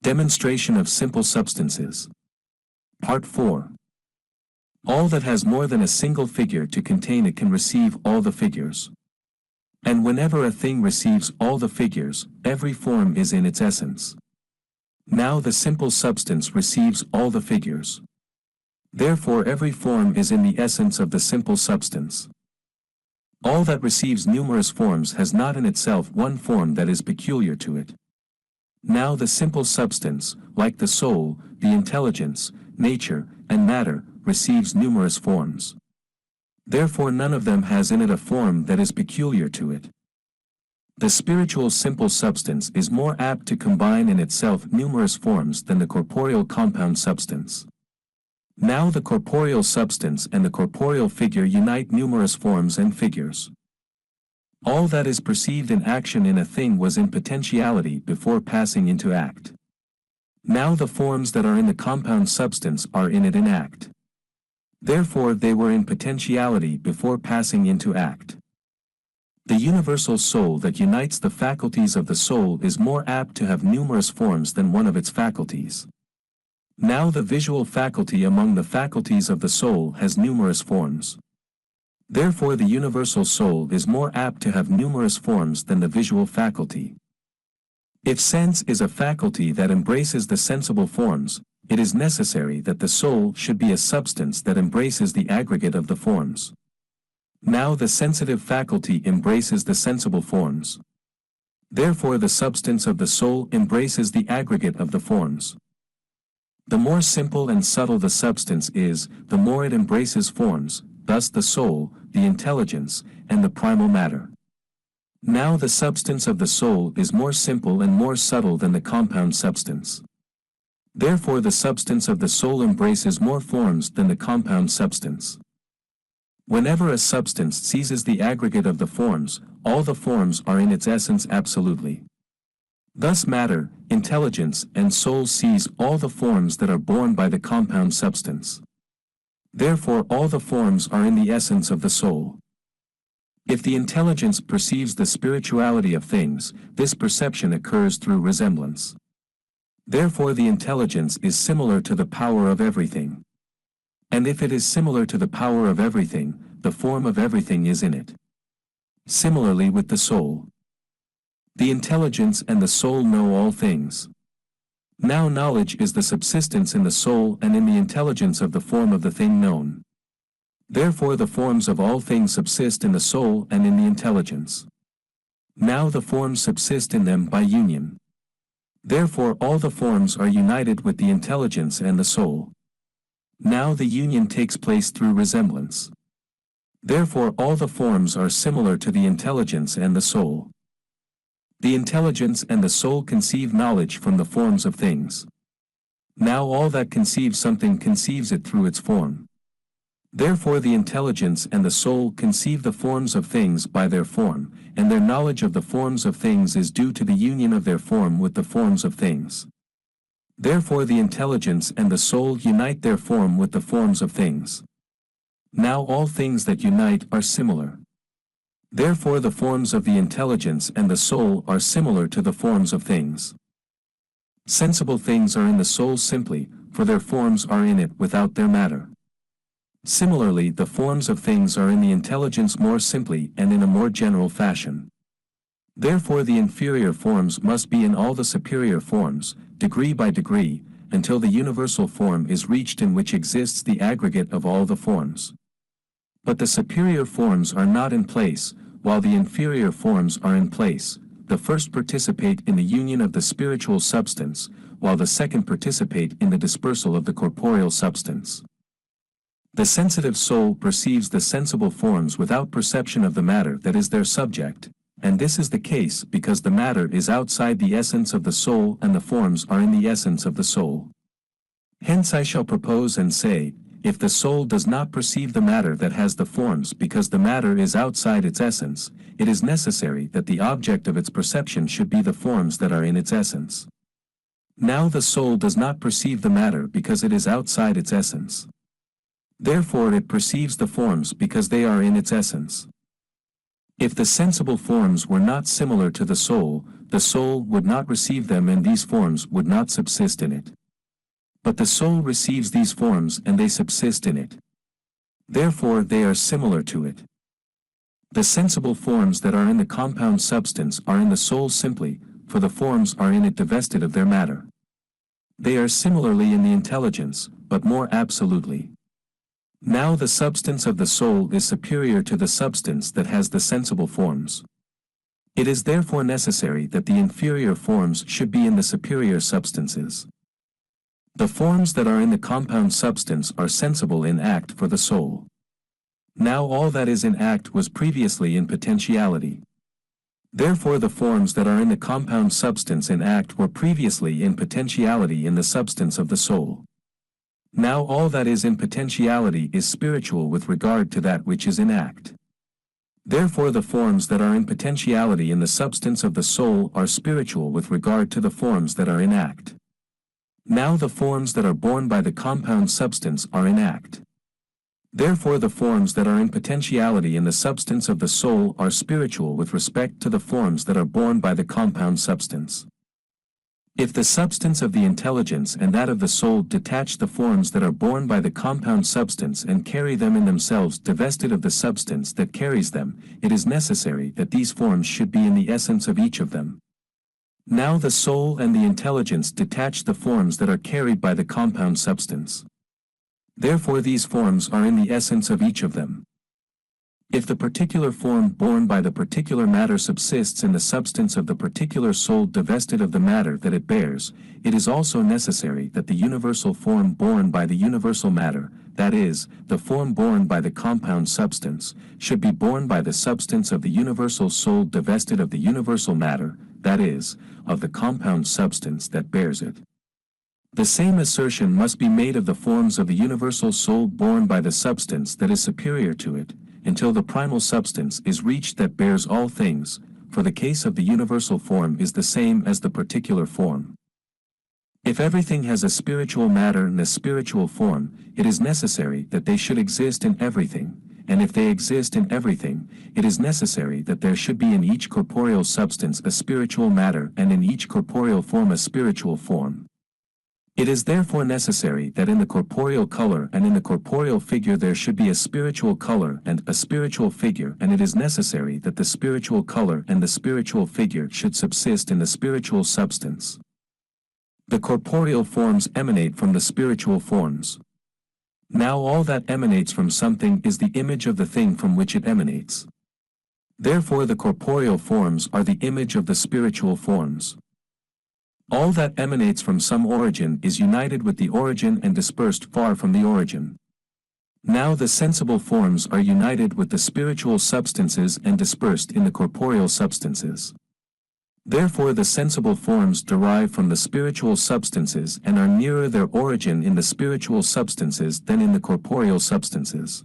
Demonstration of simple substances. Part 4. All that has more than a single figure to contain it can receive all the figures. And whenever a thing receives all the figures, every form is in its essence. Now the simple substance receives all the figures. Therefore every form is in the essence of the simple substance. All that receives numerous forms has not in itself one form that is peculiar to it. Now the simple substance, like the soul, the intelligence, nature, and matter, receives numerous forms. Therefore none of them has in it a form that is peculiar to it. The spiritual simple substance is more apt to combine in itself numerous forms than the corporeal compound substance. Now the corporeal substance and the corporeal figure unite numerous forms and figures. All that is perceived in action in a thing was in potentiality before passing into act. Now the forms that are in the compound substance are in it in act. Therefore they were in potentiality before passing into act. The universal soul that unites the faculties of the soul is more apt to have numerous forms than one of its faculties. Now the visual faculty among the faculties of the soul has numerous forms. Therefore the universal soul is more apt to have numerous forms than the visual faculty. If sense is a faculty that embraces the sensible forms, it is necessary that the soul should be a substance that embraces the aggregate of the forms. Now the sensitive faculty embraces the sensible forms. Therefore the substance of the soul embraces the aggregate of the forms. The more simple and subtle the substance is, the more it embraces forms, thus the soul, the intelligence, and the primal matter. Now the substance of the soul is more simple and more subtle than the compound substance. Therefore the substance of the soul embraces more forms than the compound substance. Whenever a substance seizes the aggregate of the forms, all the forms are in its essence absolutely. Thus matter, intelligence, and soul seize all the forms that are borne by the compound substance. Therefore all the forms are in the essence of the soul. If the intelligence perceives the spirituality of things, this perception occurs through resemblance. Therefore the intelligence is similar to the power of everything. And if it is similar to the power of everything, the form of everything is in it. Similarly with the soul. The intelligence and the soul know all things. Now knowledge is the subsistence in the soul and in the intelligence of the form of the thing known. Therefore the forms of all things subsist in the soul and in the intelligence. Now the forms subsist in them by union. Therefore all the forms are united with the intelligence and the soul. Now the union takes place through resemblance. Therefore all the forms are similar to the intelligence and the soul. The intelligence and the soul conceive knowledge from the forms of things. Now all that conceives something conceives it through its form. Therefore the intelligence and the soul conceive the forms of things by their form, and their knowledge of the forms of things is due to the union of their form with the forms of things. Therefore the intelligence and the soul unite their form with the forms of things. Now all things that unite are similar. Therefore the forms of the intelligence and the soul are similar to the forms of things. Sensible things are in the soul simply, for their forms are in it without their matter. Similarly the forms of things are in the intelligence more simply and in a more general fashion. Therefore the inferior forms must be in all the superior forms, degree by degree, until the universal form is reached in which exists the aggregate of all the forms. But the superior forms are not in place, while the inferior forms are in place. The first participate in the union of the spiritual substance, while the second participate in the dispersal of the corporeal substance. The sensitive soul perceives the sensible forms without perception of the matter that is their subject, and this is the case because the matter is outside the essence of the soul and the forms are in the essence of the soul. Hence I shall propose and say, if the soul does not perceive the matter that has the forms because the matter is outside its essence, it is necessary that the object of its perception should be the forms that are in its essence. Now the soul does not perceive the matter because it is outside its essence. Therefore it perceives the forms because they are in its essence. If the sensible forms were not similar to the soul, the soul would not receive them and these forms would not subsist in it. But the soul receives these forms and they subsist in it. Therefore they are similar to it. The sensible forms that are in the compound substance are in the soul simply, for the forms are in it divested of their matter. They are similarly in the intelligence, but more absolutely. Now the substance of the soul is superior to the substance that has the sensible forms. It is therefore necessary that the inferior forms should be in the superior substances. The forms that are in the compound substance are sensible in act for the soul. Now all that is in act was previously in potentiality. Therefore the forms that are in the compound substance in act were previously in potentiality in the substance of the soul. Now all that is in potentiality is spiritual with regard to that which is in act. Therefore the forms that are in potentiality in the substance of the soul are spiritual with regard to the forms that are in act. Now the forms that are born by the compound substance are in act. Therefore the forms that are in potentiality in the substance of the soul are spiritual with respect to the forms that are born by the compound substance. If the substance of the intelligence and that of the soul detach the forms that are born by the compound substance and carry them in themselves divested of the substance that carries them, it is necessary that these forms should be in the essence of each of them. Now the soul and the intelligence detach the forms that are carried by the compound substance. Therefore these forms are in the essence of each of them. If the particular form born by the particular matter subsists in the substance of the particular soul divested of the matter that it bears, it is also necessary that the universal form born by the universal matter, that is, the form born by the compound substance, should be born by the substance of the universal soul divested of the universal matter, that is, of the compound substance that bears it. The same assertion must be made of the forms of the universal soul born by the substance that is superior to it, until the primal substance is reached that bears all things, for the case of the universal form is the same as the particular form. If everything has a spiritual matter and a spiritual form, it is necessary that they should exist in everything, and if they exist in everything, it is necessary that there should be in each corporeal substance a spiritual matter and in each corporeal form a spiritual form. It is therefore necessary that in the corporeal color and in the corporeal figure there should be a spiritual color and a spiritual figure, and it is necessary that the spiritual color and the spiritual figure should subsist in the spiritual substance. The corporeal forms emanate from the spiritual forms. Now all that emanates from something is the image of the thing from which it emanates. Therefore the corporeal forms are the image of the spiritual forms. All that emanates from some origin is united with the origin and dispersed far from the origin. Now the sensible forms are united with the spiritual substances and dispersed in the corporeal substances. Therefore the sensible forms derive from the spiritual substances and are nearer their origin in the spiritual substances than in the corporeal substances.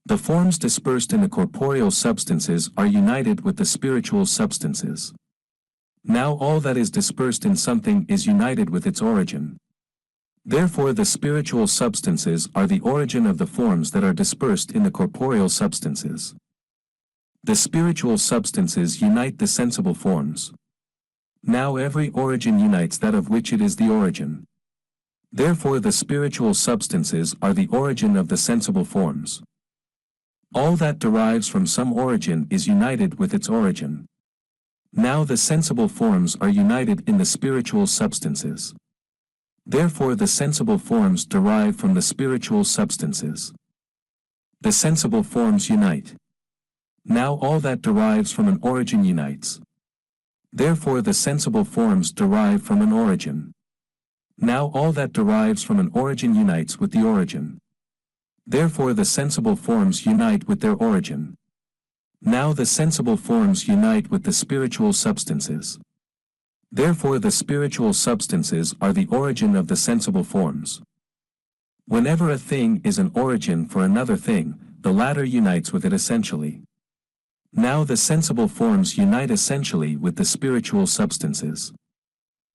The forms dispersed in the corporeal substances are united with the spiritual substances. Now all that is dispersed in something is united with its origin. Therefore the spiritual substances are the origin of the forms that are dispersed in the corporeal substances. The spiritual substances unite the sensible forms. Now every origin unites that of which it is the origin. Therefore the spiritual substances are the origin of the sensible forms. All that derives from some origin is united with its origin. Now the sensible forms are united in the spiritual substances. Therefore the sensible forms derive from the spiritual substances. The sensible forms unite. Now all that derives from an origin unites. Therefore the sensible forms derive from an origin. Now all that derives from an origin unites with the origin. Therefore the sensible forms unite with their origin. Now the sensible forms unite with the spiritual substances. Therefore the spiritual substances are the origin of the sensible forms. Whenever a thing is an origin for another thing, the latter unites with it essentially. Now the sensible forms unite essentially with the spiritual substances.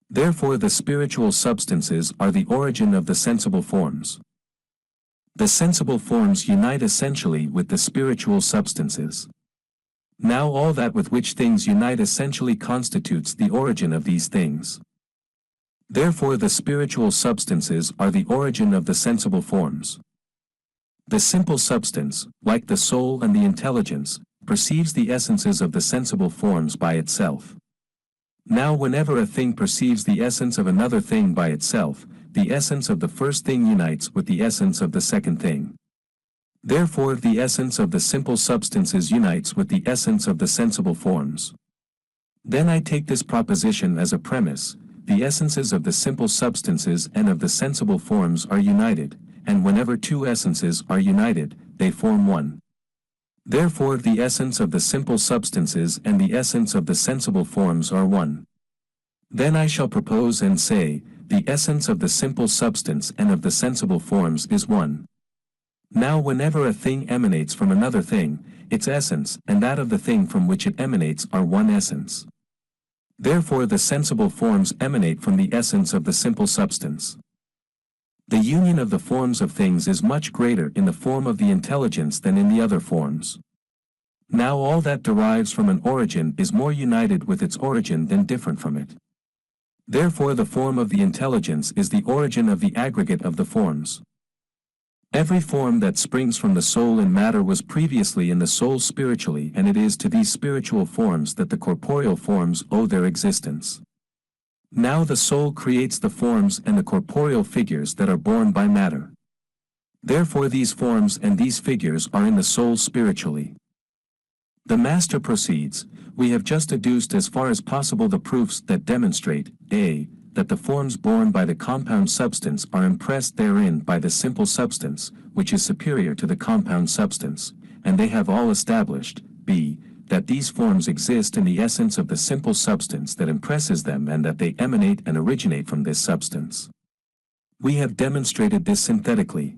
Therefore the spiritual substances are the origin of the sensible forms. The sensible forms unite essentially with the spiritual substances. Now all that with which things unite essentially constitutes the origin of these things. Therefore the spiritual substances are the origin of the sensible forms. The simple substance, like the soul and the intelligence, perceives the essences of the sensible forms by itself. Now whenever a thing perceives the essence of another thing by itself, the essence of the first thing unites with the essence of the second thing. Therefore the essence of the simple substances unites with the essence of the sensible forms. Then I take this proposition as a premise: the essences of the simple substances and of the sensible forms are united, and whenever two essences are united, they form one. Therefore the essence of the simple substances and the essence of the sensible forms are one. Then I shall propose and say, the essence of the simple substance and of the sensible forms is one. Now whenever a thing emanates from another thing, its essence and that of the thing from which it emanates are one essence. Therefore the sensible forms emanate from the essence of the simple substance. The union of the forms of things is much greater in the form of the intelligence than in the other forms. Now all that derives from an origin is more united with its origin than different from it. Therefore the form of the intelligence is the origin of the aggregate of the forms. Every form that springs from the soul in matter was previously in the soul spiritually, and it is to these spiritual forms that the corporeal forms owe their existence. Now the soul creates the forms and the corporeal figures that are born by matter. Therefore these forms and these figures are in the soul spiritually. The Master proceeds: we have just adduced as far as possible the proofs that demonstrate, a. that the forms born by the compound substance are impressed therein by the simple substance, which is superior to the compound substance, and they have all established, b. that these forms exist in the essence of the simple substance that impresses them and that they emanate and originate from this substance. We have demonstrated this synthetically.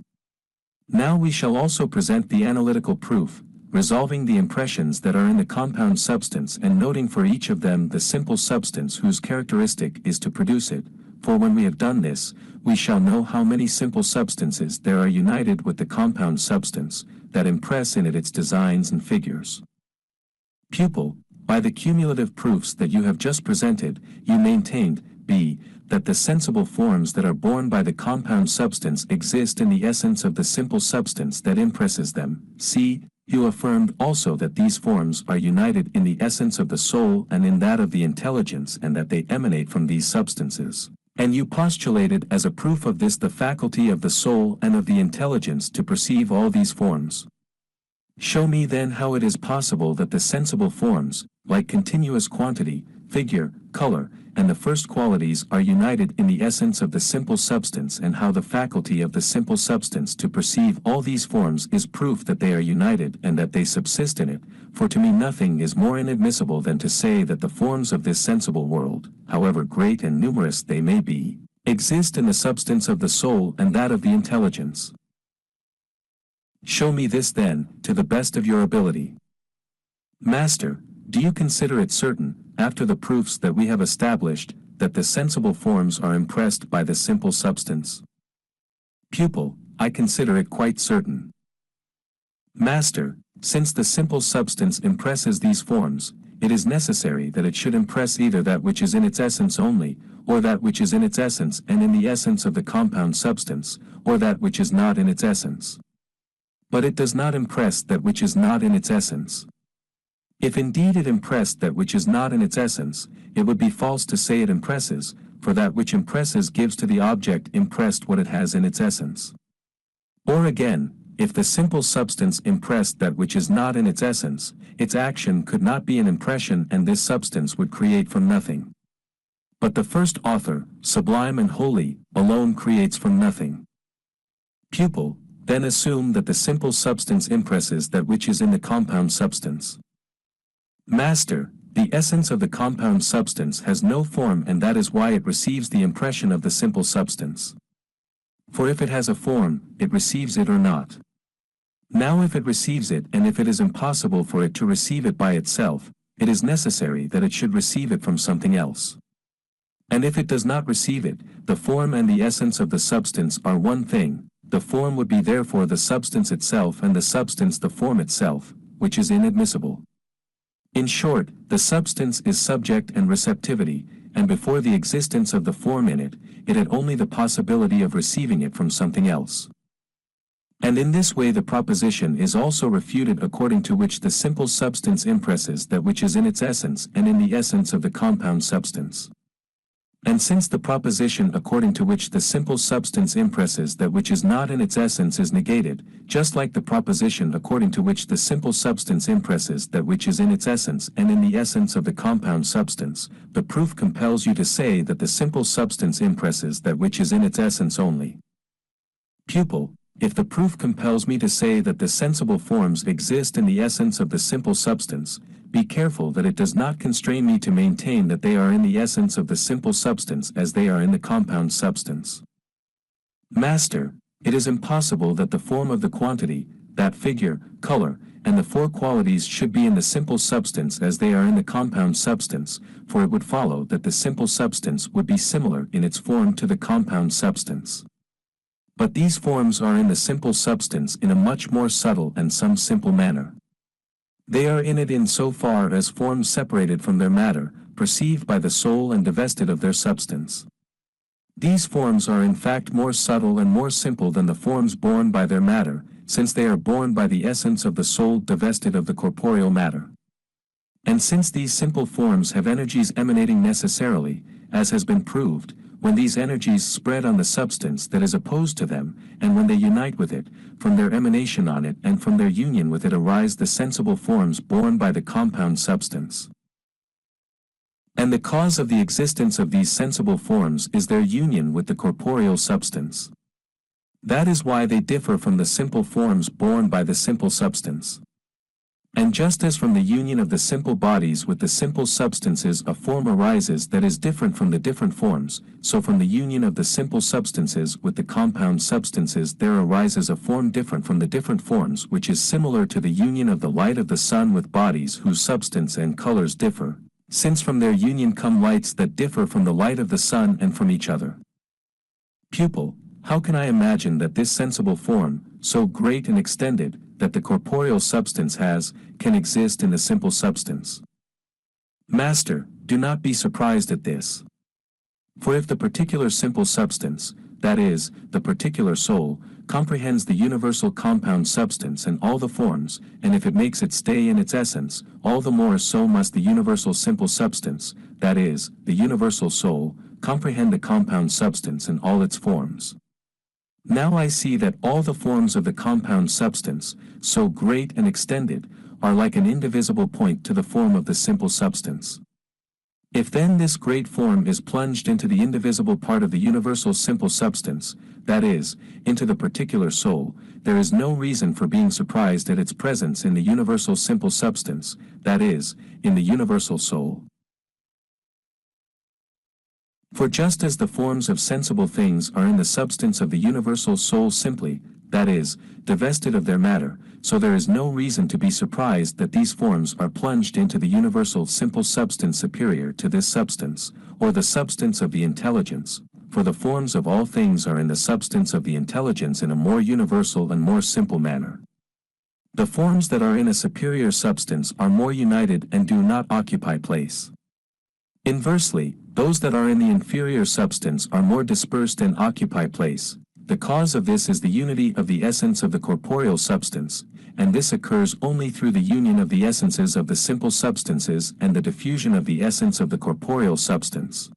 Now we shall also present the analytical proof, resolving the impressions that are in the compound substance and noting for each of them the simple substance whose characteristic is to produce it, for when we have done this, we shall know how many simple substances there are united with the compound substance, that impress in it its designs and figures. Pupil, by the cumulative proofs that you have just presented, you maintained, b. that the sensible forms that are born by the compound substance exist in the essence of the simple substance that impresses them, c. you affirmed also that these forms are united in the essence of the soul and in that of the intelligence and that they emanate from these substances, and you postulated as a proof of this the faculty of the soul and of the intelligence to perceive all these forms. Show me then how it is possible that the sensible forms, like continuous quantity, figure, color, and the first qualities are united in the essence of the simple substance, and how the faculty of the simple substance to perceive all these forms is proof that they are united and that they subsist in it, for to me nothing is more inadmissible than to say that the forms of this sensible world, however great and numerous they may be, exist in the substance of the soul and that of the intelligence. Show me this then, to the best of your ability. Master, do you consider it certain, after the proofs that we have established, that the sensible forms are impressed by the simple substance? Pupil, I consider it quite certain. Master, since the simple substance impresses these forms, it is necessary that it should impress either that which is in its essence only, or that which is in its essence and in the essence of the compound substance, or that which is not in its essence. But it does not impress that which is not in its essence. If indeed it impressed that which is not in its essence, it would be false to say it impresses, for that which impresses gives to the object impressed what it has in its essence. Or again, if the simple substance impressed that which is not in its essence, its action could not be an impression and this substance would create from nothing. But the first author, sublime and holy, alone creates from nothing. Pupil, then assume that the simple substance impresses that which is in the compound substance. Master, the essence of the compound substance has no form, and that is why it receives the impression of the simple substance. For if it has a form, it receives it or not. Now if it receives it, and if it is impossible for it to receive it by itself, it is necessary that it should receive it from something else. And if it does not receive it, the form and the essence of the substance are one thing. The form would be therefore the substance itself, and the substance the form itself, which is inadmissible. In short, the substance is subject and receptivity, and before the existence of the form in it, it had only the possibility of receiving it from something else. And in this way the proposition is also refuted according to which the simple substance impresses that which is in its essence and in the essence of the compound substance. And since the proposition according to which the simple substance impresses that which is not in its essence is negated, just like the proposition according to which the simple substance impresses that which is in its essence and in the essence of the compound substance, the proof compels you to say that the simple substance impresses that which is in its essence only. Pupil, if the proof compels me to say that the sensible forms exist in the essence of the simple substance, be careful that it does not constrain me to maintain that they are in the essence of the simple substance as they are in the compound substance. Master, it is impossible that the form of the quantity, that figure, color, and the four qualities should be in the simple substance as they are in the compound substance, for it would follow that the simple substance would be similar in its form to the compound substance. But these forms are in the simple substance in a much more subtle and some simple manner. They are in it in so far as forms separated from their matter, perceived by the soul and divested of their substance. These forms are in fact more subtle and more simple than the forms borne by their matter, since they are borne by the essence of the soul divested of the corporeal matter. And since these simple forms have energies emanating necessarily, as has been proved, when these energies spread on the substance that is opposed to them, and when they unite with it, from their emanation on it and from their union with it arise the sensible forms borne by the compound substance. And the cause of the existence of these sensible forms is their union with the corporeal substance. That is why they differ from the simple forms borne by the simple substance. And just as from the union of the simple bodies with the simple substances a form arises that is different from the different forms, so from the union of the simple substances with the compound substances there arises a form different from the different forms which is similar to the union of the light of the sun with bodies whose substance and colors differ, since from their union come lights that differ from the light of the sun and from each other. Pupil, how can I imagine that this sensible form, so great and extended, that the corporeal substance has, can exist in the simple substance? Master, do not be surprised at this. For if the particular simple substance, that is, the particular soul, comprehends the universal compound substance and all the forms, and if it makes it stay in its essence, all the more so must the universal simple substance, that is, the universal soul, comprehend the compound substance and all its forms. Now I see that all the forms of the compound substance, so great and extended, are like an indivisible point to the form of the simple substance. If then this great form is plunged into the indivisible part of the universal simple substance, that is, into the particular soul, there is no reason for being surprised at its presence in the universal simple substance, that is, in the universal soul. For just as the forms of sensible things are in the substance of the universal soul simply, that is, divested of their matter, so there is no reason to be surprised that these forms are plunged into the universal simple substance superior to this substance, or the substance of the intelligence, for the forms of all things are in the substance of the intelligence in a more universal and more simple manner. The forms that are in a superior substance are more united and do not occupy place. Inversely, those that are in the inferior substance are more dispersed and occupy place. The cause of this is the unity of the essence of the corporeal substance, and this occurs only through the union of the essences of the simple substances and the diffusion of the essence of the corporeal substance.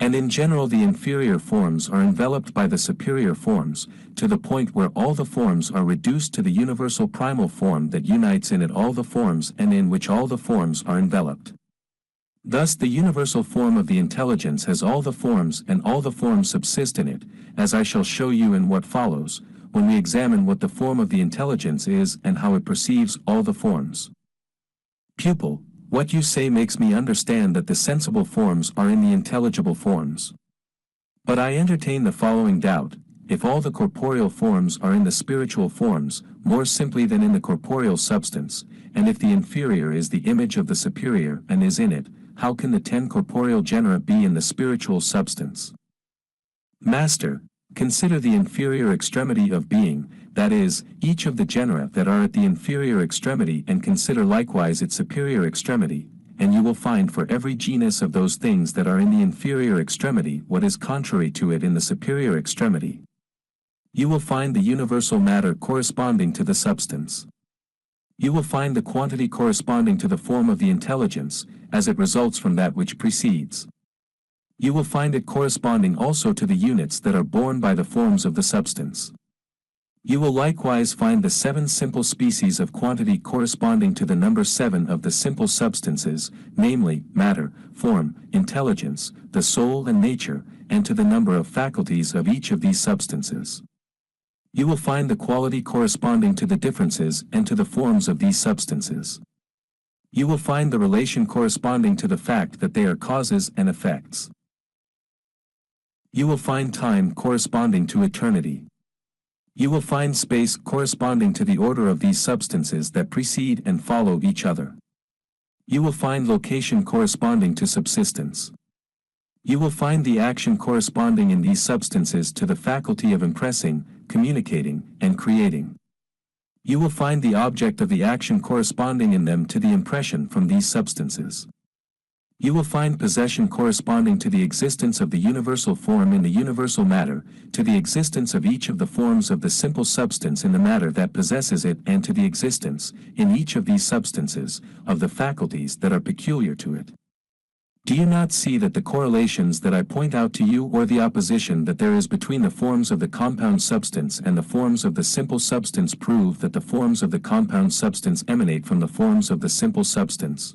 And in general the inferior forms are enveloped by the superior forms, to the point where all the forms are reduced to the universal primal form that unites in it all the forms and in which all the forms are enveloped. Thus the universal form of the intelligence has all the forms and all the forms subsist in it, as I shall show you in what follows, when we examine what the form of the intelligence is and how it perceives all the forms. Pupil, what you say makes me understand that the sensible forms are in the intelligible forms. But I entertain the following doubt: if all the corporeal forms are in the spiritual forms, more simply than in the corporeal substance, and if the inferior is the image of the superior and is in it, how can the 10 corporeal genera be in the spiritual substance? Master, consider the inferior extremity of being, that is, each of the genera that are at the inferior extremity, and consider likewise its superior extremity, and you will find for every genus of those things that are in the inferior extremity what is contrary to it in the superior extremity. You will find the universal matter corresponding to the substance. You will find the quantity corresponding to the form of the intelligence, as it results from that which precedes. You will find it corresponding also to the units that are borne by the forms of the substance. You will likewise find the 7 simple species of quantity corresponding to the number 7 of the simple substances, namely, matter, form, intelligence, the soul and nature, and to the number of faculties of each of these substances. You will find the quality corresponding to the differences and to the forms of these substances. You will find the relation corresponding to the fact that they are causes and effects. You will find time corresponding to eternity. You will find space corresponding to the order of these substances that precede and follow each other. You will find location corresponding to subsistence. You will find the action corresponding in these substances to the faculty of impressing, communicating, and creating. You will find the object of the action corresponding in them to the impression from these substances. You will find possession corresponding to the existence of the universal form in the universal matter, to the existence of each of the forms of the simple substance in the matter that possesses it, and to the existence, in each of these substances, of the faculties that are peculiar to it. Do you not see that the correlations that I point out to you, or the opposition that there is between the forms of the compound substance and the forms of the simple substance, prove that the forms of the compound substance emanate from the forms of the simple substance?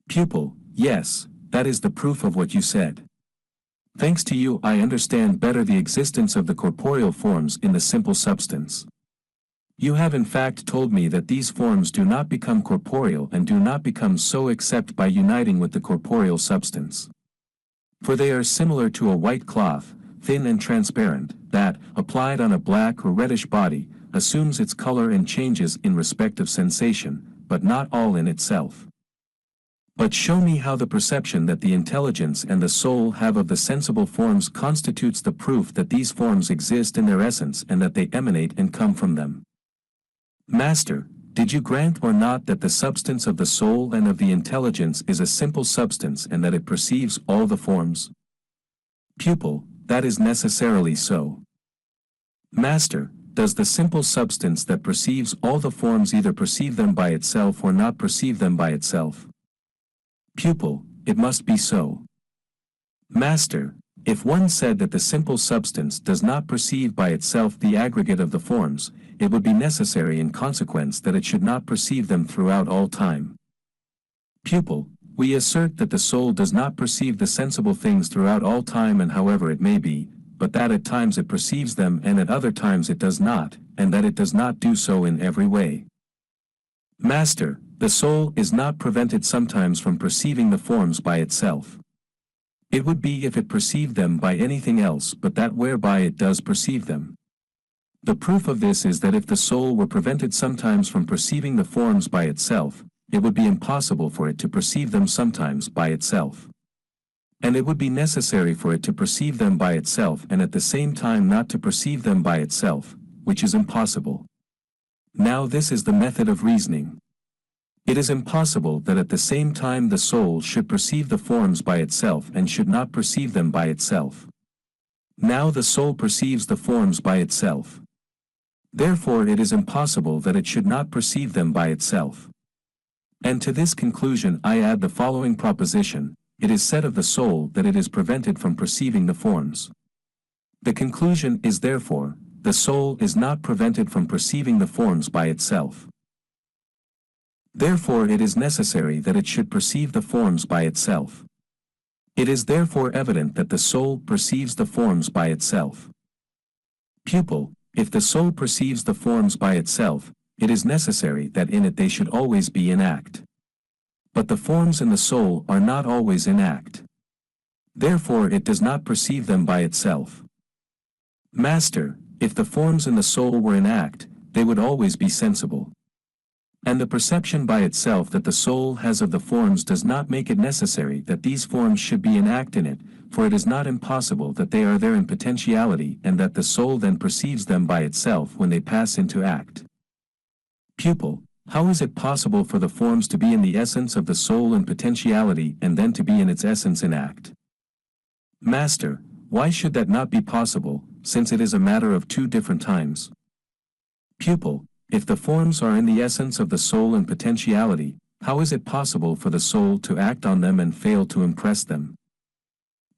Pupil: Yes, that is the proof of what you said. Thanks to you, I understand better the existence of the corporeal forms in the simple substance. You have in fact told me that these forms do not become corporeal and do not become so except by uniting with the corporeal substance. For they are similar to a white cloth, thin and transparent, that, applied on a black or reddish body, assumes its color and changes in respect of sensation, but not all in itself. But show me how the perception that the intelligence and the soul have of the sensible forms constitutes the proof that these forms exist in their essence and that they emanate and come from them. Master, did you grant or not that the substance of the soul and of the intelligence is a simple substance and that it perceives all the forms? Pupil: That is necessarily so. Master, does the simple substance that perceives all the forms either perceive them by itself or not perceive them by itself? Pupil: It must be so. Master, if one said that the simple substance does not perceive by itself the aggregate of the forms, it would be necessary in consequence that it should not perceive them throughout all time. Pupil: We assert that the soul does not perceive the sensible things throughout all time, and however it may be, but that at times it perceives them and at other times it does not, and that it does not do so in every way. Master, the soul is not prevented sometimes from perceiving the forms by itself. It would be if it perceived them by anything else but that whereby it does perceive them. The proof of this is that if the soul were prevented sometimes from perceiving the forms by itself, it would be impossible for it to perceive them sometimes by itself. And it would be necessary for it to perceive them by itself and at the same time not to perceive them by itself, which is impossible. Now this is the method of reasoning. It is impossible that at the same time the soul should perceive the forms by itself and should not perceive them by itself. Now the soul perceives the forms by itself. Therefore it is impossible that it should not perceive them by itself. And to this conclusion I add the following proposition: it is said of the soul that it is prevented from perceiving the forms. The conclusion is therefore, the soul is not prevented from perceiving the forms by itself. Therefore it is necessary that it should perceive the forms by itself. It is therefore evident that the soul perceives the forms by itself. Pupil: If the soul perceives the forms by itself, it is necessary that in it they should always be in act. But the forms in the soul are not always in act. Therefore it does not perceive them by itself. Master, if the forms in the soul were in act, they would always be sensible. And the perception by itself that the soul has of the forms does not make it necessary that these forms should be in act in it, for it is not impossible that they are there in potentiality and that the soul then perceives them by itself when they pass into act. Pupil, how is it possible for the forms to be in the essence of the soul in potentiality and then to be in its essence in act? Master, why should that not be possible, since it is a matter of two different times? Pupil, if the forms are in the essence of the soul in potentiality, how is it possible for the soul to act on them and fail to impress them?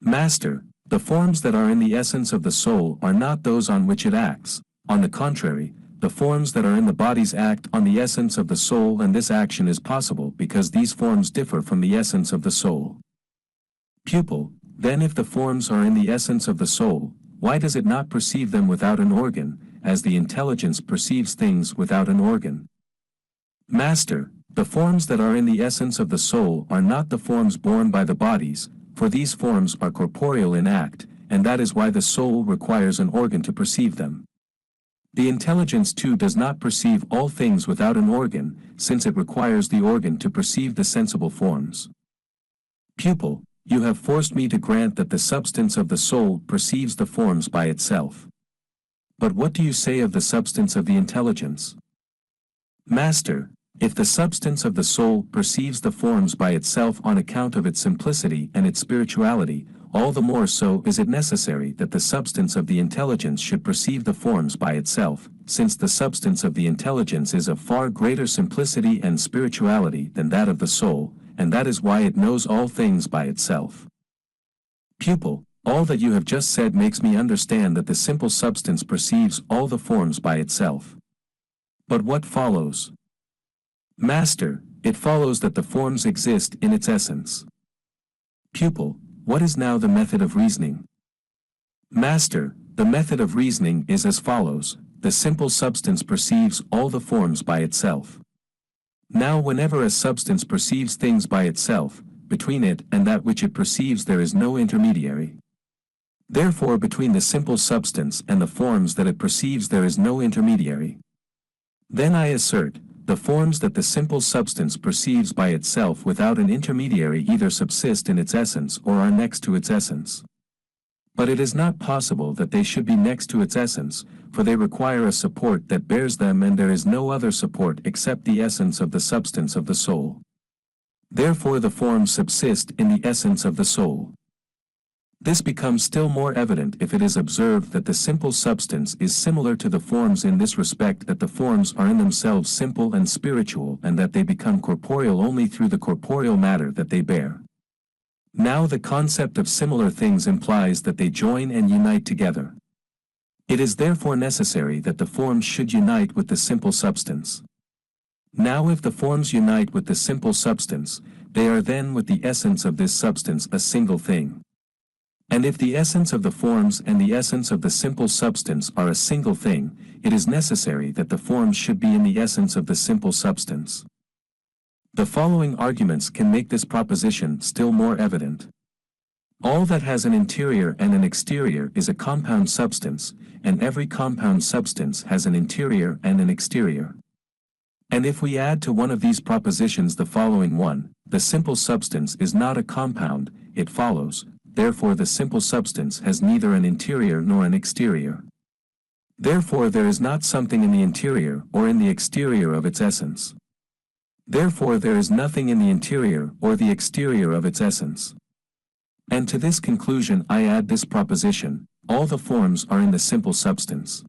Master, the forms that are in the essence of the soul are not those on which it acts. On the contrary, the forms that are in the bodies act on the essence of the soul, and this action is possible because these forms differ from the essence of the soul. Pupil, then if the forms are in the essence of the soul, why does it not perceive them without an organ, as the intelligence perceives things without an organ? Master, the forms that are in the essence of the soul are not the forms borne by the bodies, for these forms are corporeal in act, and that is why the soul requires an organ to perceive them. The intelligence too does not perceive all things without an organ, since it requires the organ to perceive the sensible forms. Pupil, you have forced me to grant that the substance of the soul perceives the forms by itself. But what do you say of the substance of the intelligence? Master, if the substance of the soul perceives the forms by itself on account of its simplicity and its spirituality, all the more so is it necessary that the substance of the intelligence should perceive the forms by itself, since the substance of the intelligence is of far greater simplicity and spirituality than that of the soul, and that is why it knows all things by itself. Pupil, all that you have just said makes me understand that the simple substance perceives all the forms by itself. But what follows? Master, it follows that the forms exist in its essence. Pupil, what is now the method of reasoning? Master, the method of reasoning is as follows: the simple substance perceives all the forms by itself. Now whenever a substance perceives things by itself, between it and that which it perceives there is no intermediary. Therefore between the simple substance and the forms that it perceives there is no intermediary. Then I assert, the forms that the simple substance perceives by itself without an intermediary either subsist in its essence or are next to its essence. But it is not possible that they should be next to its essence, for they require a support that bears them, and there is no other support except the essence of the substance of the soul. Therefore the forms subsist in the essence of the soul. This becomes still more evident if it is observed that the simple substance is similar to the forms in this respect, that the forms are in themselves simple and spiritual, and that they become corporeal only through the corporeal matter that they bear. Now the concept of similar things implies that they join and unite together. It is therefore necessary that the forms should unite with the simple substance. Now if the forms unite with the simple substance, they are then with the essence of this substance a single thing. And if the essence of the forms and the essence of the simple substance are a single thing, it is necessary that the forms should be in the essence of the simple substance. The following arguments can make this proposition still more evident. All that has an interior and an exterior is a compound substance, and every compound substance has an interior and an exterior. And if we add to one of these propositions the following one, the simple substance is not a compound, it follows, therefore the simple substance has neither an interior nor an exterior. Therefore there is not something in the interior or in the exterior of its essence. Therefore there is nothing in the interior or the exterior of its essence. And to this conclusion I add this proposition: all the forms are in the simple substance.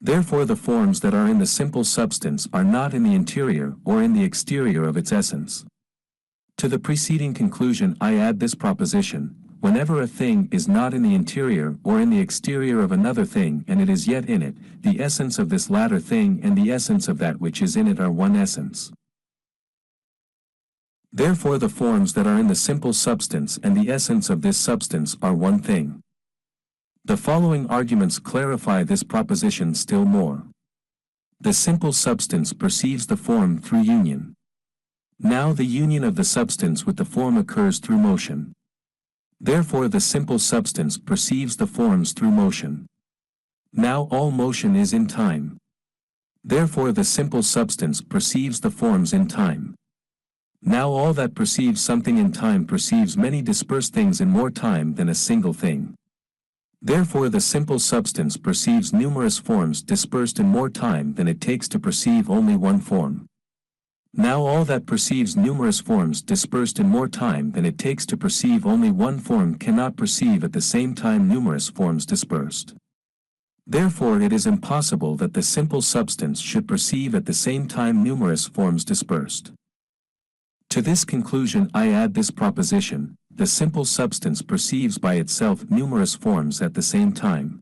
Therefore the forms that are in the simple substance are not in the interior or in the exterior of its essence. To the preceding conclusion I add this proposition: whenever a thing is not in the interior or in the exterior of another thing and it is yet in it, the essence of this latter thing and the essence of that which is in it are one essence. Therefore the forms that are in the simple substance and the essence of this substance are one thing. The following arguments clarify this proposition still more. The simple substance perceives the form through union. Now the union of the substance with the form occurs through motion. Therefore the simple substance perceives the forms through motion. Now all motion is in time. Therefore the simple substance perceives the forms in time. Now all that perceives something in time perceives many dispersed things in more time than a single thing. Therefore the simple substance perceives numerous forms dispersed in more time than it takes to perceive only one form. Now all that perceives numerous forms dispersed in more time than it takes to perceive only one form cannot perceive at the same time numerous forms dispersed. Therefore it is impossible that the simple substance should perceive at the same time numerous forms dispersed. To this conclusion I add this proposition: the simple substance perceives by itself numerous forms at the same time.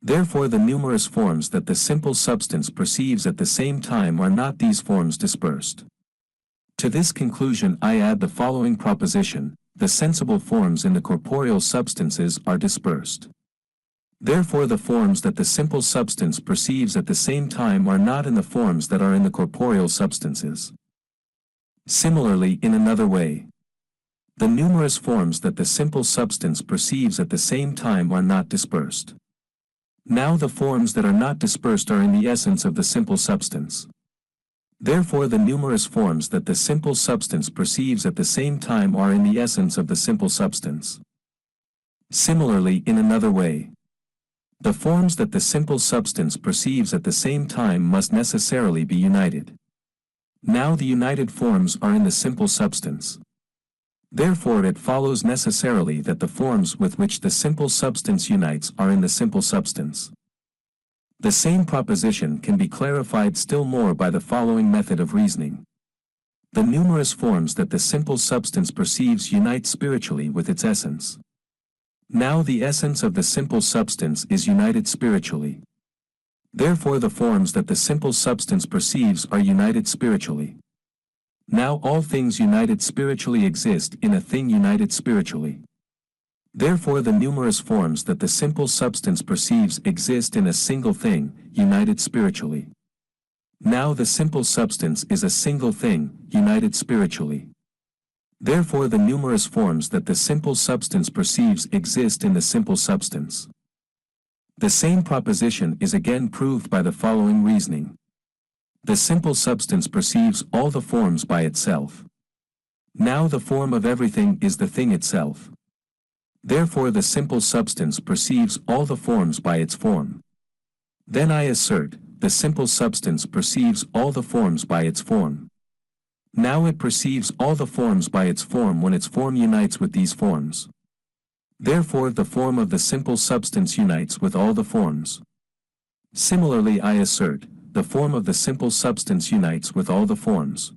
Therefore the numerous forms that the simple substance perceives at the same time are not these forms dispersed. To this conclusion I add the following proposition: the sensible forms in the corporeal substances are dispersed. Therefore the forms that the simple substance perceives at the same time are not in the forms that are in the corporeal substances. Similarly, in another way, the numerous forms that the simple substance perceives at the same time are not dispersed. Now the forms that are not dispersed are in the essence of the simple substance. Therefore the numerous forms that the simple substance perceives at the same time are in the essence of the simple substance. Similarly, in another way, the forms that the simple substance perceives at the same time must necessarily be united. Now the united forms are in the simple substance. Therefore it follows necessarily that the forms with which the simple substance unites are in the simple substance. The same proposition can be clarified still more by the following method of reasoning. The numerous forms that the simple substance perceives unite spiritually with its essence. Now the essence of the simple substance is united spiritually. Therefore the forms that the simple substance perceives are united spiritually. Now all things united spiritually exist in a thing united spiritually. Therefore the numerous forms that the simple substance perceives exist in a single thing, united spiritually. Now the simple substance is a single thing, united spiritually. Therefore the numerous forms that the simple substance perceives exist in the simple substance. The same proposition is again proved by the following reasoning. The simple substance perceives all the forms by itself. Now the form of everything is the thing itself. Therefore the simple substance perceives all the forms by its form. Then I assert, the simple substance perceives all the forms by its form. Now it perceives all the forms by its form when its form unites with these forms. Therefore the form of the simple substance unites with all the forms. Similarly I assert, the form of the simple substance unites with all the forms.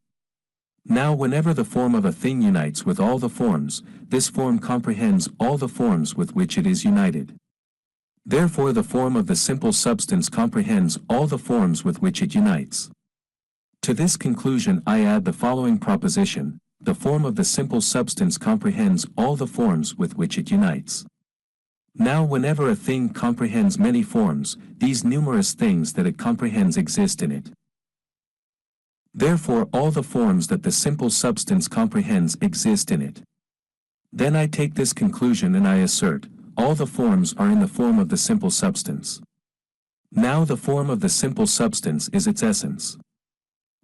Now whenever the form of a thing unites with all the forms, this form comprehends all the forms with which it is united. Therefore the form of the simple substance comprehends all the forms with which it unites. To this conclusion I add the following proposition: the form of the simple substance comprehends all the forms with which it unites. Now whenever a thing comprehends many forms, these numerous things that it comprehends exist in it. Therefore all the forms that the simple substance comprehends exist in it. Then I take this conclusion and I assert, all the forms are in the form of the simple substance. Now the form of the simple substance is its essence.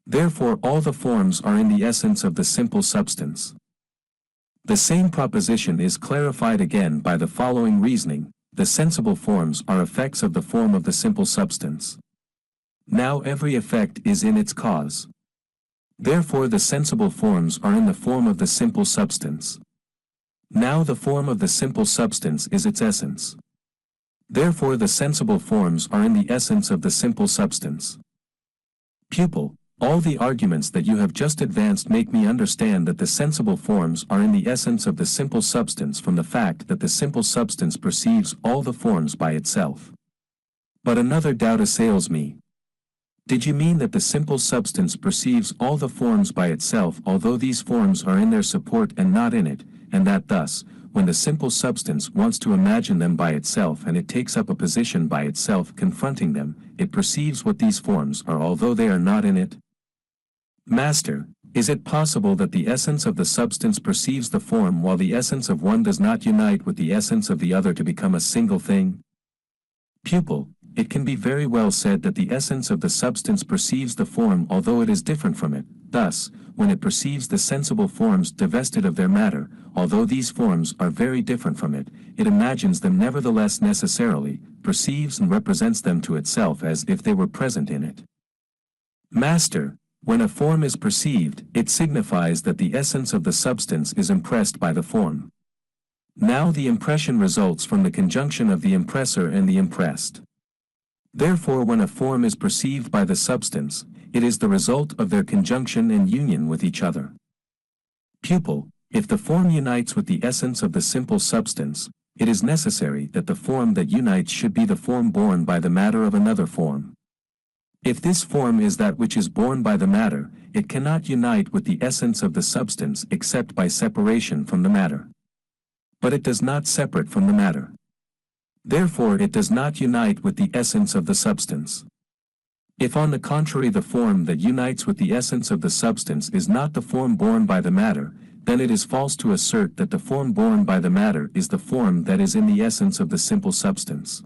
Therefore all the forms are in the essence of the simple substance. The same proposition is clarified again by the following reasoning: the sensible forms are effects of the form of the simple substance. Now every effect is in its cause. Therefore the sensible forms are in the form of the simple substance. Now the form of the simple substance is its essence. Therefore the sensible forms are in the essence of the simple substance. Pupil, all the arguments that you have just advanced make me understand that the sensible forms are in the essence of the simple substance from the fact that the simple substance perceives all the forms by itself. But another doubt assails me. Did you mean that the simple substance perceives all the forms by itself although these forms are in their support and not in it, and that thus, when the simple substance wants to imagine them by itself and it takes up a position by itself confronting them, it perceives what these forms are although they are not in it? Master, is it possible that the essence of the substance perceives the form while the essence of one does not unite with the essence of the other to become a single thing? Pupil, it can be very well said that the essence of the substance perceives the form although it is different from it. Thus, when it perceives the sensible forms divested of their matter, although these forms are very different from it, it imagines them nevertheless necessarily, perceives and represents them to itself as if they were present in it. Master, when a form is perceived, it signifies that the essence of the substance is impressed by the form. Now the impression results from the conjunction of the impressor and the impressed. Therefore, when a form is perceived by the substance, it is the result of their conjunction and union with each other. Pupil, if the form unites with the essence of the simple substance, it is necessary that the form that unites should be the form born by the matter of another form. If this form is that which is born by the matter, it cannot unite with the essence of the substance except by separation from the matter. But it does not separate from the matter. Therefore it does not unite with the essence of the substance. If on the contrary the form that unites with the essence of the substance is not the form born by the matter, then it is false to assert that the form born by the matter is the form that is in the essence of the simple substance.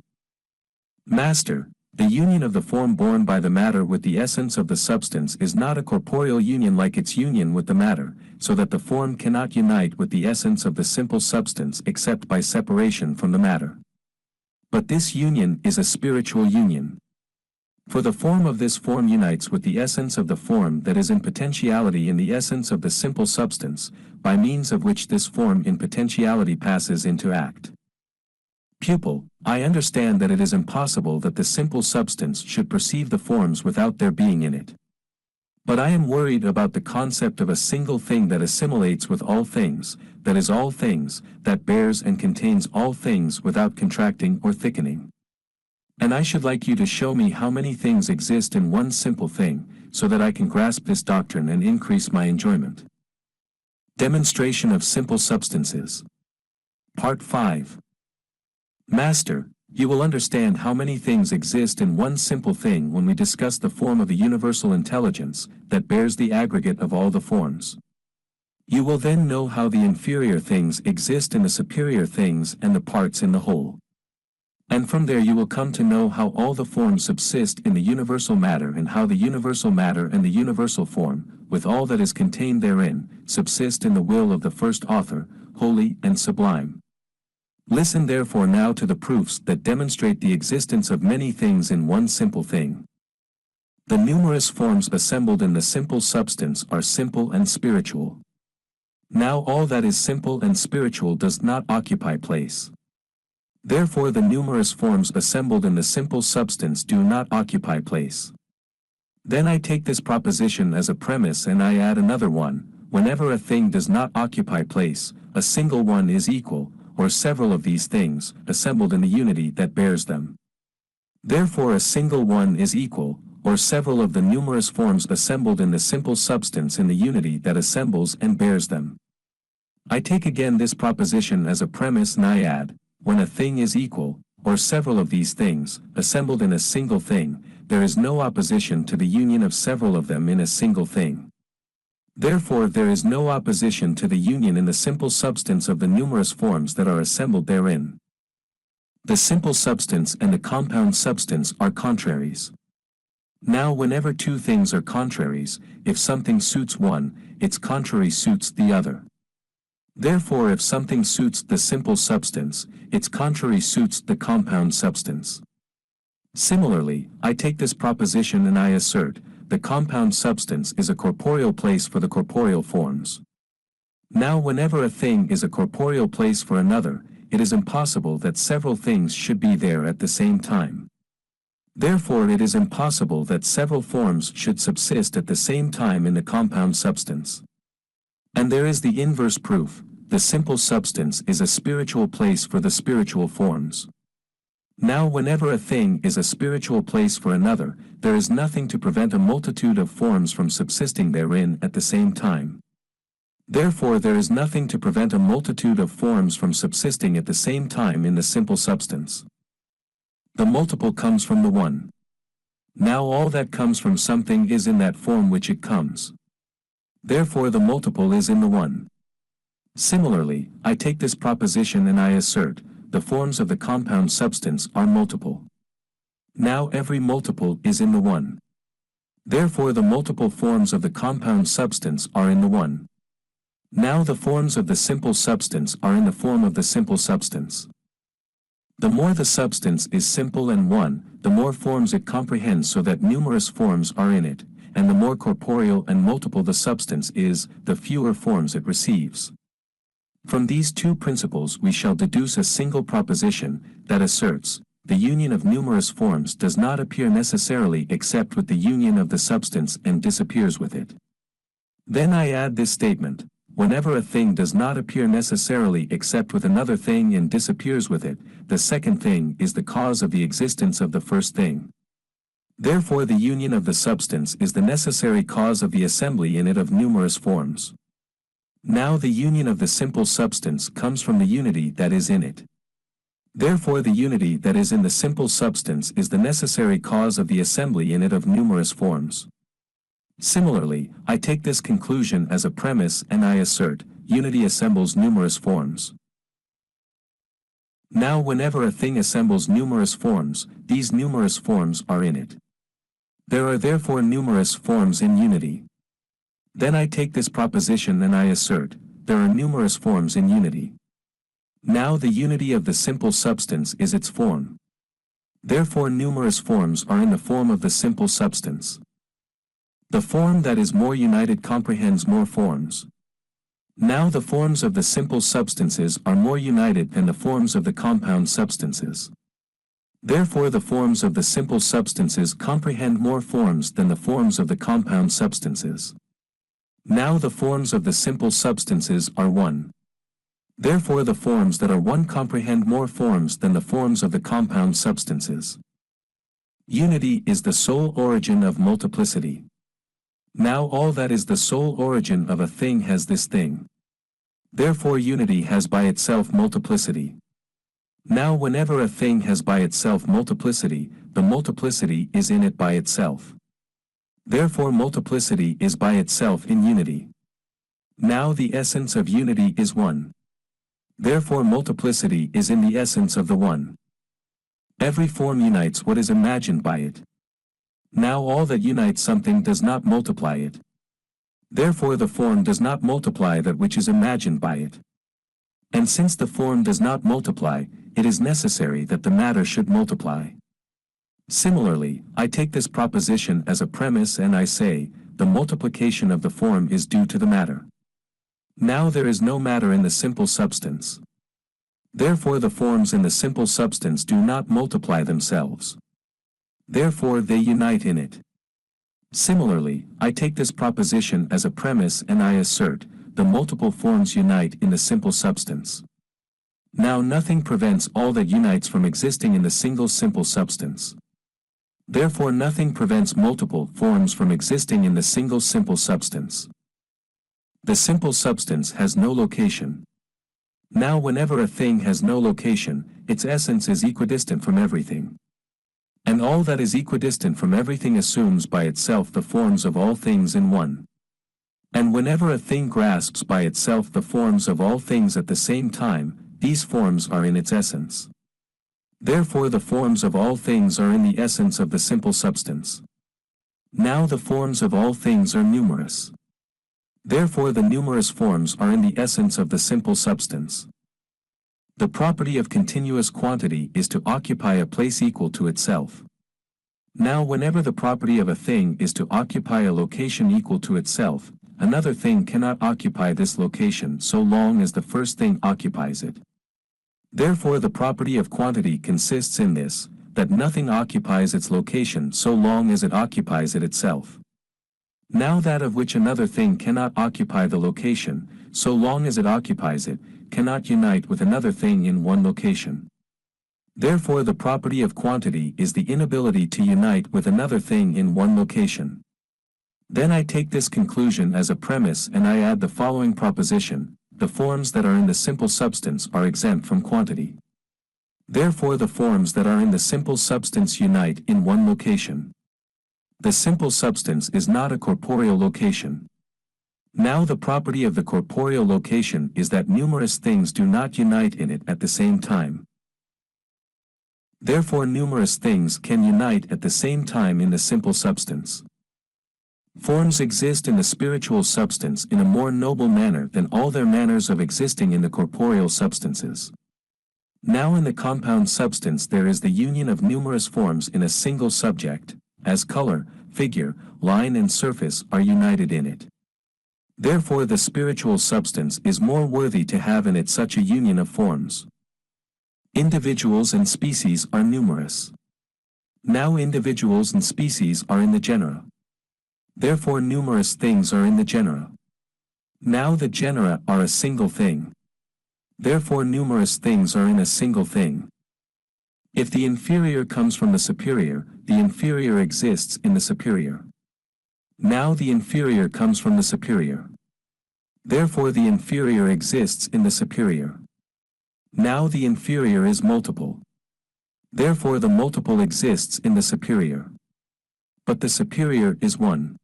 Master, the union of the form born by the matter with the essence of the substance is not a corporeal union like its union with the matter, so that the form cannot unite with the essence of the simple substance except by separation from the matter. But this union is a spiritual union. For the form of this form unites with the essence of the form that is in potentiality in the essence of the simple substance, by means of which this form in potentiality passes into act. Pupil, I understand that it is impossible that the simple substance should perceive the forms without their being in it. But I am worried about the concept of a single thing that assimilates with all things, that is all things, that bears and contains all things without contracting or thickening. And I should like you to show me how many things exist in one simple thing, so that I can grasp this doctrine and increase my enjoyment. Demonstration of simple substances. Part 5. Master, you will understand how many things exist in one simple thing when we discuss the form of the universal intelligence that bears the aggregate of all the forms. You will then know how the inferior things exist in the superior things and the parts in the whole. And from there you will come to know how all the forms subsist in the universal matter and how the universal matter and the universal form, with all that is contained therein, subsist in the will of the first author, holy and sublime. Listen therefore now to the proofs that demonstrate the existence of many things in one simple thing. The numerous forms assembled in the simple substance are simple and spiritual. Now all that is simple and spiritual does not occupy place. Therefore the numerous forms assembled in the simple substance do not occupy place. Then I take this proposition as a premise and I add another one: whenever a thing does not occupy place, a single one is equal, or several of these things, assembled in the unity that bears them. Therefore a single one is equal, or several of the numerous forms assembled in the simple substance in the unity that assembles and bears them. I take again this proposition as a premise and I add, when a thing is equal, or several of these things, assembled in a single thing, there is no opposition to the union of several of them in a single thing. Therefore there is no opposition to the union in the simple substance of the numerous forms that are assembled therein. The simple substance and the compound substance are contraries. Now whenever two things are contraries, if something suits one, its contrary suits the other. Therefore if something suits the simple substance, its contrary suits the compound substance. Similarly, I take this proposition and I assert, the compound substance is a corporeal place for the corporeal forms. Now whenever a thing is a corporeal place for another, it is impossible that several things should be there at the same time. Therefore it is impossible that several forms should subsist at the same time in the compound substance. And there is the inverse proof: the simple substance is a spiritual place for the spiritual forms. Now whenever a thing is a spiritual place for another, there is nothing to prevent a multitude of forms from subsisting therein at the same time. Therefore there is nothing to prevent a multitude of forms from subsisting at the same time in the simple substance. The multiple comes from the one. Now all that comes from something is in that form which it comes. Therefore the multiple is in the one. Similarly, I take this proposition and I assert, the forms of the compound substance are multiple. Now every multiple is in the one. Therefore the multiple forms of the compound substance are in the one. Now the forms of the simple substance are in the form of the simple substance. The more the substance is simple and one, the more forms it comprehends, so that numerous forms are in it, and the more corporeal and multiple the substance is, the fewer forms it receives. From these two principles we shall deduce a single proposition, that asserts, the union of numerous forms does not appear necessarily except with the union of the substance and disappears with it. Then I add this statement: whenever a thing does not appear necessarily except with another thing and disappears with it, the second thing is the cause of the existence of the first thing. Therefore the union of the substance is the necessary cause of the assembly in it of numerous forms. Now the union of the simple substance comes from the unity that is in it. Therefore the unity that is in the simple substance is the necessary cause of the assembly in it of numerous forms. Similarly, I take this conclusion as a premise and I assert, unity assembles numerous forms. Now whenever a thing assembles numerous forms, these numerous forms are in it. There are therefore numerous forms in unity. Then I take this proposition and I assert, there are numerous forms in unity. Now the unity of the simple substance is its form. Therefore numerous forms are in the form of the simple substance. The form that is more united comprehends more forms. Now the forms of the simple substances are more united than the forms of the compound substances. Therefore the forms of the simple substances comprehend more forms than the forms of the compound substances. Now the forms of the simple substances are one. Therefore the forms that are one comprehend more forms than the forms of the compound substances. Unity is the sole origin of multiplicity. Now all that is the sole origin of a thing has this thing. Therefore unity has by itself multiplicity. Now whenever a thing has by itself multiplicity, the multiplicity is in it by itself. Therefore multiplicity is by itself in unity. Now the essence of unity is one. Therefore multiplicity is in the essence of the one. Every form unites what is imagined by it. Now all that unites something does not multiply it. Therefore the form does not multiply that which is imagined by it. And since the form does not multiply, it is necessary that the matter should multiply. Similarly, I take this proposition as a premise and I say, the multiplication of the form is due to the matter. Now there is no matter in the simple substance. Therefore the forms in the simple substance do not multiply themselves. Therefore they unite in it. Similarly, I take this proposition as a premise and I assert, the multiple forms unite in the simple substance. Now nothing prevents all that unites from existing in the single simple substance. Therefore nothing prevents multiple forms from existing in the single simple substance. The simple substance has no location. Now whenever a thing has no location, its essence is equidistant from everything. And all that is equidistant from everything assumes by itself the forms of all things in one. And whenever a thing grasps by itself the forms of all things at the same time, these forms are in its essence. Therefore the forms of all things are in the essence of the simple substance. Now the forms of all things are numerous. Therefore the numerous forms are in the essence of the simple substance. The property of continuous quantity is to occupy a place equal to itself. Now whenever the property of a thing is to occupy a location equal to itself, another thing cannot occupy this location so long as the first thing occupies it. Therefore the property of quantity consists in this, that nothing occupies its location so long as it occupies it itself. Now that of which another thing cannot occupy the location, so long as it occupies it, cannot unite with another thing in one location. Therefore the property of quantity is the inability to unite with another thing in one location. Then I take this conclusion as a premise and I add the following proposition: the forms that are in the simple substance are exempt from quantity. Therefore the forms that are in the simple substance unite in one location. The simple substance is not a corporeal location. Now the property of the corporeal location is that numerous things do not unite in it at the same time. Therefore numerous things can unite at the same time in the simple substance. Forms exist in the spiritual substance in a more noble manner than all their manners of existing in the corporeal substances. Now in the compound substance there is the union of numerous forms in a single subject, as color, figure, line and surface are united in it. Therefore the spiritual substance is more worthy to have in it such a union of forms. Individuals and species are numerous. Now individuals and species are in the genera. Therefore numerous things are in the genera. Now the genera are a single thing. Therefore numerous things are in a single thing. If the inferior comes from the superior, the inferior exists in the superior. Now the inferior comes from the superior. Therefore the inferior exists in the superior. Now the inferior is multiple. Therefore the multiple exists in the superior. But the superior is one.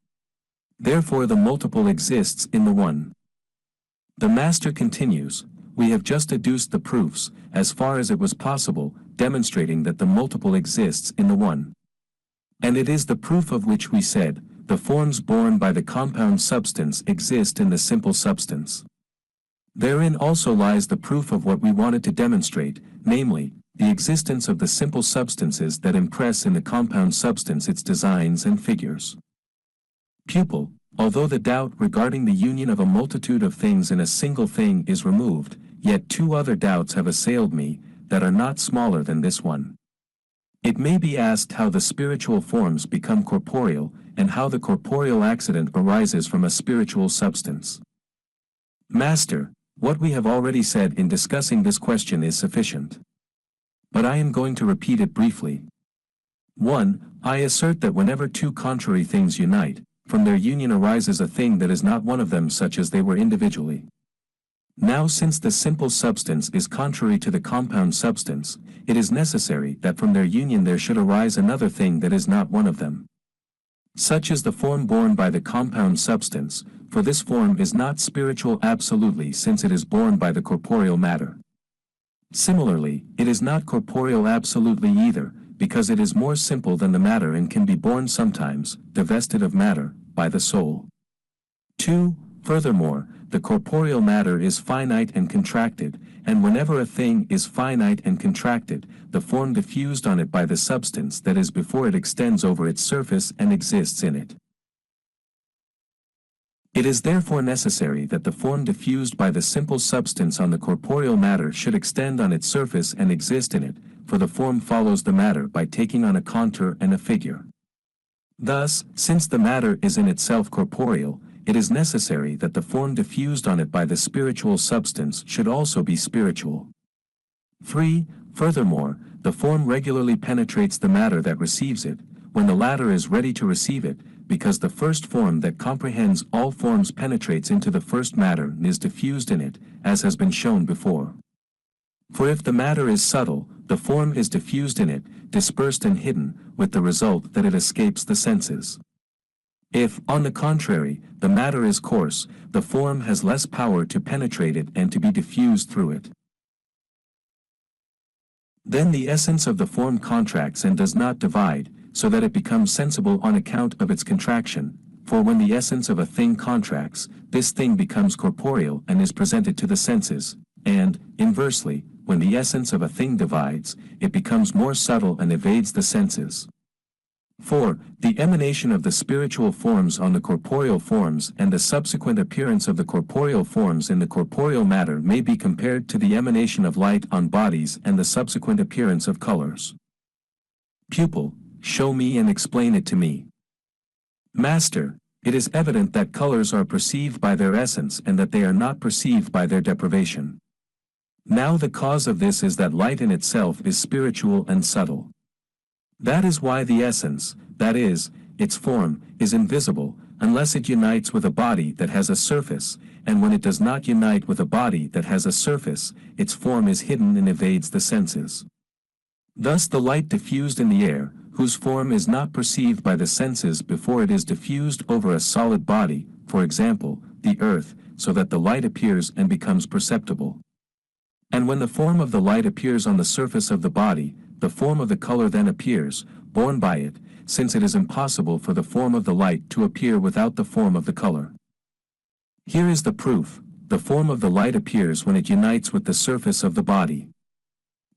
Therefore the multiple exists in the one. The Master continues, we have just adduced the proofs, as far as it was possible, demonstrating that the multiple exists in the one. And it is the proof of which we said, the forms borne by the compound substance exist in the simple substance. Therein also lies the proof of what we wanted to demonstrate, namely, the existence of the simple substances that impress in the compound substance its designs and figures. Pupil, although the doubt regarding the union of a multitude of things in a single thing is removed, yet two other doubts have assailed me, that are not smaller than this one. It may be asked how the spiritual forms become corporeal, and how the corporeal accident arises from a spiritual substance. Master, what we have already said in discussing this question is sufficient. But I am going to repeat it briefly. 1. I assert that whenever two contrary things unite, from their union arises a thing that is not one of them such as they were individually. Now since the simple substance is contrary to the compound substance, it is necessary that from their union there should arise another thing that is not one of them. Such is the form borne by the compound substance, for this form is not spiritual absolutely since it is borne by the corporeal matter. Similarly, it is not corporeal absolutely either, because it is more simple than the matter and can be borne sometimes, divested of matter, by the soul. 2. Furthermore, the corporeal matter is finite and contracted, and whenever a thing is finite and contracted, the form diffused on it by the substance that is before it extends over its surface and exists in it. It is therefore necessary that the form diffused by the simple substance on the corporeal matter should extend on its surface and exist in it, for the form follows the matter by taking on a contour and a figure. Thus, since the matter is in itself corporeal, it is necessary that the form diffused on it by the spiritual substance should also be spiritual. 3. Furthermore, the form regularly penetrates the matter that receives it, when the latter is ready to receive it, because the first form that comprehends all forms penetrates into the first matter and is diffused in it, as has been shown before. For if the matter is subtle, the form is diffused in it, dispersed and hidden, with the result that it escapes the senses. If, on the contrary, the matter is coarse, the form has less power to penetrate it and to be diffused through it. Then the essence of the form contracts and does not divide, so that it becomes sensible on account of its contraction, for when the essence of a thing contracts, this thing becomes corporeal and is presented to the senses, and, inversely, when the essence of a thing divides, it becomes more subtle and evades the senses. 4. The emanation of the spiritual forms on the corporeal forms and the subsequent appearance of the corporeal forms in the corporeal matter may be compared to the emanation of light on bodies and the subsequent appearance of colors. Pupil, show me and explain it to me. Master, it is evident that colors are perceived by their essence and that they are not perceived by their deprivation. Now the cause of this is that light in itself is spiritual and subtle. That is why the essence, that is, its form, is invisible, unless it unites with a body that has a surface, and when it does not unite with a body that has a surface, its form is hidden and evades the senses. Thus the light diffused in the air, whose form is not perceived by the senses before it is diffused over a solid body, for example, the earth, so that the light appears and becomes perceptible. And when the form of the light appears on the surface of the the form of the color then appears, borne by it, since it is impossible for the form of the light to appear without the form of the color. Here is the proof: the form of the light appears when it unites with the surface of the body.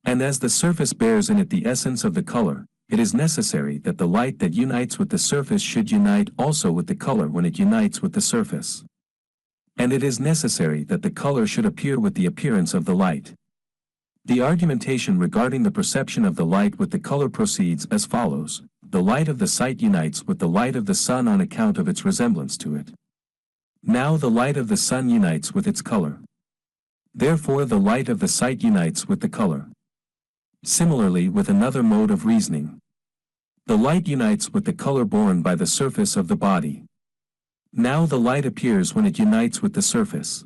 And as the surface bears in it the essence of the color, it is necessary that the light that unites with the surface should unite also with the color when it unites with the surface. And it is necessary that the color should appear with the appearance of the light. The argumentation regarding the perception of the light with the color proceeds as follows: the light of the sight unites with the light of the sun on account of its resemblance to it. Now the light of the sun unites with its color. Therefore the light of the sight unites with the color. Similarly with another mode of reasoning. The light unites with the color borne by the surface of the body. Now the light appears when it unites with the surface.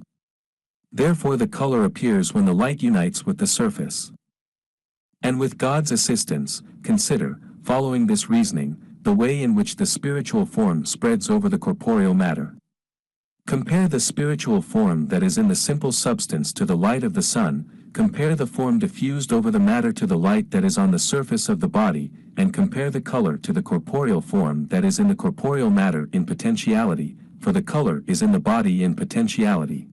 Therefore the color appears when the light unites with the surface. And with God's assistance, consider, following this reasoning, the way in which the spiritual form spreads over the corporeal matter. Compare the spiritual form that is in the simple substance to the light of the sun, compare the form diffused over the matter to the light that is on the surface of the body, and compare the color to the corporeal form that is in the corporeal matter in potentiality, for the color is in the body in potentiality.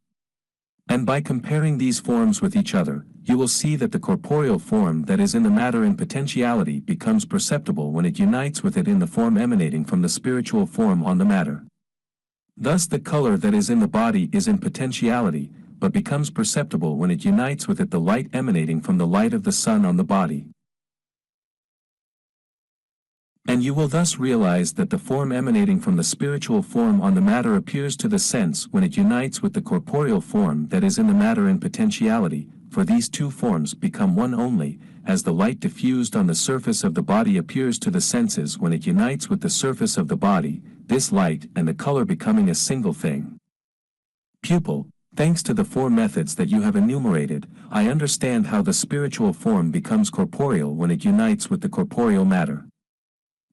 And by comparing these forms with each other, you will see that the corporeal form that is in the matter in potentiality becomes perceptible when it unites with it in the form emanating from the spiritual form on the matter. Thus the color that is in the body is in potentiality, but becomes perceptible when it unites with it the light emanating from the light of the sun on the body. And you will thus realize that the form emanating from the spiritual form on the matter appears to the sense when it unites with the corporeal form that is in the matter in potentiality, for these two forms become one only, as the light diffused on the surface of the body appears to the senses when it unites with the surface of the body, this light and the color becoming a single thing. Pupil, thanks to the four methods that you have enumerated, I understand how the spiritual form becomes corporeal when it unites with the corporeal matter.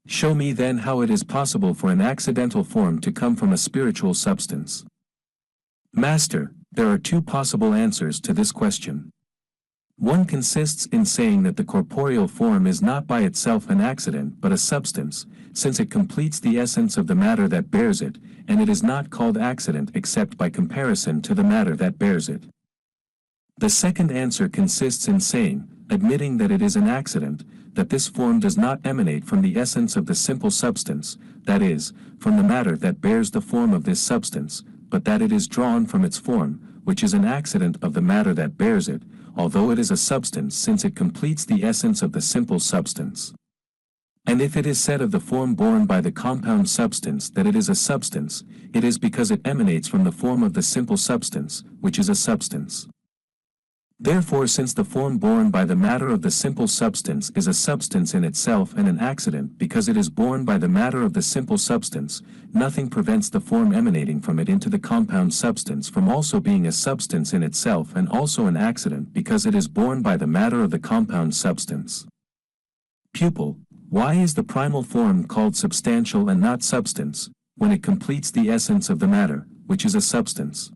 Show me then how it is possible for an accidental form to come from a spiritual substance. Master, there are two possible answers to this question. One consists in saying that the corporeal form is not by itself an accident but a substance, since it completes the essence of the matter that bears it, and it is not called accident except by comparison to the matter that bears it. The second answer consists in saying, admitting that it is an accident, that this form does not emanate from the essence of the simple substance, that is, from the matter that bears the form of this substance, but that it is drawn from its form, which is an accident of the matter that bears it, although it is a substance since it completes the essence of the simple substance. And if it is said of the form borne by the compound substance that it is a substance, it is because it emanates from the form of the simple substance, which is a substance. Therefore, since the form borne by the matter of the simple substance is a substance in itself and an accident because it is borne by the matter of the simple substance, nothing prevents the form emanating from it into the compound substance from also being a substance in itself and also an accident because it is borne by the matter of the compound substance. Pupil, why is the primal form called substantial and not substance, when it completes the essence of the matter, which is a substance?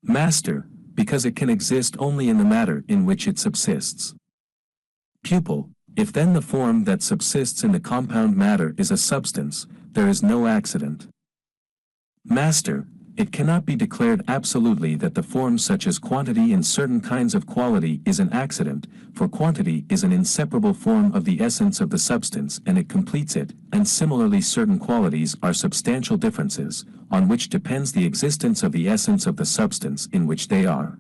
Master, because it can exist only in the matter in which it subsists. Pupil, if then the form that subsists in the compound matter is a substance, there is no accident. Master, it cannot be declared absolutely that the form such as quantity in certain kinds of quality is an accident, for quantity is an inseparable form of the essence of the substance and it completes it, and similarly certain qualities are substantial differences, on which depends the existence of the essence of the substance in which they are.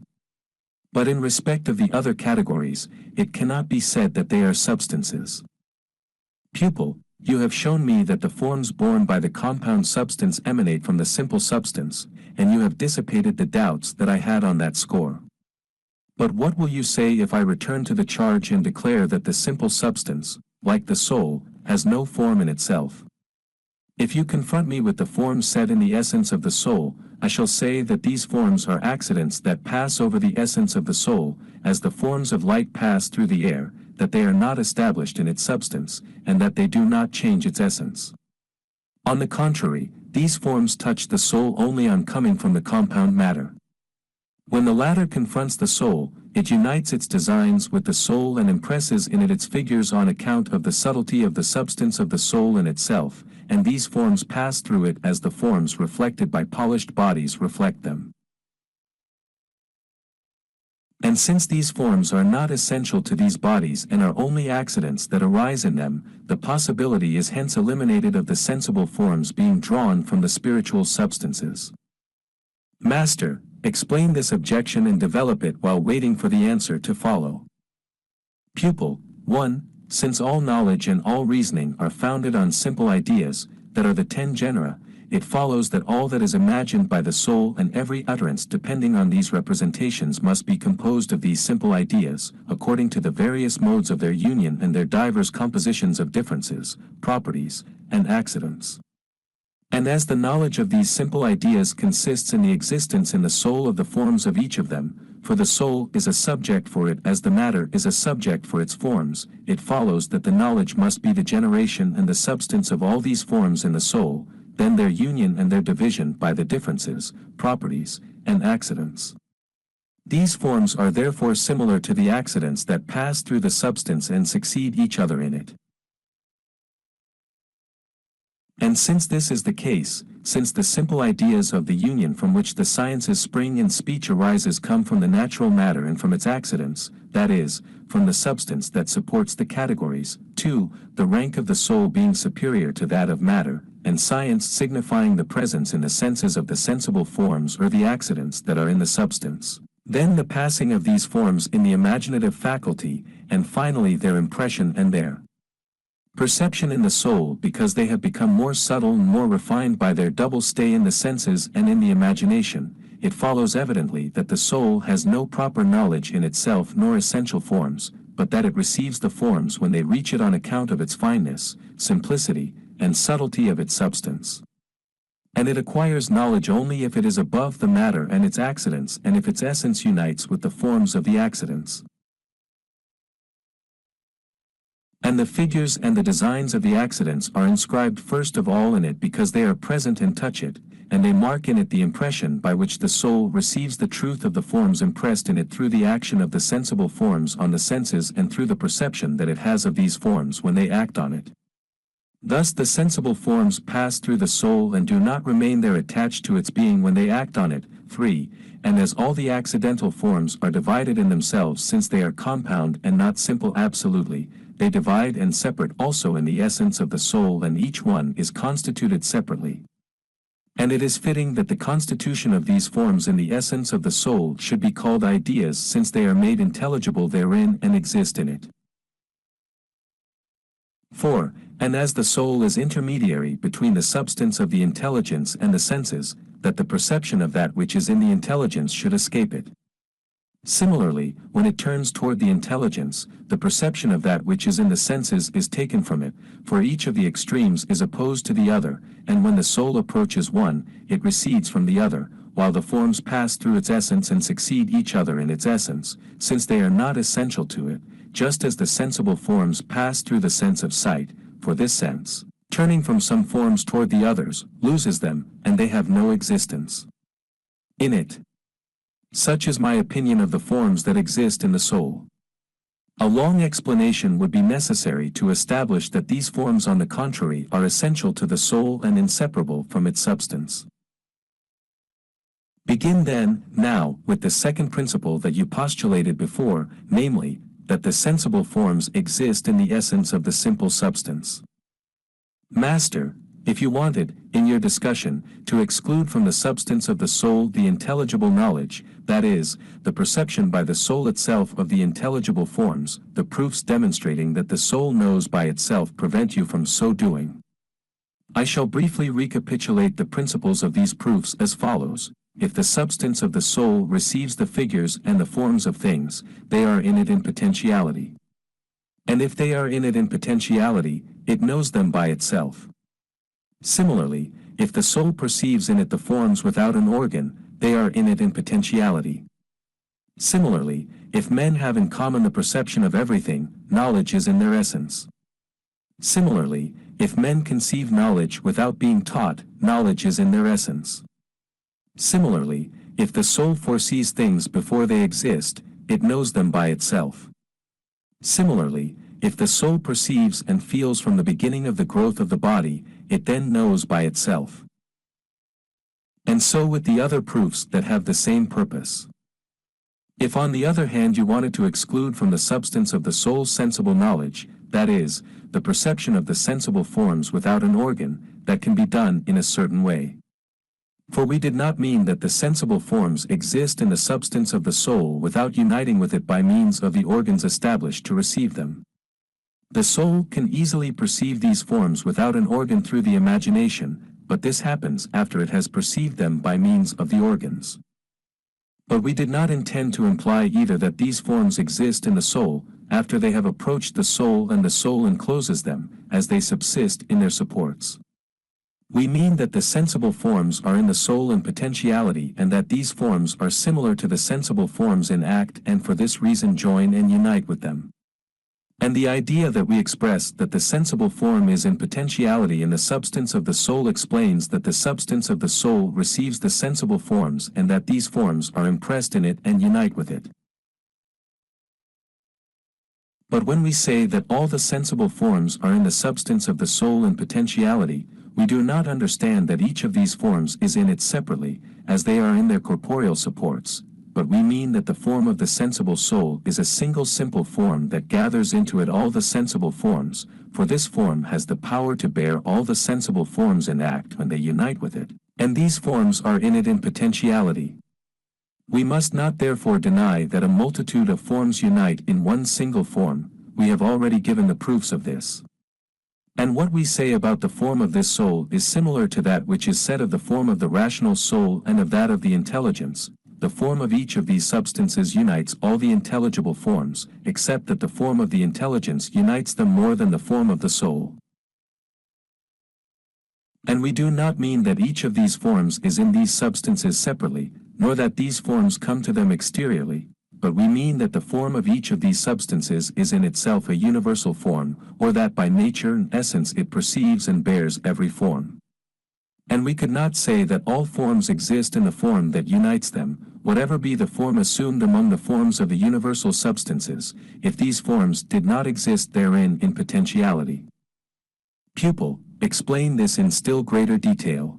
But in respect of the other categories, it cannot be said that they are substances. Pupil, you have shown me that the forms borne by the compound substance emanate from the simple substance, and you have dissipated the doubts that I had on that score. But what will you say if I return to the charge and declare that the simple substance, like the soul, has no form in itself? If you confront me with the forms set in the essence of the soul, I shall say that these forms are accidents that pass over the essence of the soul, as the forms of light pass through the air, that they are not established in its substance, and that they do not change its essence. On the contrary, these forms touch the soul only on coming from the compound matter. When the latter confronts the soul, it unites its designs with the soul and impresses in it its figures on account of the subtlety of the substance of the soul in itself, and these forms pass through it as the forms reflected by polished bodies reflect them. And since these forms are not essential to these bodies and are only accidents that arise in them, the possibility is hence eliminated of the sensible forms being drawn from the spiritual substances. Master, explain this objection and develop it while waiting for the answer to follow. Pupil. 1. Since all knowledge and all reasoning are founded on simple ideas, that are the 10 genera, it follows that all that is imagined by the soul and every utterance depending on these representations must be composed of these simple ideas, according to the various modes of their union and their divers compositions of differences, properties, and accidents. And as the knowledge of these simple ideas consists in the existence in the soul of the forms of each of them, for the soul is a subject for it as the matter is a subject for its forms, it follows that the knowledge must be the generation and the substance of all these forms in the soul, then their union and their division by the differences, properties, and accidents. These forms are therefore similar to the accidents that pass through the substance and succeed each other in it. And since this is the case, since the simple ideas of the union from which the sciences spring and speech arises come from the natural matter and from its accidents, that is, from the substance that supports the categories, 2, the rank of the soul being superior to that of matter, and science signifying the presence in the senses of the sensible forms or the accidents that are in the substance, then the passing of these forms in the imaginative faculty, and finally their impression and their perception in the soul because they have become more subtle and more refined by their double stay in the senses and in the imagination, it follows evidently that the soul has no proper knowledge in itself nor essential forms, but that it receives the forms when they reach it on account of its fineness, simplicity, and subtlety of its substance. And it acquires knowledge only if it is above the matter and its accidents and if its essence unites with the forms of the accidents. And the figures and the designs of the accidents are inscribed first of all in it because they are present and touch it, and they mark in it the impression by which the soul receives the truth of the forms impressed in it through the action of the sensible forms on the senses and through the perception that it has of these forms when they act on it. Thus the sensible forms pass through the soul and do not remain there attached to its being when they act on it. 3. And as all the accidental forms are divided in themselves since they are compound and not simple absolutely, they divide and separate also in the essence of the soul and each one is constituted separately. And it is fitting that the constitution of these forms in the essence of the soul should be called ideas since they are made intelligible therein and exist in it. 4. And as the soul is intermediary between the substance of the intelligence and the senses, that the perception of that which is in the intelligence should escape it. Similarly, when it turns toward the intelligence, the perception of that which is in the senses is taken from it, for each of the extremes is opposed to the other, and when the soul approaches one, it recedes from the other, while the forms pass through its essence and succeed each other in its essence, since they are not essential to it, just as the sensible forms pass through the sense of sight, for this sense, turning from some forms toward the others, loses them, and they have no existence in it. Such is my opinion of the forms that exist in the soul. A long explanation would be necessary to establish that these forms on the contrary are essential to the soul and inseparable from its substance. Begin then, now, with the second principle that you postulated before, namely, that the sensible forms exist in the essence of the simple substance. Master, if you wanted, in your discussion, to exclude from the substance of the soul the intelligible knowledge, that is, the perception by the soul itself of the intelligible forms, the proofs demonstrating that the soul knows by itself prevent you from so doing. I shall briefly recapitulate the principles of these proofs as follows. If the substance of the soul receives the figures and the forms of things, they are in it in potentiality. And if they are in it in potentiality, it knows them by itself. Similarly, if the soul perceives in it the forms without an organ, they are in it in potentiality. Similarly, if men have in common the perception of everything, knowledge is in their essence. Similarly, if men conceive knowledge without being taught, knowledge is in their essence. Similarly, if the soul foresees things before they exist, it knows them by itself. Similarly, if the soul perceives and feels from the beginning of the growth of the body, it then knows by itself. And so with the other proofs that have the same purpose. If on the other hand you wanted to exclude from the substance of the soul's sensible knowledge, that is, the perception of the sensible forms without an organ, that can be done in a certain way. For we did not mean that the sensible forms exist in the substance of the soul without uniting with it by means of the organs established to receive them. The soul can easily perceive these forms without an organ through the imagination, but this happens after it has perceived them by means of the organs. But we did not intend to imply either that these forms exist in the soul, after they have approached the soul and the soul encloses them, as they subsist in their supports. We mean that the sensible forms are in the soul in potentiality and that these forms are similar to the sensible forms in act and for this reason join and unite with them. And the idea that we express that the sensible form is in potentiality in the substance of the soul explains that the substance of the soul receives the sensible forms and that these forms are impressed in it and unite with it. But when we say that all the sensible forms are in the substance of the soul in potentiality, we do not understand that each of these forms is in it separately, as they are in their corporeal supports, but we mean that the form of the sensible soul is a single simple form that gathers into it all the sensible forms, for this form has the power to bear all the sensible forms in act when they unite with it, and these forms are in it in potentiality. We must not therefore deny that a multitude of forms unite in one single form. We have already given the proofs of this. And what we say about the form of this soul is similar to that which is said of the form of the rational soul and of that of the intelligence. The form of each of these substances unites all the intelligible forms, except that the form of the intelligence unites them more than the form of the soul. And we do not mean that each of these forms is in these substances separately, nor that these forms come to them exteriorly, but we mean that the form of each of these substances is in itself a universal form, or that by nature and essence it perceives and bears every form. And we could not say that all forms exist in the form that unites them, whatever be the form assumed among the forms of the universal substances, if these forms did not exist therein in potentiality. Pupil, explain this in still greater detail.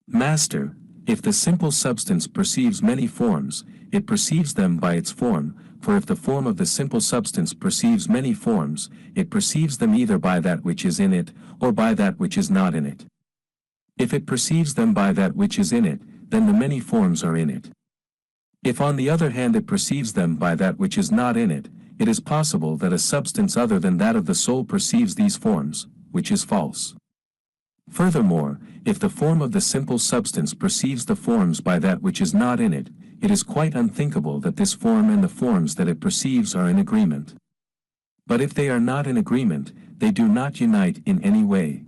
Master, if the simple substance perceives many forms, it perceives them by its form, for if the form of the simple substance perceives many forms, it perceives them either by that which is in it, or by that which is not in it. If it perceives them by that which is in it, then the many forms are in it. If on the other hand it perceives them by that which is not in it, it is possible that a substance other than that of the soul perceives these forms, which is false. Furthermore, if the form of the simple substance perceives the forms by that which is not in it, it is quite unthinkable that this form and the forms that it perceives are in agreement. But if they are not in agreement, they do not unite in any way.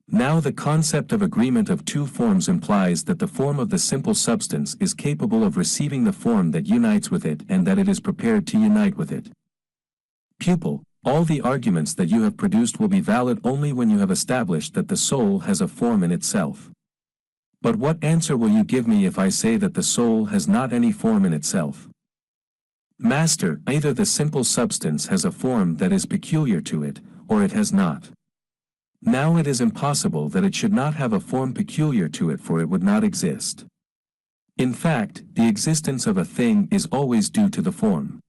Now the concept of agreement of two forms implies that the form of the simple substance is capable of receiving the form that unites with it and that it is prepared to unite with it. Pupil, all the arguments that you have produced will be valid only when you have established that the soul has a form in itself. But what answer will you give me if I say that the soul has not any form in itself? Master, either the simple substance has a form that is peculiar to it, or it has not. Now it is impossible that it should not have a form peculiar to it, for it would not exist. In fact, the existence of a thing is always due to the form.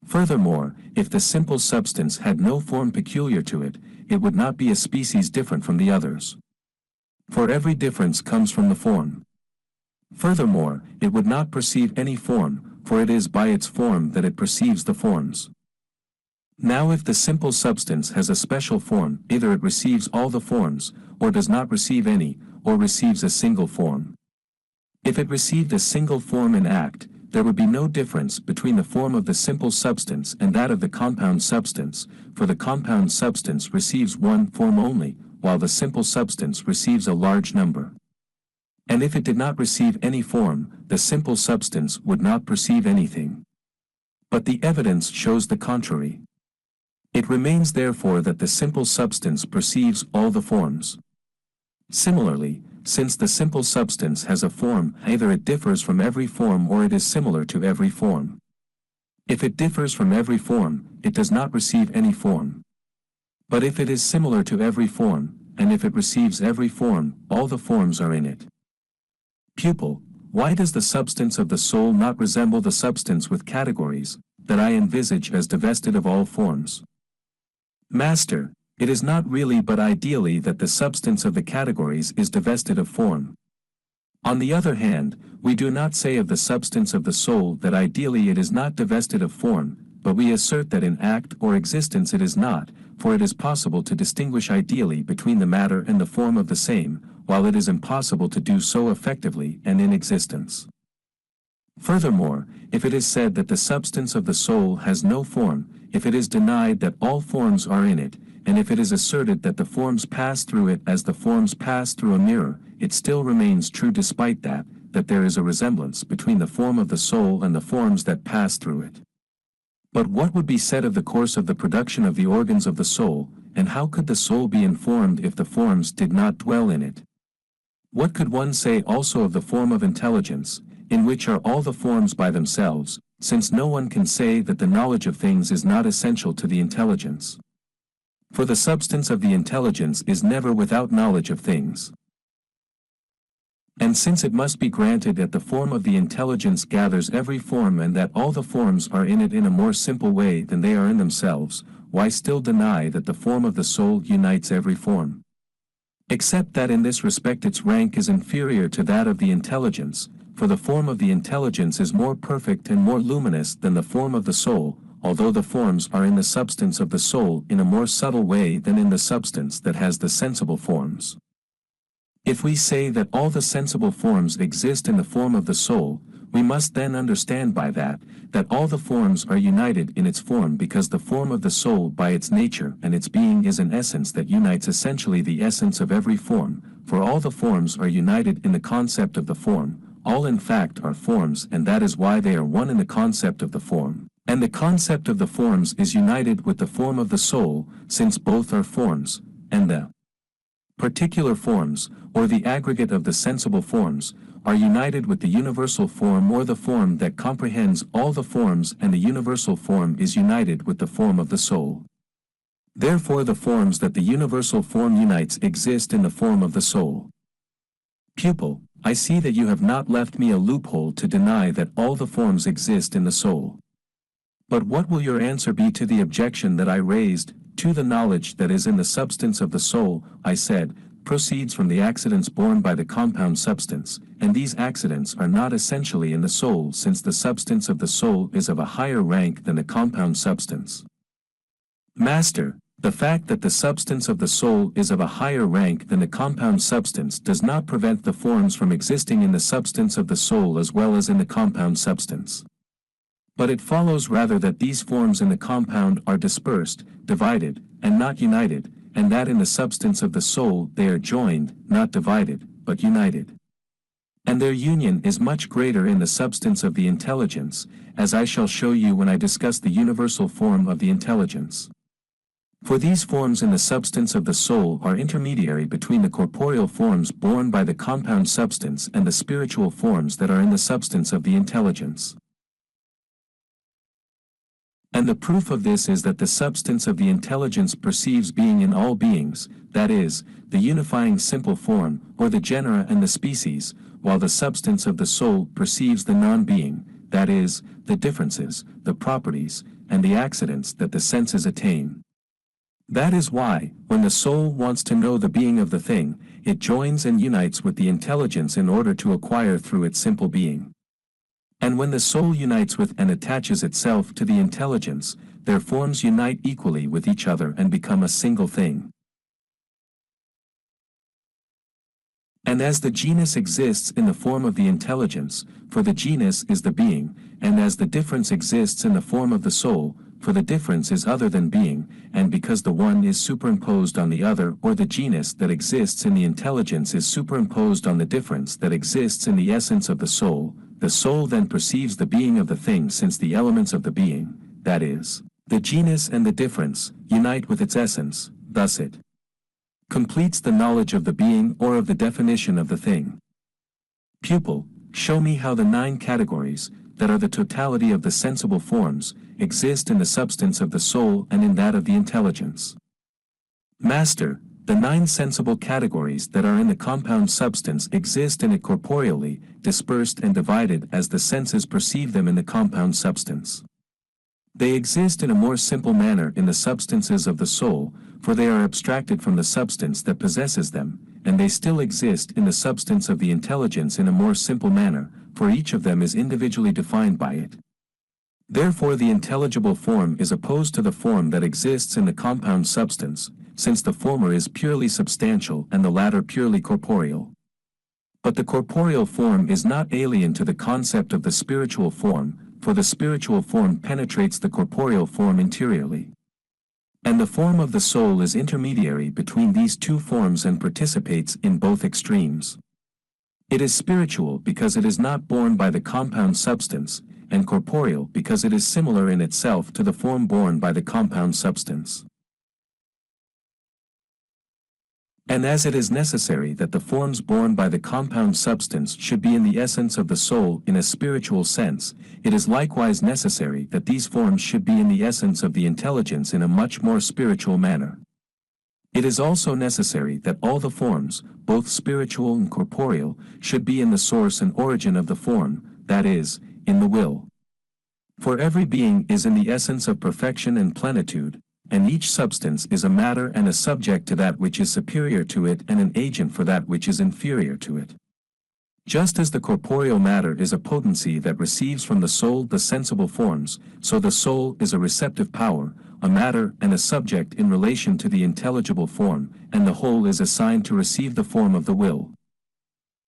Furthermore, if the simple substance had no form peculiar to it, it would not be a species different from the others. For every difference comes from the form. Furthermore, it would not perceive any form, for it is by its form that it perceives the forms. Now if the simple substance has a special form, either it receives all the forms, or does not receive any, or receives a single form. If it received a single form in act, there would be no difference between the form of the simple substance and that of the compound substance, for the compound substance receives one form only, while the simple substance receives a large number. And if it did not receive any form, the simple substance would not perceive anything. But the evidence shows the contrary. It remains therefore that the simple substance perceives all the forms. Similarly, since the simple substance has a form, either it differs from every form or it is similar to every form. If it differs from every form, it does not receive any form. But if it is similar to every form, and if it receives every form, all the forms are in it. Pupil, why does the substance of the soul not resemble the substance with categories, that I envisage as divested of all forms? Master, it is not really but ideally that the substance of the categories is divested of form. On the other hand, we do not say of the substance of the soul that ideally it is not divested of form, but we assert that in act or existence it is not, for it is possible to distinguish ideally between the matter and the form of the same, while it is impossible to do so effectively and in existence. Furthermore, if it is said that the substance of the soul has no form, if it is denied that all forms are in it, and if it is asserted that the forms pass through it as the forms pass through a mirror, it still remains true despite that there is a resemblance between the form of the soul and the forms that pass through it. But what would be said of the course of the production of the organs of the soul, and how could the soul be informed if the forms did not dwell in it? What could one say also of the form of intelligence, in which are all the forms by themselves, since no one can say that the knowledge of things is not essential to the intelligence? For the substance of the intelligence is never without knowledge of things. And since it must be granted that the form of the intelligence gathers every form and that all the forms are in it in a more simple way than they are in themselves, why still deny that the form of the soul unites every form? Except that in this respect its rank is inferior to that of the intelligence, for the form of the intelligence is more perfect and more luminous than the form of the soul, although the forms are in the substance of the soul in a more subtle way than in the substance that has the sensible forms. If we say that all the sensible forms exist in the form of the soul, we must then understand by that all the forms are united in its form, because the form of the soul by its nature and its being is an essence that unites essentially the essence of every form, for all the forms are united in the concept of the form, all in fact are forms, and that is why they are one in the concept of the form. And the concept of the forms is united with the form of the soul, since both are forms, and the particular forms, or the aggregate of the sensible forms, are united with the universal form or the form that comprehends all the forms, and the universal form is united with the form of the soul. Therefore the forms that the universal form unites exist in the form of the soul. Pupil, I see that you have not left me a loophole to deny that all the forms exist in the soul. But what will your answer be to the objection that I raised? To the knowledge that is in the substance of the soul, I said, proceeds from the accidents borne by the compound substance, and these accidents are not essentially in the soul, since the substance of the soul is of a higher rank than the compound substance. Master, the fact that the substance of the soul is of a higher rank than the compound substance does not prevent the forms from existing in the substance of the soul as well as in the compound substance. But it follows rather that these forms in the compound are dispersed, divided, and not united, and that in the substance of the soul they are joined, not divided, but united. And their union is much greater in the substance of the intelligence, as I shall show you when I discuss the universal form of the intelligence. For these forms in the substance of the soul are intermediary between the corporeal forms borne by the compound substance and the spiritual forms that are in the substance of the intelligence. And the proof of this is that the substance of the intelligence perceives being in all beings, that is, the unifying simple form, or the genera and the species, while the substance of the soul perceives the non-being, that is, the differences, the properties, and the accidents that the senses attain. That is why, when the soul wants to know the being of the thing, it joins and unites with the intelligence in order to acquire through its simple being. And when the soul unites with and attaches itself to the intelligence, their forms unite equally with each other and become a single thing. And as the genus exists in the form of the intelligence, for the genus is the being, and as the difference exists in the form of the soul, for the difference is other than being, and because the one is superimposed on the other, or the genus that exists in the intelligence is superimposed on the difference that exists in the essence of the soul then perceives the being of the thing, since the elements of the being, that is, the genus and the difference, unite with its essence, thus it completes the knowledge of the being or of the definition of the thing. Pupil, show me how the 9 categories, that are the totality of the sensible forms, exist in the substance of the soul and in that of the intelligence. Master, the 9 sensible categories that are in the compound substance exist in it corporeally, dispersed and divided as the senses perceive them in the compound substance. They exist in a more simple manner in the substances of the soul, for they are abstracted from the substance that possesses them, and they still exist in the substance of the intelligence in a more simple manner, for each of them is individually defined by it. Therefore the intelligible form is opposed to the form that exists in the compound substance, since the former is purely substantial and the latter purely corporeal. But the corporeal form is not alien to the concept of the spiritual form, for the spiritual form penetrates the corporeal form interiorly. And the form of the soul is intermediary between these two forms and participates in both extremes. It is spiritual because it is not borne by the compound substance, and corporeal because it is similar in itself to the form borne by the compound substance. And as it is necessary that the forms borne by the compound substance should be in the essence of the soul in a spiritual sense, it is likewise necessary that these forms should be in the essence of the intelligence in a much more spiritual manner. It is also necessary that all the forms, both spiritual and corporeal, should be in the source and origin of the form, that is, in the will. For every being is in the essence of perfection and plenitude, and each substance is a matter and a subject to that which is superior to it and an agent for that which is inferior to it. Just as the corporeal matter is a potency that receives from the soul the sensible forms, so the soul is a receptive power, a matter and a subject in relation to the intelligible form, and the whole is assigned to receive the form of the will.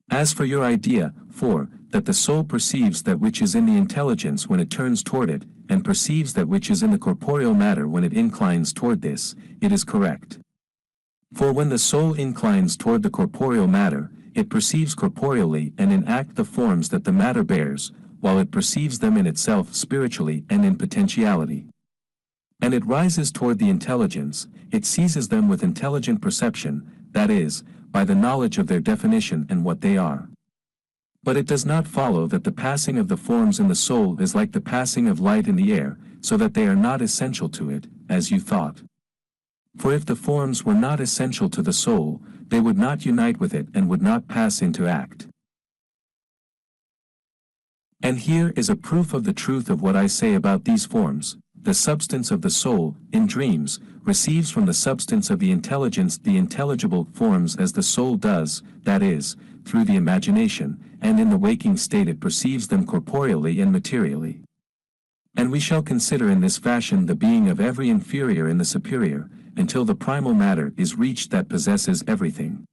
As for your idea, 4, that the soul perceives that which is in the intelligence when it turns toward it, and perceives that which is in the corporeal matter when it inclines toward this, it is correct. For when the soul inclines toward the corporeal matter, it perceives corporeally and in act the forms that the matter bears, while it perceives them in itself spiritually and in potentiality. And it rises toward the intelligence, it seizes them with intelligent perception, that is, by the knowledge of their definition and what they are. But it does not follow that the passing of the forms in the soul is like the passing of light in the air, so that they are not essential to it, as you thought. For if the forms were not essential to the soul, they would not unite with it and would not pass into act. And here is a proof of the truth of what I say about these forms. The substance of the soul, in dreams, receives from the substance of the intelligence the intelligible forms as the soul does, that is, through the imagination, and in the waking state it perceives them corporeally and materially. And we shall consider in this fashion the being of every inferior in the superior, until the primal matter is reached that possesses everything.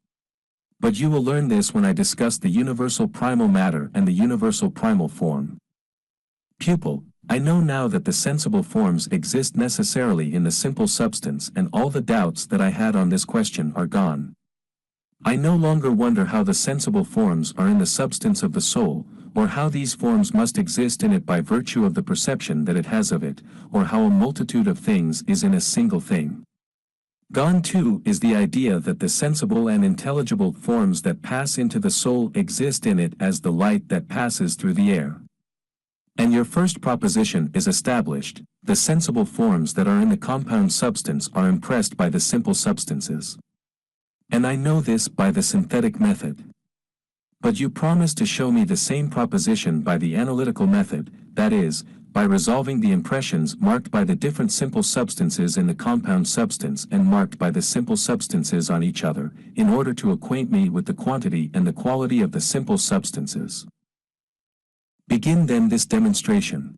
But you will learn this when I discuss the universal primal matter and the universal primal form. Pupil, I know now that the sensible forms exist necessarily in the simple substance, and all the doubts that I had on this question are gone. I no longer wonder how the sensible forms are in the substance of the soul, or how these forms must exist in it by virtue of the perception that it has of it, or how a multitude of things is in a single thing. Gone too is the idea that the sensible and intelligible forms that pass into the soul exist in it as the light that passes through the air. And your first proposition is established: the sensible forms that are in the compound substance are impressed by the simple substances. And I know this by the synthetic method. But you promise to show me the same proposition by the analytical method, that is, by resolving the impressions marked by the different simple substances in the compound substance and marked by the simple substances on each other, in order to acquaint me with the quantity and the quality of the simple substances. Begin then this demonstration.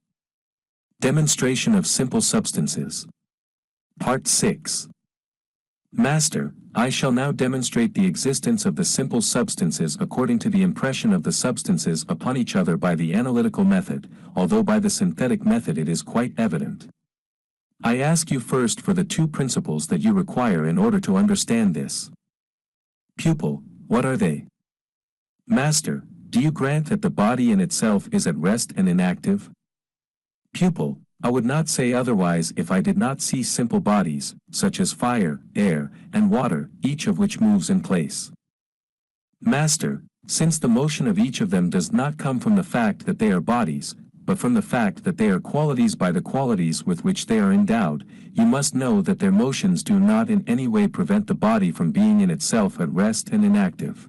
Demonstration of simple substances. Part 6. Master, I shall now demonstrate the existence of the simple substances according to the impression of the substances upon each other by the analytical method, although by the synthetic method it is quite evident. I ask you first for the 2 principles that you require in order to understand this. Pupil, what are they? Master, do you grant that the body in itself is at rest and inactive? Pupil, I would not say otherwise if I did not see simple bodies, such as fire, air, and water, each of which moves in place. Master, since the motion of each of them does not come from the fact that they are bodies, but from the fact that they are qualities by the qualities with which they are endowed, you must know that their motions do not in any way prevent the body from being in itself at rest and inactive.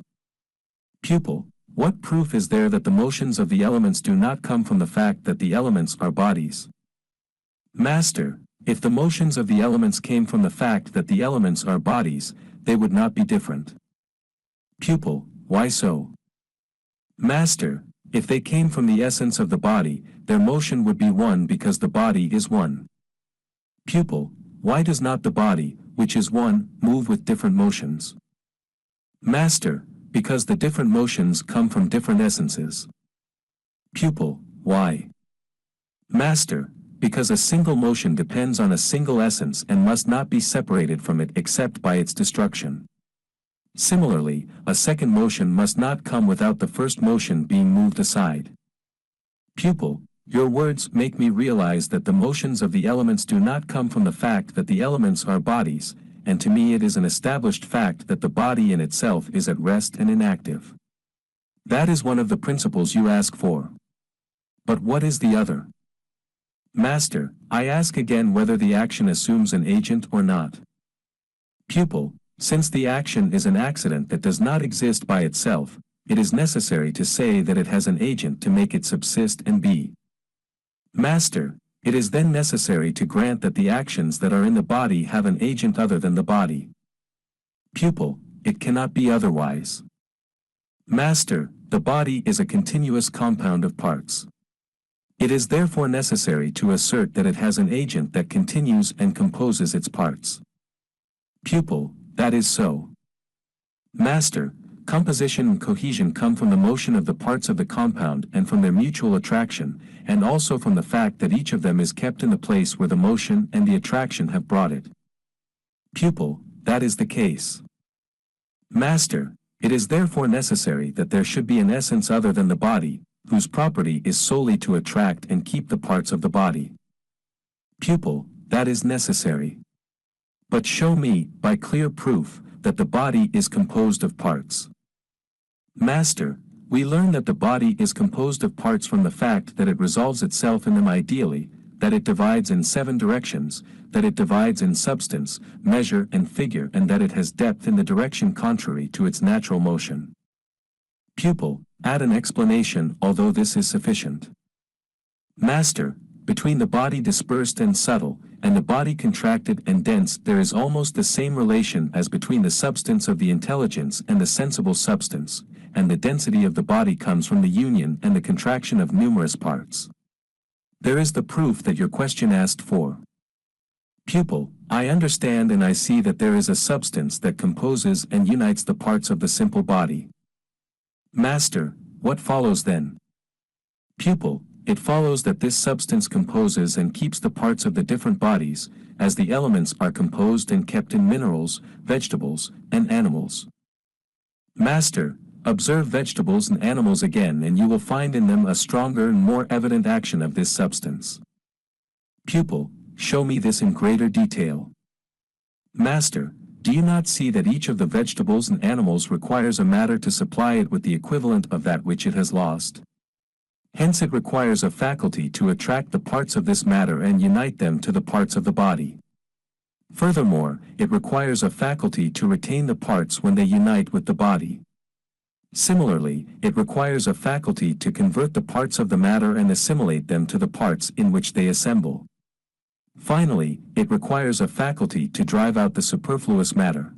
Pupil, what proof is there that the motions of the elements do not come from the fact that the elements are bodies? Master, if the motions of the elements came from the fact that the elements are bodies, they would not be different. Pupil, why so? Master, if they came from the essence of the body, their motion would be one because the body is one. Pupil, why does not the body, which is one, move with different motions? Master, because the different motions come from different essences. Pupil, why? Master, because a single motion depends on a single essence and must not be separated from it except by its destruction. Similarly, a second motion must not come without the first motion being moved aside. Pupil, your words make me realize that the motions of the elements do not come from the fact that the elements are bodies, and to me it is an established fact that the body in itself is at rest and inactive. That is one of the principles you ask for. But what is the other? Master, I ask again whether the action assumes an agent or not. Pupil, since the action is an accident that does not exist by itself, it is necessary to say that it has an agent to make it subsist and be. Master, it is then necessary to grant that the actions that are in the body have an agent other than the body. Pupil, it cannot be otherwise. Master, the body is a continuous compound of parts. It is therefore necessary to assert that it has an agent that continues and composes its parts. Pupil, that is so. Master, composition and cohesion come from the motion of the parts of the compound and from their mutual attraction, and also from the fact that each of them is kept in the place where the motion and the attraction have brought it. Pupil, that is the case. Master, it is therefore necessary that there should be an essence other than the body, whose property is solely to attract and keep the parts of the body. Pupil, that is necessary. But show me, by clear proof, that the body is composed of parts. Master, we learn that the body is composed of parts from the fact that it resolves itself in them ideally, that it divides in 7 directions, that it divides in substance, measure and figure, and that it has depth in the direction contrary to its natural motion. Pupil, add an explanation, although this is sufficient. Master, between the body dispersed and subtle, and the body contracted and dense there is almost the same relation as between the substance of the intelligence and the sensible substance, and the density of the body comes from the union and the contraction of numerous parts. There is the proof that your question asked for. Pupil, I understand and I see that there is a substance that composes and unites the parts of the simple body. Master, what follows then? Pupil, it follows that this substance composes and keeps the parts of the different bodies, as the elements are composed and kept in minerals, vegetables, and animals. Master, observe vegetables and animals again and you will find in them a stronger and more evident action of this substance. Pupil, show me this in greater detail. Master, do you not see that each of the vegetables and animals requires a matter to supply it with the equivalent of that which it has lost? Hence it requires a faculty to attract the parts of this matter and unite them to the parts of the body. Furthermore, it requires a faculty to retain the parts when they unite with the body. Similarly, it requires a faculty to convert the parts of the matter and assimilate them to the parts in which they assemble. Finally, it requires a faculty to drive out the superfluous matter.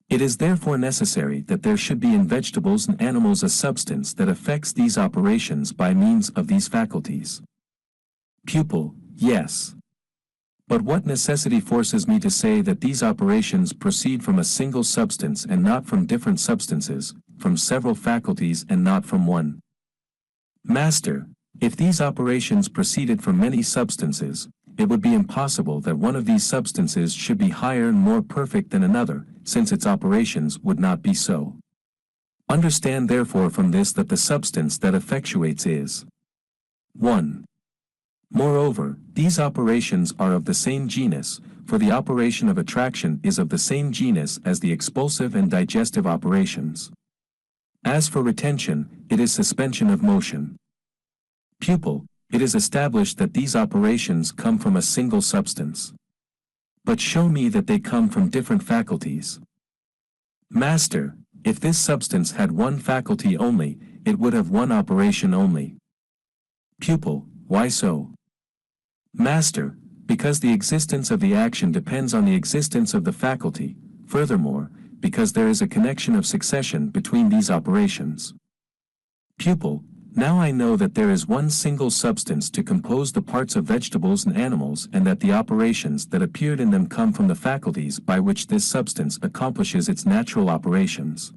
It is therefore necessary that there should be in vegetables and animals a substance that effects these operations by means of these faculties. Pupil, yes. But what necessity forces me to say that these operations proceed from a single substance and not from different substances, from several faculties and not from one? Master, if these operations proceeded from many substances, it would be impossible that one of these substances should be higher and more perfect than another, since its operations would not be so. Understand therefore from this that the substance that effectuates is 1. Moreover, these operations are of the same genus, for the operation of attraction is of the same genus as the expulsive and digestive operations. As for retention, it is suspension of motion. Pupil, it is established that these operations come from a single substance. But show me that they come from different faculties. Master, if this substance had one faculty only, it would have one operation only. Pupil, why so? Master, because the existence of the action depends on the existence of the faculty, furthermore, because there is a connection of succession between these operations. Pupil, now I know that there is one single substance to compose the parts of vegetables and animals and that the operations that appeared in them come from the faculties by which this substance accomplishes its natural operations.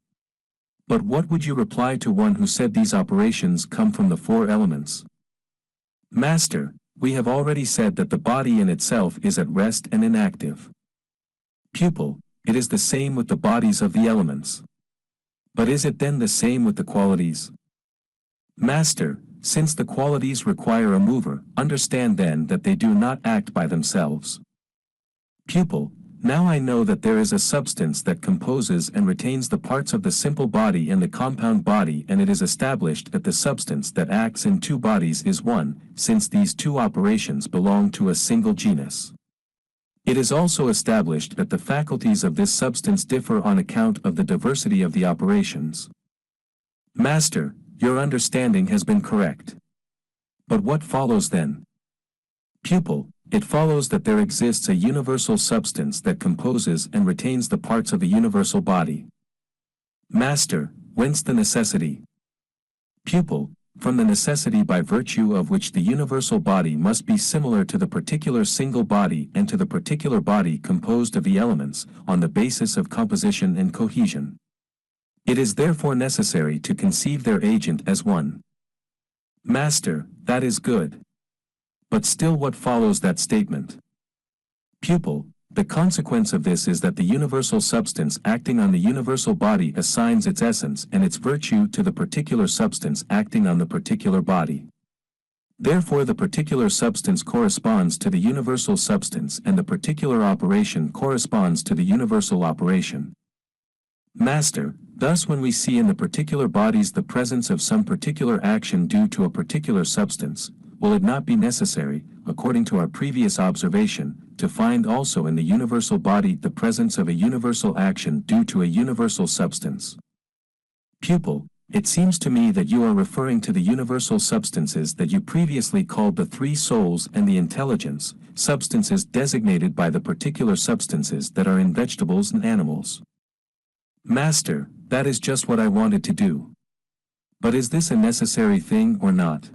But what would you reply to one who said these operations come from the four elements? Master, we have already said that the body in itself is at rest and inactive. Pupil, it is the same with the bodies of the elements. But is it then the same with the qualities? Master, since the qualities require a mover, understand then that they do not act by themselves. Pupil, now I know that there is a substance that composes and retains the parts of the simple body and the compound body, and it is established that the substance that acts in two bodies is one, since these two operations belong to a single genus. It is also established that the faculties of this substance differ on account of the diversity of the operations. Master, your understanding has been correct. But what follows then? Pupil, it follows that there exists a universal substance that composes and retains the parts of the universal body. Master, whence the necessity? Pupil, from the necessity by virtue of which the universal body must be similar to the particular single body and to the particular body composed of the elements, on the basis of composition and cohesion. It is therefore necessary to conceive their agent as one. Master, that is good. But still what follows that statement? Pupil, the consequence of this is that the universal substance acting on the universal body assigns its essence and its virtue to the particular substance acting on the particular body. Therefore the particular substance corresponds to the universal substance and the particular operation corresponds to the universal operation. Master, thus when we see in the particular bodies the presence of some particular action due to a particular substance, will it not be necessary, according to our previous observation, to find also in the universal body the presence of a universal action due to a universal substance? Pupil, it seems to me that you are referring to the universal substances that you previously called the three souls and the intelligence, substances designated by the particular substances that are in vegetables and animals. Master, that is just what I wanted to do. But is this a necessary thing or not?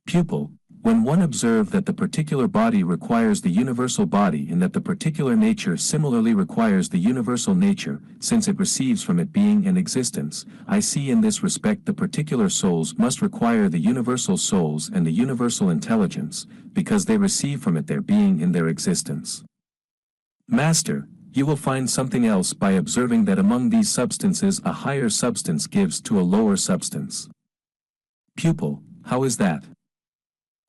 Pupil, when one observed that the particular body requires the universal body and that the particular nature similarly requires the universal nature, since it receives from it being and existence, I see in this respect the particular souls must require the universal souls and the universal intelligence, because they receive from it their being and their existence. Master, you will find something else by observing that among these substances a higher substance gives to a lower substance. Pupil, how is that?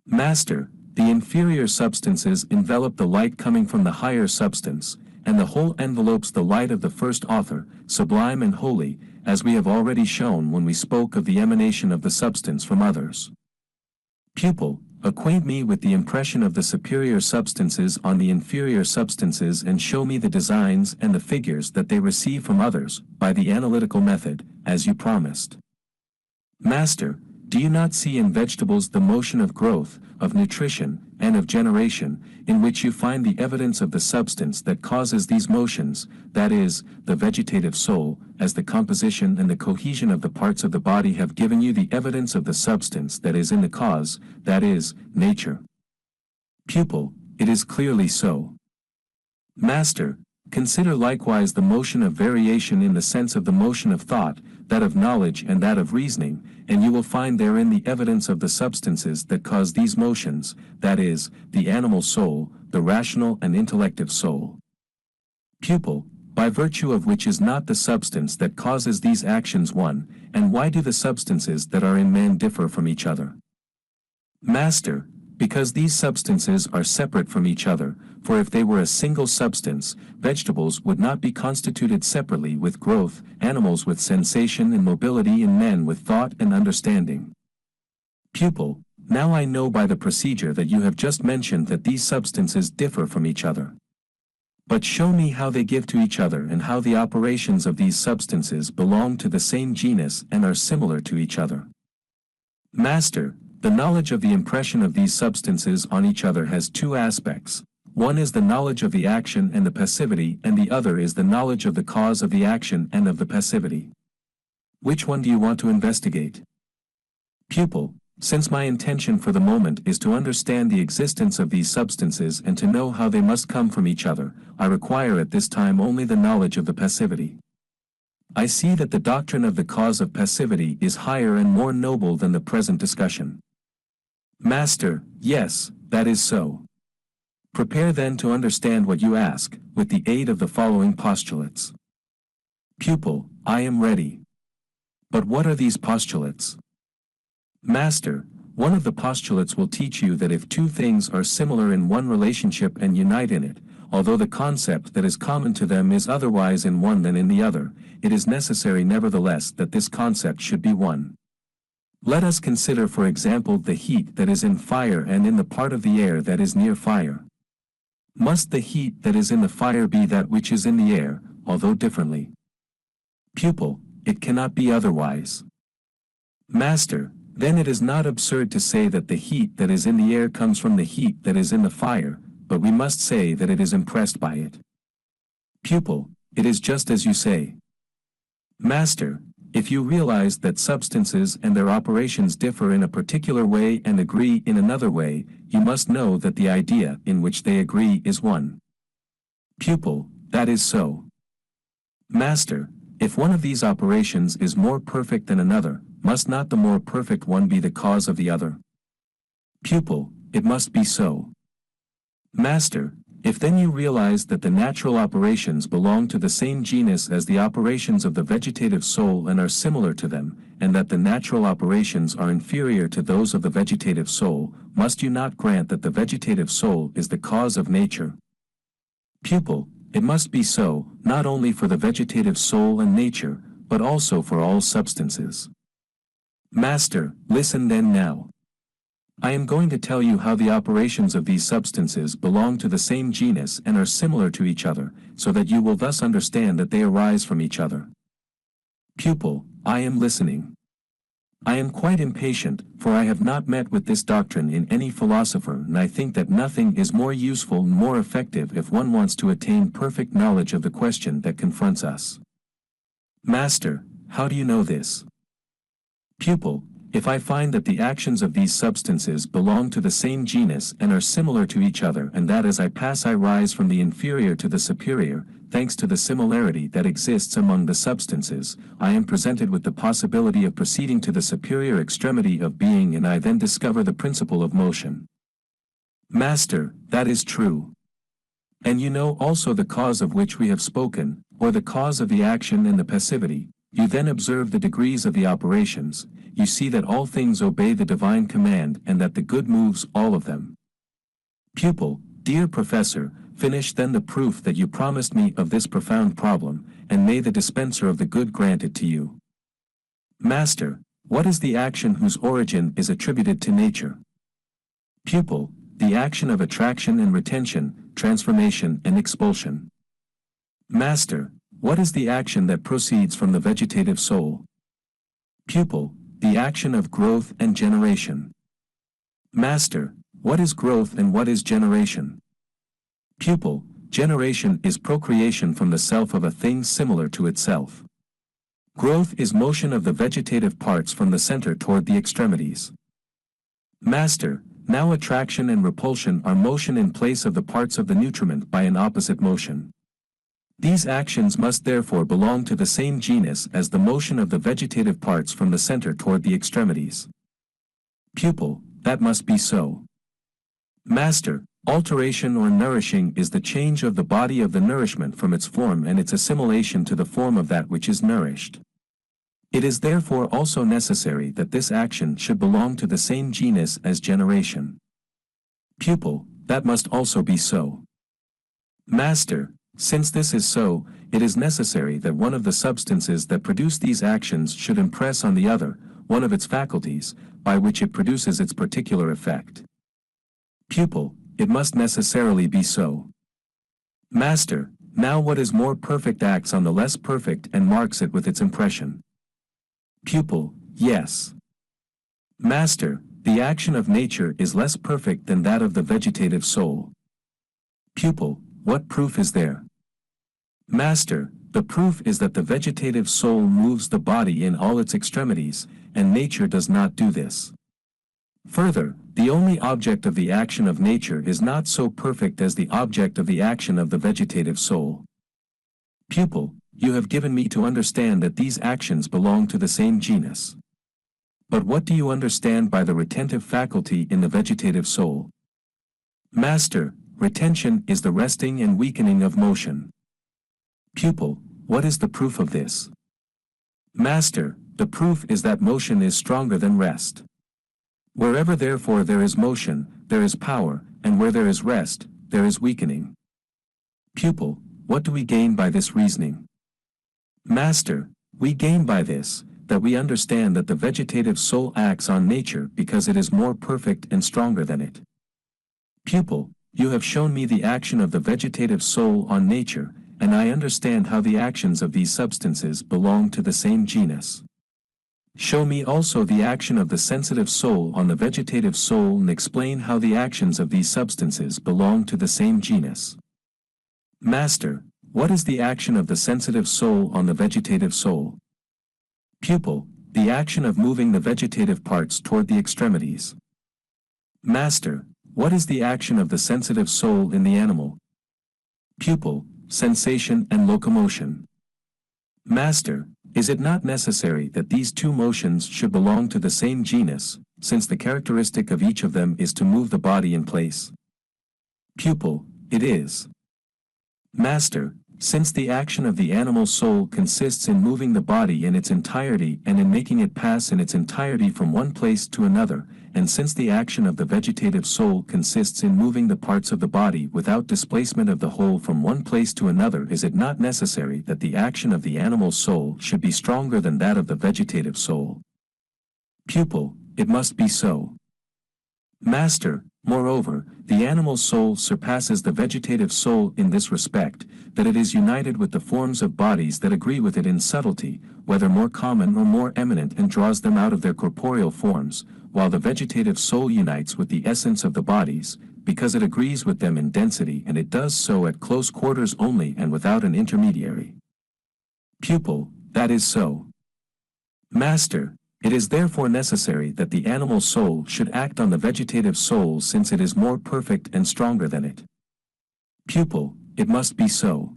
Master, the inferior substances envelop the light coming from the higher substance, and the whole envelopes the light of the first author, sublime and holy, as we have already shown when we spoke of the emanation of the substance from others. Pupil, acquaint me with the impression of the superior substances on the inferior substances and show me the designs and the figures that they receive from others, by the analytical method, as you promised. Master, do you not see in vegetables the motion of growth, of nutrition, and of generation, in which you find the evidence of the substance that causes these motions, that is, the vegetative soul, as the composition and the cohesion of the parts of the body have given you the evidence of the substance that is in the cause, that is, nature? Pupil, it is clearly so. Master, consider likewise the motion of variation in the sense of the motion of thought, that of knowledge and that of reasoning, and you will find therein the evidence of the substances that cause these motions, that is, the animal soul, the rational and intellective soul. Pupil, by virtue of which is not the substance that causes these actions one, and why do the substances that are in man differ from each other? Master, Because these substances are separate from each other, for if they were a single substance, vegetables would not be constituted separately with growth, animals with sensation and mobility and men with thought and understanding. Pupil, now I know by the procedure that you have just mentioned that these substances differ from each other. But show me how they give to each other and how the operations of these substances belong to the same genus and are similar to each other. Master, the knowledge of the impression of these substances on each other has two aspects. One is the knowledge of the action and the passivity, and the other is the knowledge of the cause of the action and of the passivity. Which one do you want to investigate? Pupil, since my intention for the moment is to understand the existence of these substances and to know how they must come from each other, I require at this time only the knowledge of the passivity. I see that the doctrine of the cause of passivity is higher and more noble than the present discussion. Master, yes, that is so. Prepare then to understand what you ask, with the aid of the following postulates. Pupil, I am ready. But what are these postulates? Master, one of the postulates will teach you that if two things are similar in one relationship and unite in it, although the concept that is common to them is otherwise in one than in the other, it is necessary nevertheless that this concept should be one. Let us consider for example the heat that is in fire and in the part of the air that is near fire. Must the heat that is in the fire be that which is in the air, although differently? Pupil, it cannot be otherwise. Master, then it is not absurd to say that the heat that is in the air comes from the heat that is in the fire, but we must say that it is impressed by it. Pupil, it is just as you say. Master, if you realize that substances and their operations differ in a particular way and agree in another way, you must know that the idea in which they agree is one. Pupil, that is so. Master, if one of these operations is more perfect than another, must not the more perfect one be the cause of the other? Pupil, it must be so. Master, if then you realize that the natural operations belong to the same genus as the operations of the vegetative soul and are similar to them, and that the natural operations are inferior to those of the vegetative soul, must you not grant that the vegetative soul is the cause of nature? Pupil, it must be so, not only for the vegetative soul and nature, but also for all substances. Master, listen then now. I am going to tell you how the operations of these substances belong to the same genus and are similar to each other, so that you will thus understand that they arise from each other. Pupil, I am listening. I am quite impatient, for I have not met with this doctrine in any philosopher, and I think that nothing is more useful and more effective if one wants to attain perfect knowledge of the question that confronts us. Master, how do you know this? Pupil, if I find that the actions of these substances belong to the same genus and are similar to each other, and that as I pass I rise from the inferior to the superior, thanks to the similarity that exists among the substances, I am presented with the possibility of proceeding to the superior extremity of being, and I then discover the principle of motion. Master, that is true. And you know also the cause of which we have spoken, or the cause of the action and the passivity. You then observe the degrees of the operations, you see that all things obey the divine command and that the good moves all of them. Pupil, dear professor, finish then the proof that you promised me of this profound problem, and may the dispenser of the good grant it to you. Master, what is the action whose origin is attributed to nature? Pupil, the action of attraction and retention, transformation and expulsion. Master, what is the action that proceeds from the vegetative soul? Pupil, the action of growth and generation. Master, what is growth and what is generation? Pupil, generation is procreation from the self of a thing similar to itself. Growth is motion of the vegetative parts from the center toward the extremities. Master, now attraction and repulsion are motion in place of the parts of the nutriment by an opposite motion. These actions must therefore belong to the same genus as the motion of the vegetative parts from the center toward the extremities. Pupil, that must be so. Master, alteration or nourishing is the change of the body of the nourishment from its form and its assimilation to the form of that which is nourished. It is therefore also necessary that this action should belong to the same genus as generation. Pupil, that must also be so. Master, since this is so, it is necessary that one of the substances that produce these actions should impress on the other, one of its faculties, by which it produces its particular effect. Pupil, it must necessarily be so. Master, now what is more perfect acts on the less perfect and marks it with its impression. Pupil, yes. Master, the action of nature is less perfect than that of the vegetative soul. Pupil, what proof is there? Master, the proof is that the vegetative soul moves the body in all its extremities, and nature does not do this. Further, the only object of the action of nature is not so perfect as the object of the action of the vegetative soul. Pupil, you have given me to understand that these actions belong to the same genus. But what do you understand by the retentive faculty in the vegetative soul? Master, retention is the resting and weakening of motion. Pupil, what is the proof of this? Master, the proof is that motion is stronger than rest. Wherever therefore there is motion, there is power, and where there is rest, there is weakening. Pupil, what do we gain by this reasoning? Master, we gain by this, that we understand that the vegetative soul acts on nature because it is more perfect and stronger than it. Pupil, you have shown me the action of the vegetative soul on nature, and I understand how the actions of these substances belong to the same genus. Show me also the action of the sensitive soul on the vegetative soul and explain how the actions of these substances belong to the same genus. Master, what is the action of the sensitive soul on the vegetative soul? Pupil, the action of moving the vegetative parts toward the extremities. Master, what is the action of the sensitive soul in the animal? Pupil, sensation and locomotion. Master, is it not necessary that these two motions should belong to the same genus, since the characteristic of each of them is to move the body in place? Pupil, it is. Master, since the action of the animal soul consists in moving the body in its entirety and in making it pass in its entirety from one place to another, and since the action of the vegetative soul consists in moving the parts of the body without displacement of the whole from one place to another, is it not necessary that the action of the animal soul should be stronger than that of the vegetative soul? Pupil, it must be so. Master, moreover, the animal soul surpasses the vegetative soul in this respect, that it is united with the forms of bodies that agree with it in subtlety, whether more common or more eminent, and draws them out of their corporeal forms, while the vegetative soul unites with the essence of the bodies, because it agrees with them in density, and it does so at close quarters only and without an intermediary. Pupil, that is so. Master, it is therefore necessary that the animal soul should act on the vegetative soul since it is more perfect and stronger than it. Pupil, it must be so.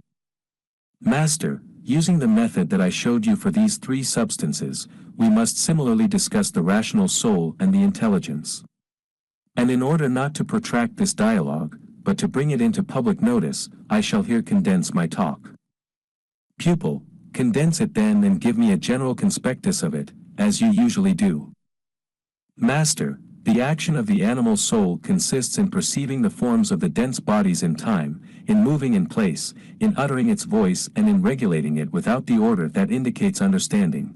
Master, using the method that I showed you for these three substances, we must similarly discuss the rational soul and the intelligence. And in order not to protract this dialogue, but to bring it into public notice, I shall here condense my talk. Pupil, condense it then and give me a general conspectus of it, as you usually do. Master, the action of the animal soul consists in perceiving the forms of the dense bodies in time, in moving in place, in uttering its voice and in regulating it without the order that indicates understanding.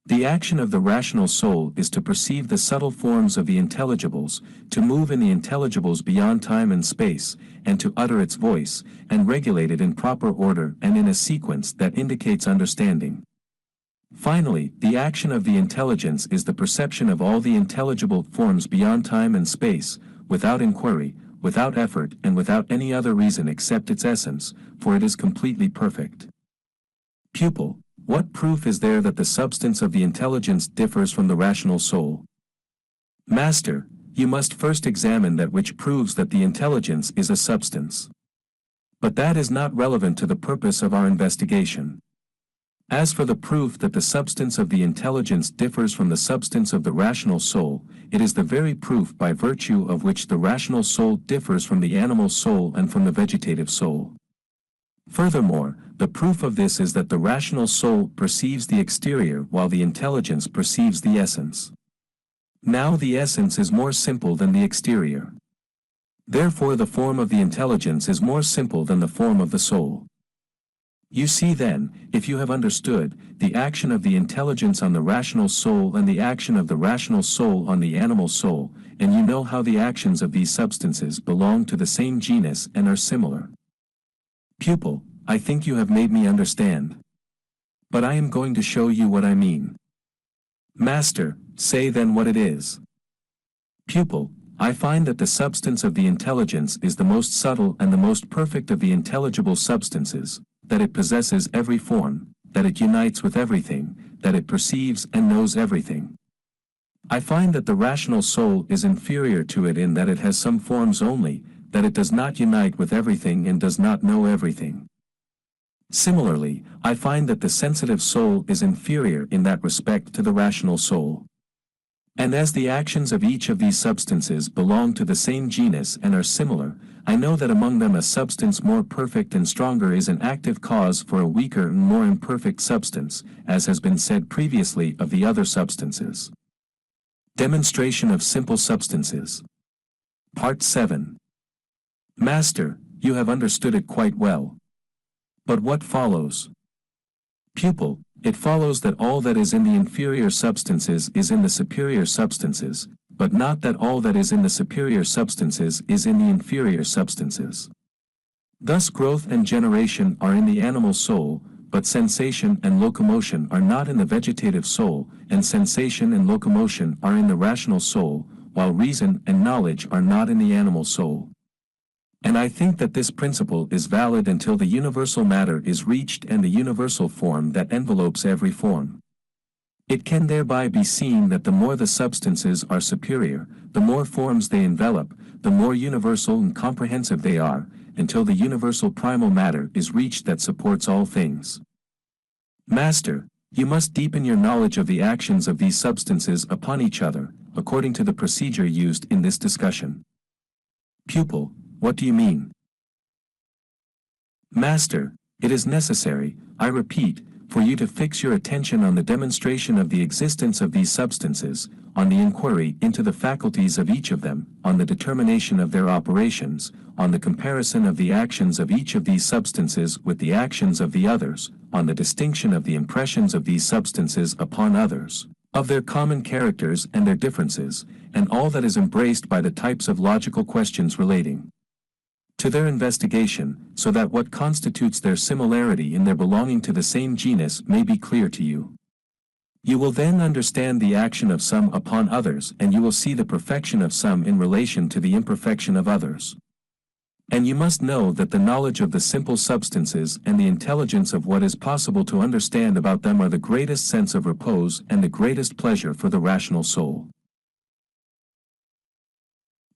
The action of the rational soul is to perceive the subtle forms of the intelligibles, to move in the intelligibles beyond time and space, and to utter its voice, and regulate it in proper order and in a sequence that indicates understanding. Finally, the action of the intelligence is the perception of all the intelligible forms beyond time and space, without inquiry, without effort and without any other reason except its essence, for it is completely perfect. Pupil, what proof is there that the substance of the intelligence differs from the rational soul? Master, you must first examine that which proves that the intelligence is a substance. But that is not relevant to the purpose of our investigation. As for the proof that the substance of the intelligence differs from the substance of the rational soul, it is the very proof by virtue of which the rational soul differs from the animal soul and from the vegetative soul. Furthermore, the proof of this is that the rational soul perceives the exterior while the intelligence perceives the essence. Now the essence is more simple than the exterior. Therefore the form of the intelligence is more simple than the form of the soul. You see then, if you have understood, the action of the intelligence on the rational soul and the action of the rational soul on the animal soul, and you know how the actions of these substances belong to the same genus and are similar. Pupil, I think you have made me understand. But I am going to show you what I mean. Master, say then what it is. Pupil, I find that the substance of the intelligence is the most subtle and the most perfect of the intelligible substances, that it possesses every form, that it unites with everything, that it perceives and knows everything. I find that the rational soul is inferior to it in that it has some forms only, that it does not unite with everything and does not know everything. Similarly, I find that the sensitive soul is inferior in that respect to the rational soul. And as the actions of each of these substances belong to the same genus and are similar, I know that among them a substance more perfect and stronger is an active cause for a weaker and more imperfect substance, as has been said previously of the other substances. Demonstration of simple substances. Part 7. Master, you have understood it quite well. But what follows? Pupil, it follows that all that is in the inferior substances is in the superior substances, but not that all that is in the superior substances is in the inferior substances. Thus growth and generation are in the animal soul, but sensation and locomotion are not in the vegetative soul, and sensation and locomotion are in the rational soul, while reason and knowledge are not in the animal soul. And I think that this principle is valid until the universal matter is reached and the universal form that envelopes every form. It can thereby be seen that the more the substances are superior, the more forms they envelop, the more universal and comprehensive they are, until the universal primal matter is reached that supports all things. Master, you must deepen your knowledge of the actions of these substances upon each other, according to the procedure used in this discussion. Pupil, what do you mean? Master, it is necessary, I repeat, for you to fix your attention on the demonstration of the existence of these substances, on the inquiry into the faculties of each of them, on the determination of their operations, on the comparison of the actions of each of these substances with the actions of the others, on the distinction of the impressions of these substances upon others, of their common characters and their differences, and all that is embraced by the types of logical questions relating to their investigation, so that what constitutes their similarity in their belonging to the same genus may be clear to you. You will then understand the action of some upon others, and you will see the perfection of some in relation to the imperfection of others. And you must know that the knowledge of the simple substances and the intelligence of what is possible to understand about them are the greatest sense of repose and the greatest pleasure for the rational soul.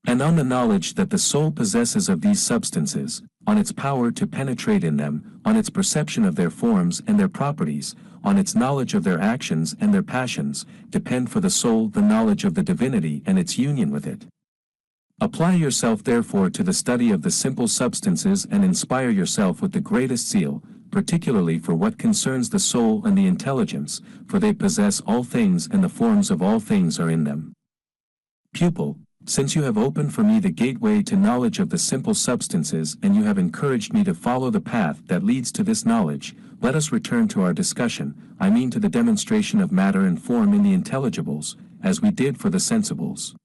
And on the knowledge that the soul possesses of these substances, on its power to penetrate in them, on its perception of their forms and their properties, on its knowledge of their actions and their passions, depend for the soul the knowledge of the divinity and its union with it. Apply yourself therefore to the study of the simple substances and inspire yourself with the greatest zeal, particularly for what concerns the soul and the intelligence, for they possess all things and the forms of all things are in them. Pupil, since you have opened for me the gateway to knowledge of the simple substances and you have encouraged me to follow the path that leads to this knowledge, let us return to our discussion, I mean to the demonstration of matter and form in the intelligibles, as we did for the sensibles.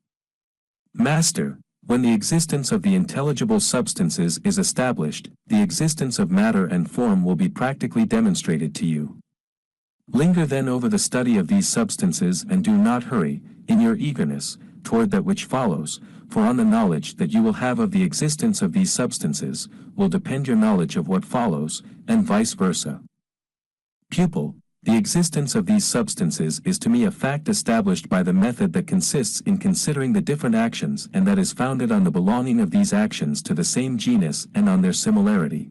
Master, when the existence of the intelligible substances is established, the existence of matter and form will be practically demonstrated to you. Linger then over the study of these substances and do not hurry, in your eagerness, toward that which follows, for on the knowledge that you will have of the existence of these substances, will depend your knowledge of what follows, and vice versa. Pupil, the existence of these substances is to me a fact established by the method that consists in considering the different actions and that is founded on the belonging of these actions to the same genus and on their similarity.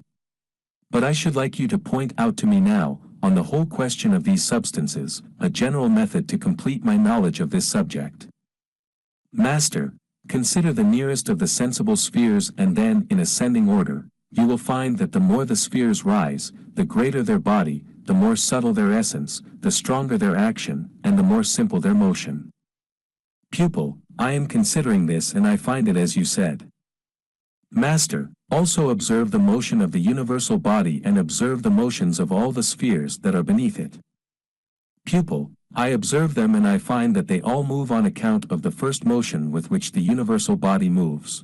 But I should like you to point out to me now, on the whole question of these substances, a general method to complete my knowledge of this subject. Master, consider the nearest of the sensible spheres and then, in ascending order, you will find that the more the spheres rise, the greater their body, the more subtle their essence, the stronger their action, and the more simple their motion. Pupil, I am considering this and I find it as you said. Master, also observe the motion of the universal body and observe the motions of all the spheres that are beneath it. Pupil, I observe them and I find that they all move on account of the first motion with which the universal body moves.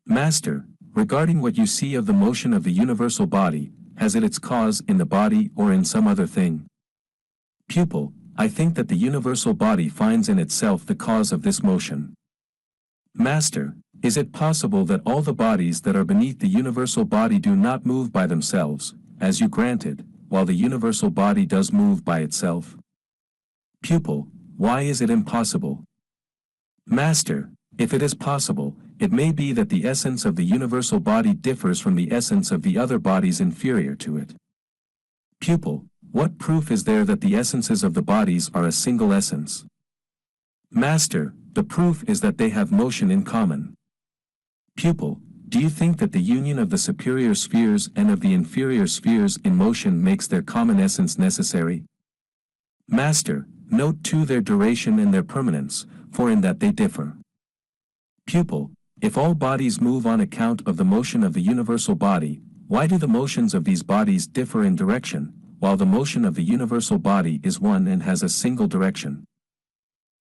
Master, regarding what you see of the motion of the universal body, has it its cause in the body or in some other thing? Pupil, I think that the universal body finds in itself the cause of this motion. Master, is it possible that all the bodies that are beneath the universal body do not move by themselves, as you granted, while the universal body does move by itself? Pupil, why is it impossible? Master, if it is possible, it may be that the essence of the universal body differs from the essence of the other bodies inferior to it. Pupil, what proof is there that the essences of the bodies are a single essence? Master, the proof is that they have motion in common. Pupil, do you think that the union of the superior spheres and of the inferior spheres in motion makes their common essence necessary? Master, note too their duration and their permanence, for in that they differ. Pupil, if all bodies move on account of the motion of the universal body, why do the motions of these bodies differ in direction, while the motion of the universal body is one and has a single direction?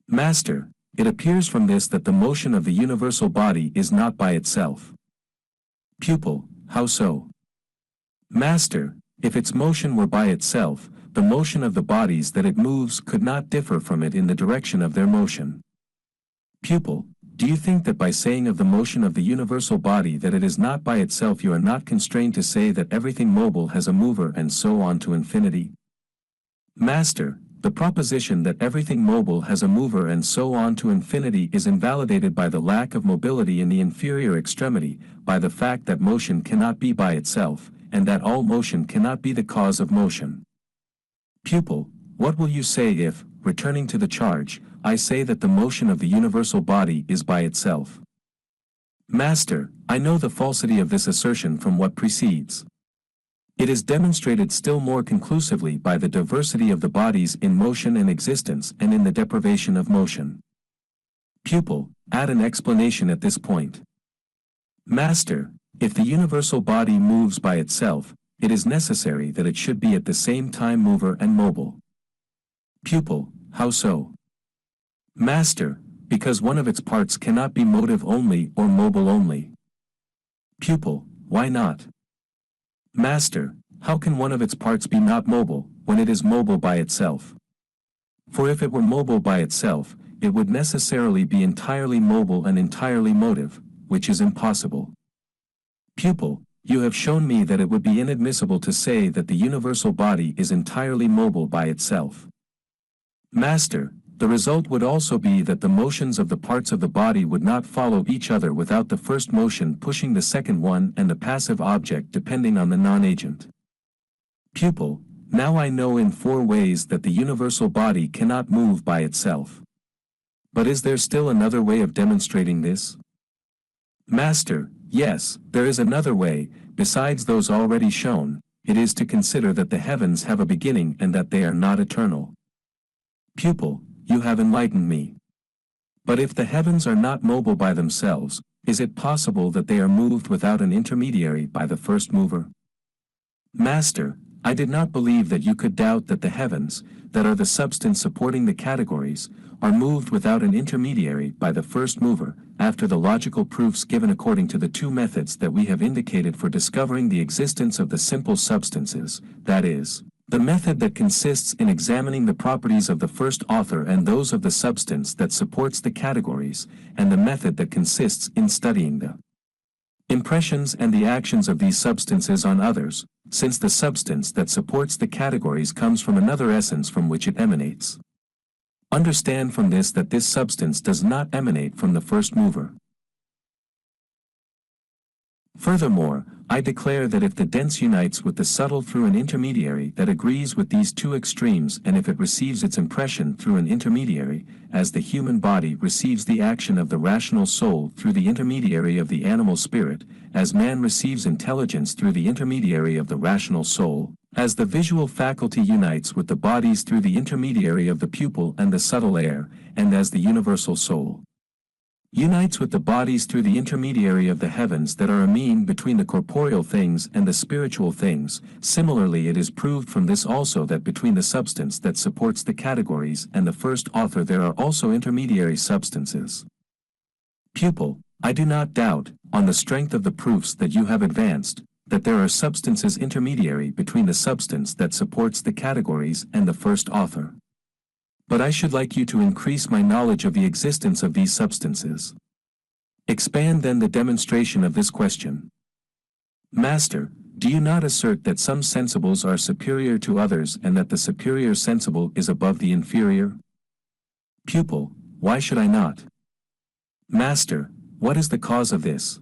Master, it appears from this that the motion of the universal body is not by itself. Pupil, how so? Master, if its motion were by itself, the motion of the bodies that it moves could not differ from it in the direction of their motion. Pupil, do you think that by saying of the motion of the universal body that it is not by itself you are not constrained to say that everything mobile has a mover and so on to infinity? Master, the proposition that everything mobile has a mover and so on to infinity is invalidated by the lack of mobility in the inferior extremity, by the fact that motion cannot be by itself, and that all motion cannot be the cause of motion. Pupil, what will you say if, returning to the charge, I say that the motion of the universal body is by itself? Master, I know the falsity of this assertion from what precedes. It is demonstrated still more conclusively by the diversity of the bodies in motion and existence and in the deprivation of motion. Pupil, add an explanation at this point. Master, if the universal body moves by itself, it is necessary that it should be at the same time mover and mobile. Pupil, how so? Master, because one of its parts cannot be motive only or mobile only. Pupil, why not? Master, how can one of its parts be not mobile, when it is mobile by itself? For if it were mobile by itself, it would necessarily be entirely mobile and entirely motive, which is impossible. Pupil, you have shown me that it would be inadmissible to say that the universal body is entirely mobile by itself. Master, the result would also be that the motions of the parts of the body would not follow each other without the first motion pushing the second one and the passive object depending on the non-agent. Pupil, now I know in 4 ways that the universal body cannot move by itself. But is there still another way of demonstrating this? Master, yes, there is another way, besides those already shown. It is to consider that the heavens have a beginning and that they are not eternal. Pupil, you have enlightened me. But if the heavens are not mobile by themselves, is it possible that they are moved without an intermediary by the first mover? Master, I did not believe that you could doubt that the heavens, that are the substance supporting the categories, are moved without an intermediary by the first mover, after the logical proofs given according to the 2 methods that we have indicated for discovering the existence of the simple substances, that is, the method that consists in examining the properties of the first author and those of the substance that supports the categories, and the method that consists in studying the impressions and the actions of these substances on others, since the substance that supports the categories comes from another essence from which it emanates. Understand from this that this substance does not emanate from the first mover. Furthermore, I declare that if the dense unites with the subtle through an intermediary that agrees with these 2 extremes, and if it receives its impression through an intermediary, as the human body receives the action of the rational soul through the intermediary of the animal spirit, as man receives intelligence through the intermediary of the rational soul, as the visual faculty unites with the bodies through the intermediary of the pupil and the subtle air, and as the universal soul unites with the bodies through the intermediary of the heavens that are a mean between the corporeal things and the spiritual things. Similarly, it is proved from this also that between the substance that supports the categories and the first author there are also intermediary substances. Pupil, I do not doubt, on the strength of the proofs that you have advanced, that there are substances intermediary between the substance that supports the categories and the first author. But I should like you to increase my knowledge of the existence of these substances. Expand then the demonstration of this question. Master, do you not assert that some sensibles are superior to others and that the superior sensible is above the inferior? Pupil, why should I not? Master, what is the cause of this?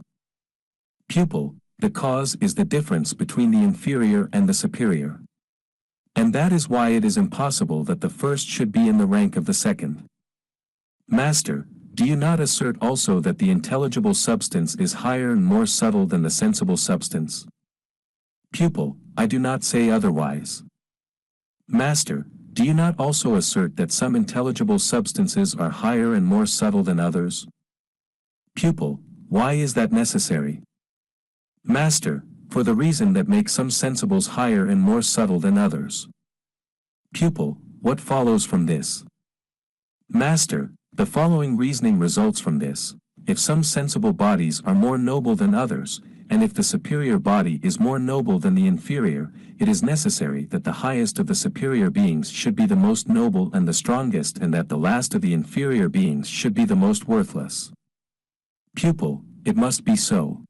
Pupil, the cause is the difference between the inferior and the superior. And that is why it is impossible that the first should be in the rank of the second. Master, do you not assert also that the intelligible substance is higher and more subtle than the sensible substance? Pupil, I do not say otherwise. Master, do you not also assert that some intelligible substances are higher and more subtle than others? Pupil, why is that necessary? Master, for the reason that makes some sensibles higher and more subtle than others. Pupil, what follows from this? Master, the following reasoning results from this. If some sensible bodies are more noble than others, and if the superior body is more noble than the inferior, it is necessary that the highest of the superior beings should be the most noble and the strongest, and that the last of the inferior beings should be the most worthless. Pupil, it must be so.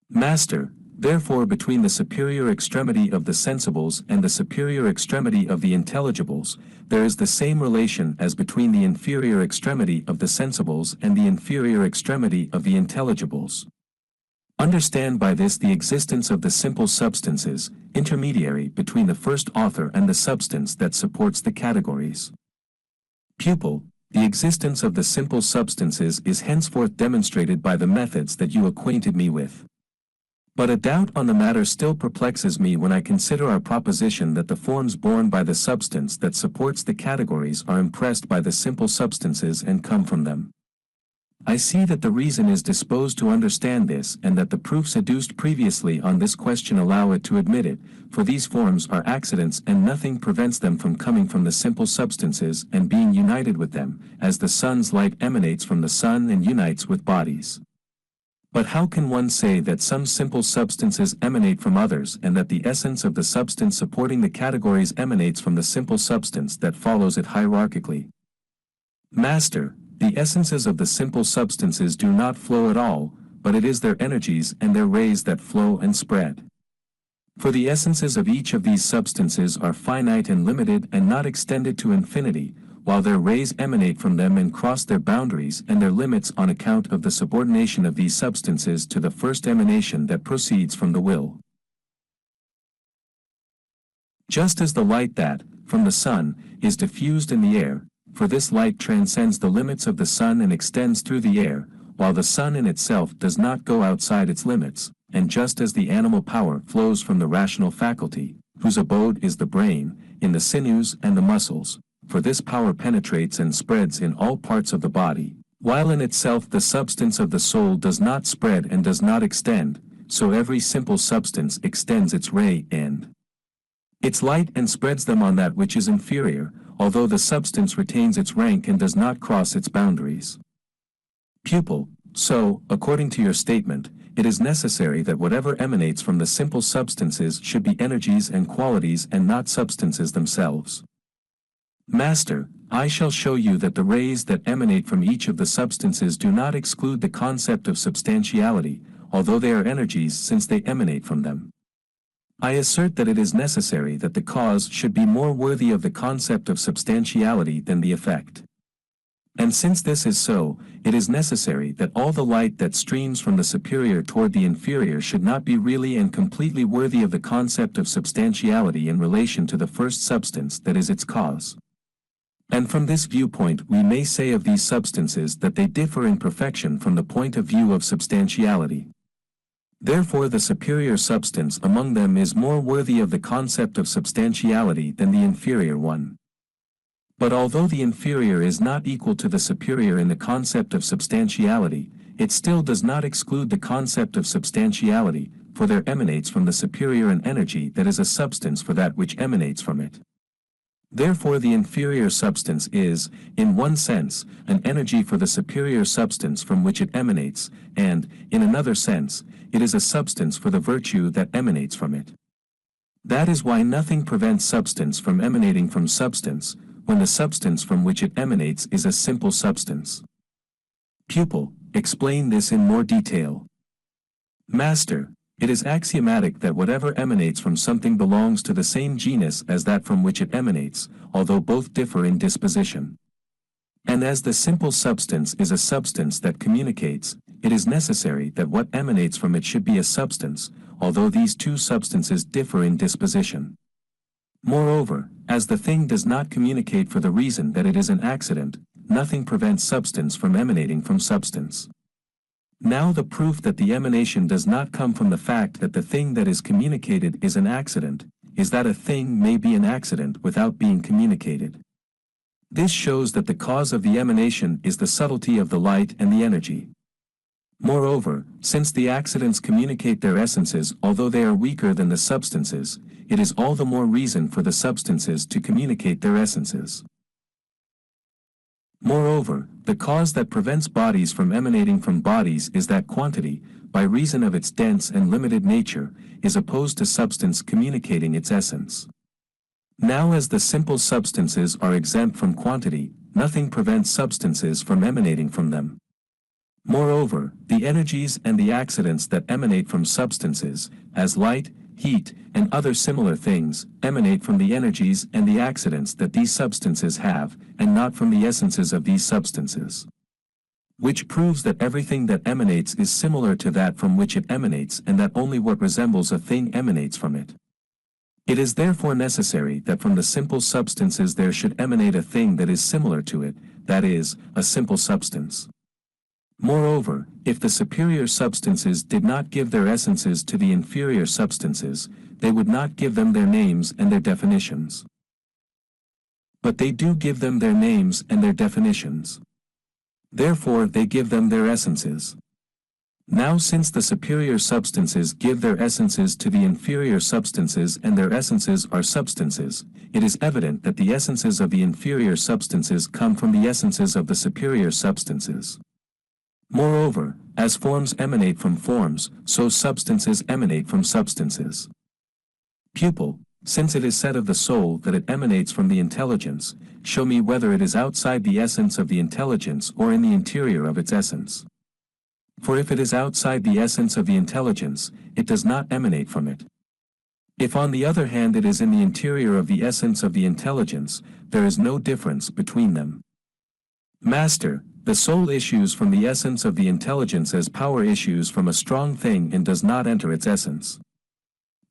Master, therefore between the superior extremity of the sensibles and the superior extremity of the intelligibles, there is the same relation as between the inferior extremity of the sensibles and the inferior extremity of the intelligibles. Understand by this the existence of the simple substances, intermediary between the first author and the substance that supports the categories. Pupil, the existence of the simple substances is henceforth demonstrated by the methods that you acquainted me with. But a doubt on the matter still perplexes me when I consider our proposition that the forms borne by the substance that supports the categories are impressed by the simple substances and come from them. I see that the reason is disposed to understand this, and that the proofs adduced previously on this question allow it to admit it, for these forms are accidents and nothing prevents them from coming from the simple substances and being united with them, as the sun's light emanates from the sun and unites with bodies. But how can one say that some simple substances emanate from others and that the essence of the substance supporting the categories emanates from the simple substance that follows it hierarchically? Master, the essences of the simple substances do not flow at all, but it is their energies and their rays that flow and spread. For the essences of each of these substances are finite and limited and not extended to infinity, while their rays emanate from them and cross their boundaries and their limits on account of the subordination of these substances to the first emanation that proceeds from the will. Just as the light that, from the sun, is diffused in the air, for this light transcends the limits of the sun and extends through the air, while the sun in itself does not go outside its limits, and just as the animal power flows from the rational faculty, whose abode is the brain, in the sinews and the muscles, for this power penetrates and spreads in all parts of the body, while in itself the substance of the soul does not spread and does not extend, so every simple substance extends its ray and its light and spreads them on that which is inferior, although the substance retains its rank and does not cross its boundaries. Pupil, so, according to your statement, it is necessary that whatever emanates from the simple substances should be energies and qualities and not substances themselves. Master, I shall show you that the rays that emanate from each of the substances do not exclude the concept of substantiality, although they are energies since they emanate from them. I assert that it is necessary that the cause should be more worthy of the concept of substantiality than the effect. And since this is so, it is necessary that all the light that streams from the superior toward the inferior should not be really and completely worthy of the concept of substantiality in relation to the first substance that is its cause. And from this viewpoint we may say of these substances that they differ in perfection from the point of view of substantiality. Therefore the superior substance among them is more worthy of the concept of substantiality than the inferior one. But although the inferior is not equal to the superior in the concept of substantiality, it still does not exclude the concept of substantiality, for there emanates from the superior an energy that is a substance for that which emanates from it. Therefore the inferior substance is, in one sense, an energy for the superior substance from which it emanates, and, in another sense, it is a substance for the virtue that emanates from it. That is why nothing prevents substance from emanating from substance, when the substance from which it emanates is a simple substance. Pupil, explain this in more detail. Master, it is axiomatic that whatever emanates from something belongs to the same genus as that from which it emanates, although both differ in disposition. And as the simple substance is a substance that communicates, it is necessary that what emanates from it should be a substance, although these two substances differ in disposition. Moreover, as the thing does not communicate for the reason that it is an accident, nothing prevents substance from emanating from substance. Now the proof that the emanation does not come from the fact that the thing that is communicated is an accident, is that a thing may be an accident without being communicated. This shows that the cause of the emanation is the subtlety of the light and the energy. Moreover, since the accidents communicate their essences although they are weaker than the substances, it is all the more reason for the substances to communicate their essences. Moreover, the cause that prevents bodies from emanating from bodies is that quantity, by reason of its dense and limited nature, is opposed to substance communicating its essence. Now as the simple substances are exempt from quantity, nothing prevents substances from emanating from them. Moreover, the energies and the accidents that emanate from substances, as light, heat, and other similar things, emanate from the energies and the accidents that these substances have, and not from the essences of these substances. Which proves that everything that emanates is similar to that from which it emanates and that only what resembles a thing emanates from it. It is therefore necessary that from the simple substances there should emanate a thing that is similar to it, that is, a simple substance. Moreover, if the superior substances did not give their essences to the inferior substances, they would not give them their names and their definitions. But they do give them their names and their definitions. Therefore they give them their essences. Now since the superior substances give their essences to the inferior substances and their essences are substances, it is evident that the essences of the inferior substances come from the essences of the superior substances. Moreover, as forms emanate from forms, so substances emanate from substances. Pupil, since it is said of the soul that it emanates from the intelligence, show me whether it is outside the essence of the intelligence or in the interior of its essence. For if it is outside the essence of the intelligence, it does not emanate from it. If on the other hand it is in the interior of the essence of the intelligence, there is no difference between them. Master, the soul issues from the essence of the intelligence as power issues from a strong thing and does not enter its essence.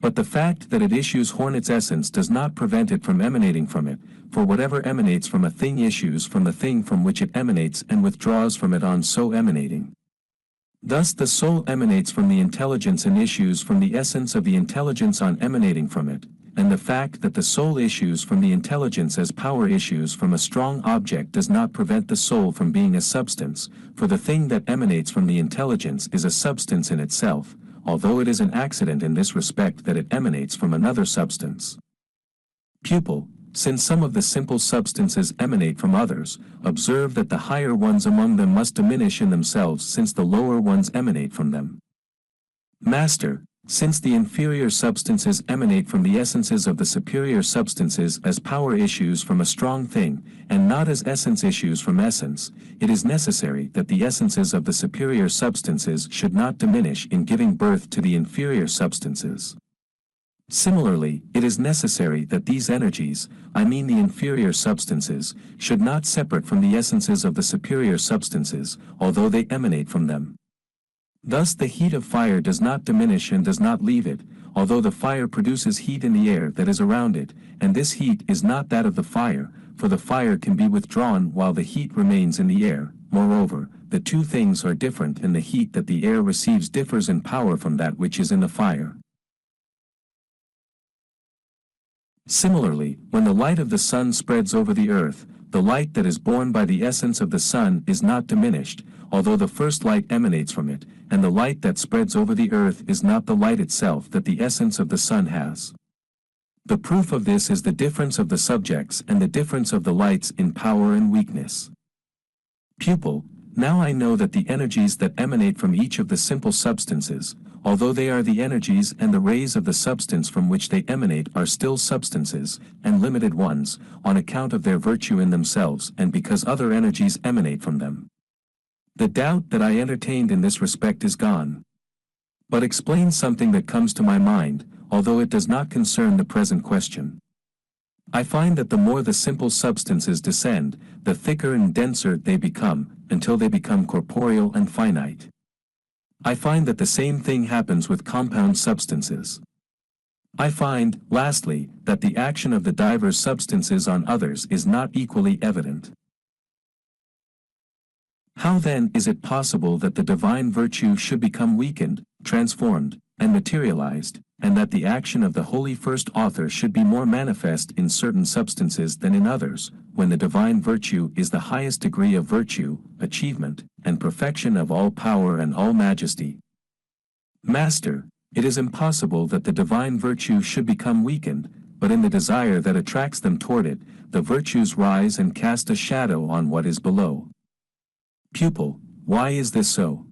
But the fact that it issues from its essence does not prevent it from emanating from it, for whatever emanates from a thing issues from the thing from which it emanates and withdraws from it on so emanating. Thus the soul emanates from the intelligence and issues from the essence of the intelligence on emanating from it, and the fact that the soul issues from the intelligence as power issues from a strong object does not prevent the soul from being a substance, for the thing that emanates from the intelligence is a substance in itself, although it is an accident in this respect that it emanates from another substance. Pupil, since some of the simple substances emanate from others, observe that the higher ones among them must diminish in themselves since the lower ones emanate from them. Master, since the inferior substances emanate from the essences of the superior substances as power issues from a strong thing, and not as essence issues from essence, it is necessary that the essences of the superior substances should not diminish in giving birth to the inferior substances. Similarly, it is necessary that these energies, I mean the inferior substances, should not separate from the essences of the superior substances, although they emanate from them. Thus the heat of fire does not diminish and does not leave it, although the fire produces heat in the air that is around it, and this heat is not that of the fire, for the fire can be withdrawn while the heat remains in the air. Moreover, the two things are different and the heat that the air receives differs in power from that which is in the fire. Similarly, when the light of the sun spreads over the earth, the light that is born by the essence of the sun is not diminished, although the first light emanates from it, and the light that spreads over the earth is not the light itself that the essence of the sun has. The proof of this is the difference of the subjects and the difference of the lights in power and weakness. Pupil, now I know that the energies that emanate from each of the simple substances, although they are the energies and the rays of the substance from which they emanate, are still substances, and limited ones, on account of their virtue in themselves and because other energies emanate from them. The doubt that I entertained in this respect is gone. But explain something that comes to my mind, although it does not concern the present question. I find that the more the simple substances descend, the thicker and denser they become, until they become corporeal and finite. I find that the same thing happens with compound substances. I find, lastly, that the action of the divers substances on others is not equally evident. How then is it possible that the divine virtue should become weakened, transformed, and materialized, and that the action of the holy first author should be more manifest in certain substances than in others, when the divine virtue is the highest degree of virtue, achievement, and perfection of all power and all majesty? Master, it is impossible that the divine virtue should become weakened, but in the desire that attracts them toward it, the virtues rise and cast a shadow on what is below. Pupil, why is this so?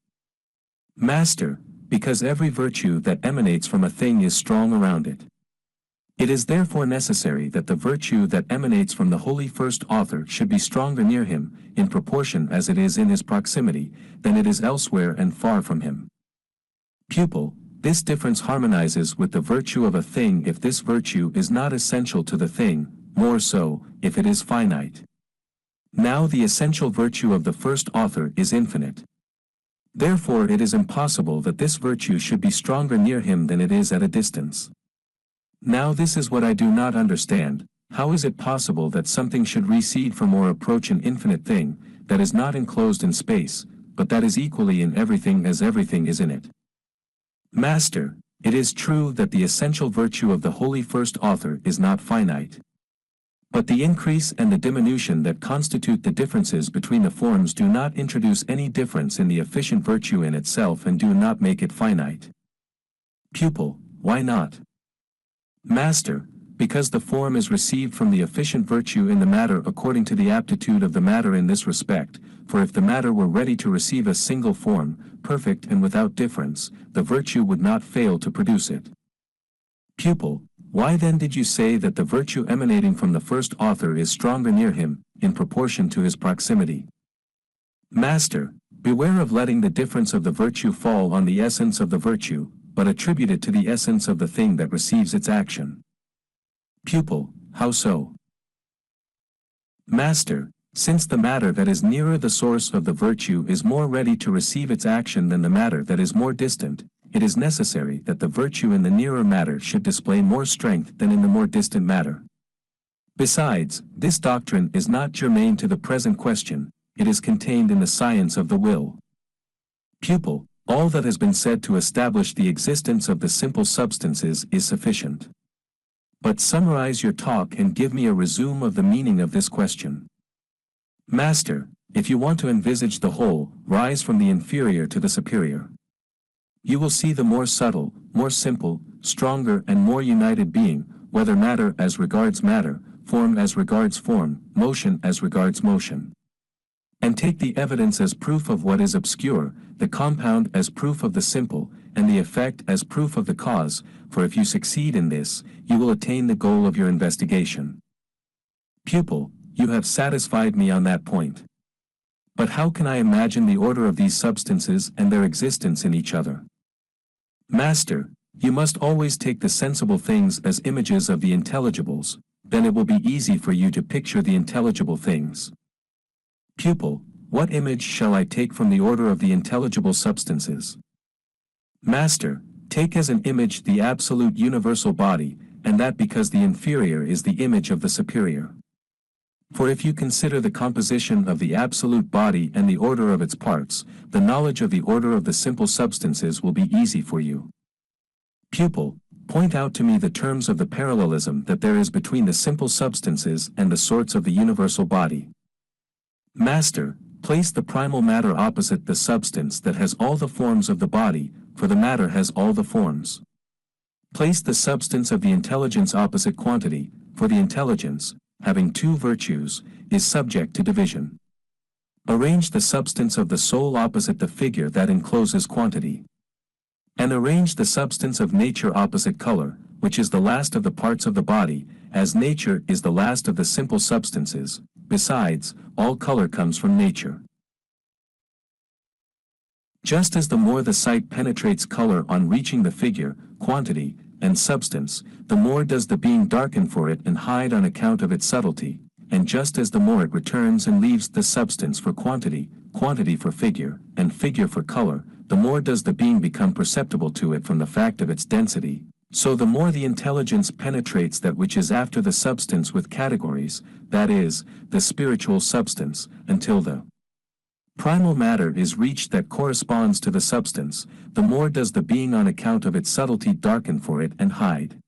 Master, because every virtue that emanates from a thing is strong around it. It is therefore necessary that the virtue that emanates from the holy first author should be stronger near him, in proportion as it is in his proximity, than it is elsewhere and far from him. Pupil, this difference harmonizes with the virtue of a thing if this virtue is not essential to the thing, more so, if it is finite. Now the essential virtue of the first author is infinite. Therefore it is impossible that this virtue should be stronger near him than it is at a distance. Now this is what I do not understand. How is it possible that something should recede from or approach an infinite thing, that is not enclosed in space, but that is equally in everything as everything is in it? Master, it is true that the essential virtue of the holy first author is not finite. But the increase and the diminution that constitute the differences between the forms do not introduce any difference in the efficient virtue in itself and do not make it finite. Pupil, why not? Master, because the form is received from the efficient virtue in the matter according to the aptitude of the matter in this respect, for if the matter were ready to receive a single form, perfect and without difference, the virtue would not fail to produce it. Pupil, why then did you say that the virtue emanating from the first author is stronger near him, in proportion to his proximity? Master, beware of letting the difference of the virtue fall on the essence of the virtue, but attribute it to the essence of the thing that receives its action. Pupil, how so? Master, since the matter that is nearer the source of the virtue is more ready to receive its action than the matter that is more distant, it is necessary that the virtue in the nearer matter should display more strength than in the more distant matter. Besides, this doctrine is not germane to the present question, it is contained in the science of the will. Pupil, all that has been said to establish the existence of the simple substances is sufficient. But summarize your talk and give me a resume of the meaning of this question. Master, if you want to envisage the whole, rise from the inferior to the superior. You will see the more subtle, more simple, stronger and more united being, whether matter as regards matter, form as regards form, motion as regards motion. And take the evidence as proof of what is obscure, the compound as proof of the simple, and the effect as proof of the cause, for if you succeed in this, you will attain the goal of your investigation. Pupil, you have satisfied me on that point. But how can I imagine the order of these substances and their existence in each other? Master, you must always take the sensible things as images of the intelligibles, then it will be easy for you to picture the intelligible things. Pupil, what image shall I take from the order of the intelligible substances? Master, take as an image the absolute universal body, and that because the inferior is the image of the superior. For if you consider the composition of the absolute body and the order of its parts, the knowledge of the order of the simple substances will be easy for you. Pupil, Point out to me the terms of the parallelism that there is between the simple substances and the sorts of the universal body. Master, place the primal matter opposite the substance that has all the forms of the body, for the matter has all the forms. Place the substance of the intelligence opposite quantity, for the intelligence, having two virtues, is subject to division. Arrange the substance of the soul opposite the figure that encloses quantity. And arrange the substance of nature opposite color, which is the last of the parts of the body, as nature is the last of the simple substances. Besides, all color comes from nature. Just as the more the sight penetrates color on reaching the figure, quantity, and substance, the more does the being darken for it and hide on account of its subtlety, and just as the more it returns and leaves the substance for quantity, quantity for figure, and figure for color, the more does the being become perceptible to it from the fact of its density. So the more the intelligence penetrates that which is after the substance with categories, that is, the spiritual substance, until the primal matter is reached that corresponds to the substance, the more does the being on account of its subtlety darken for it and hide.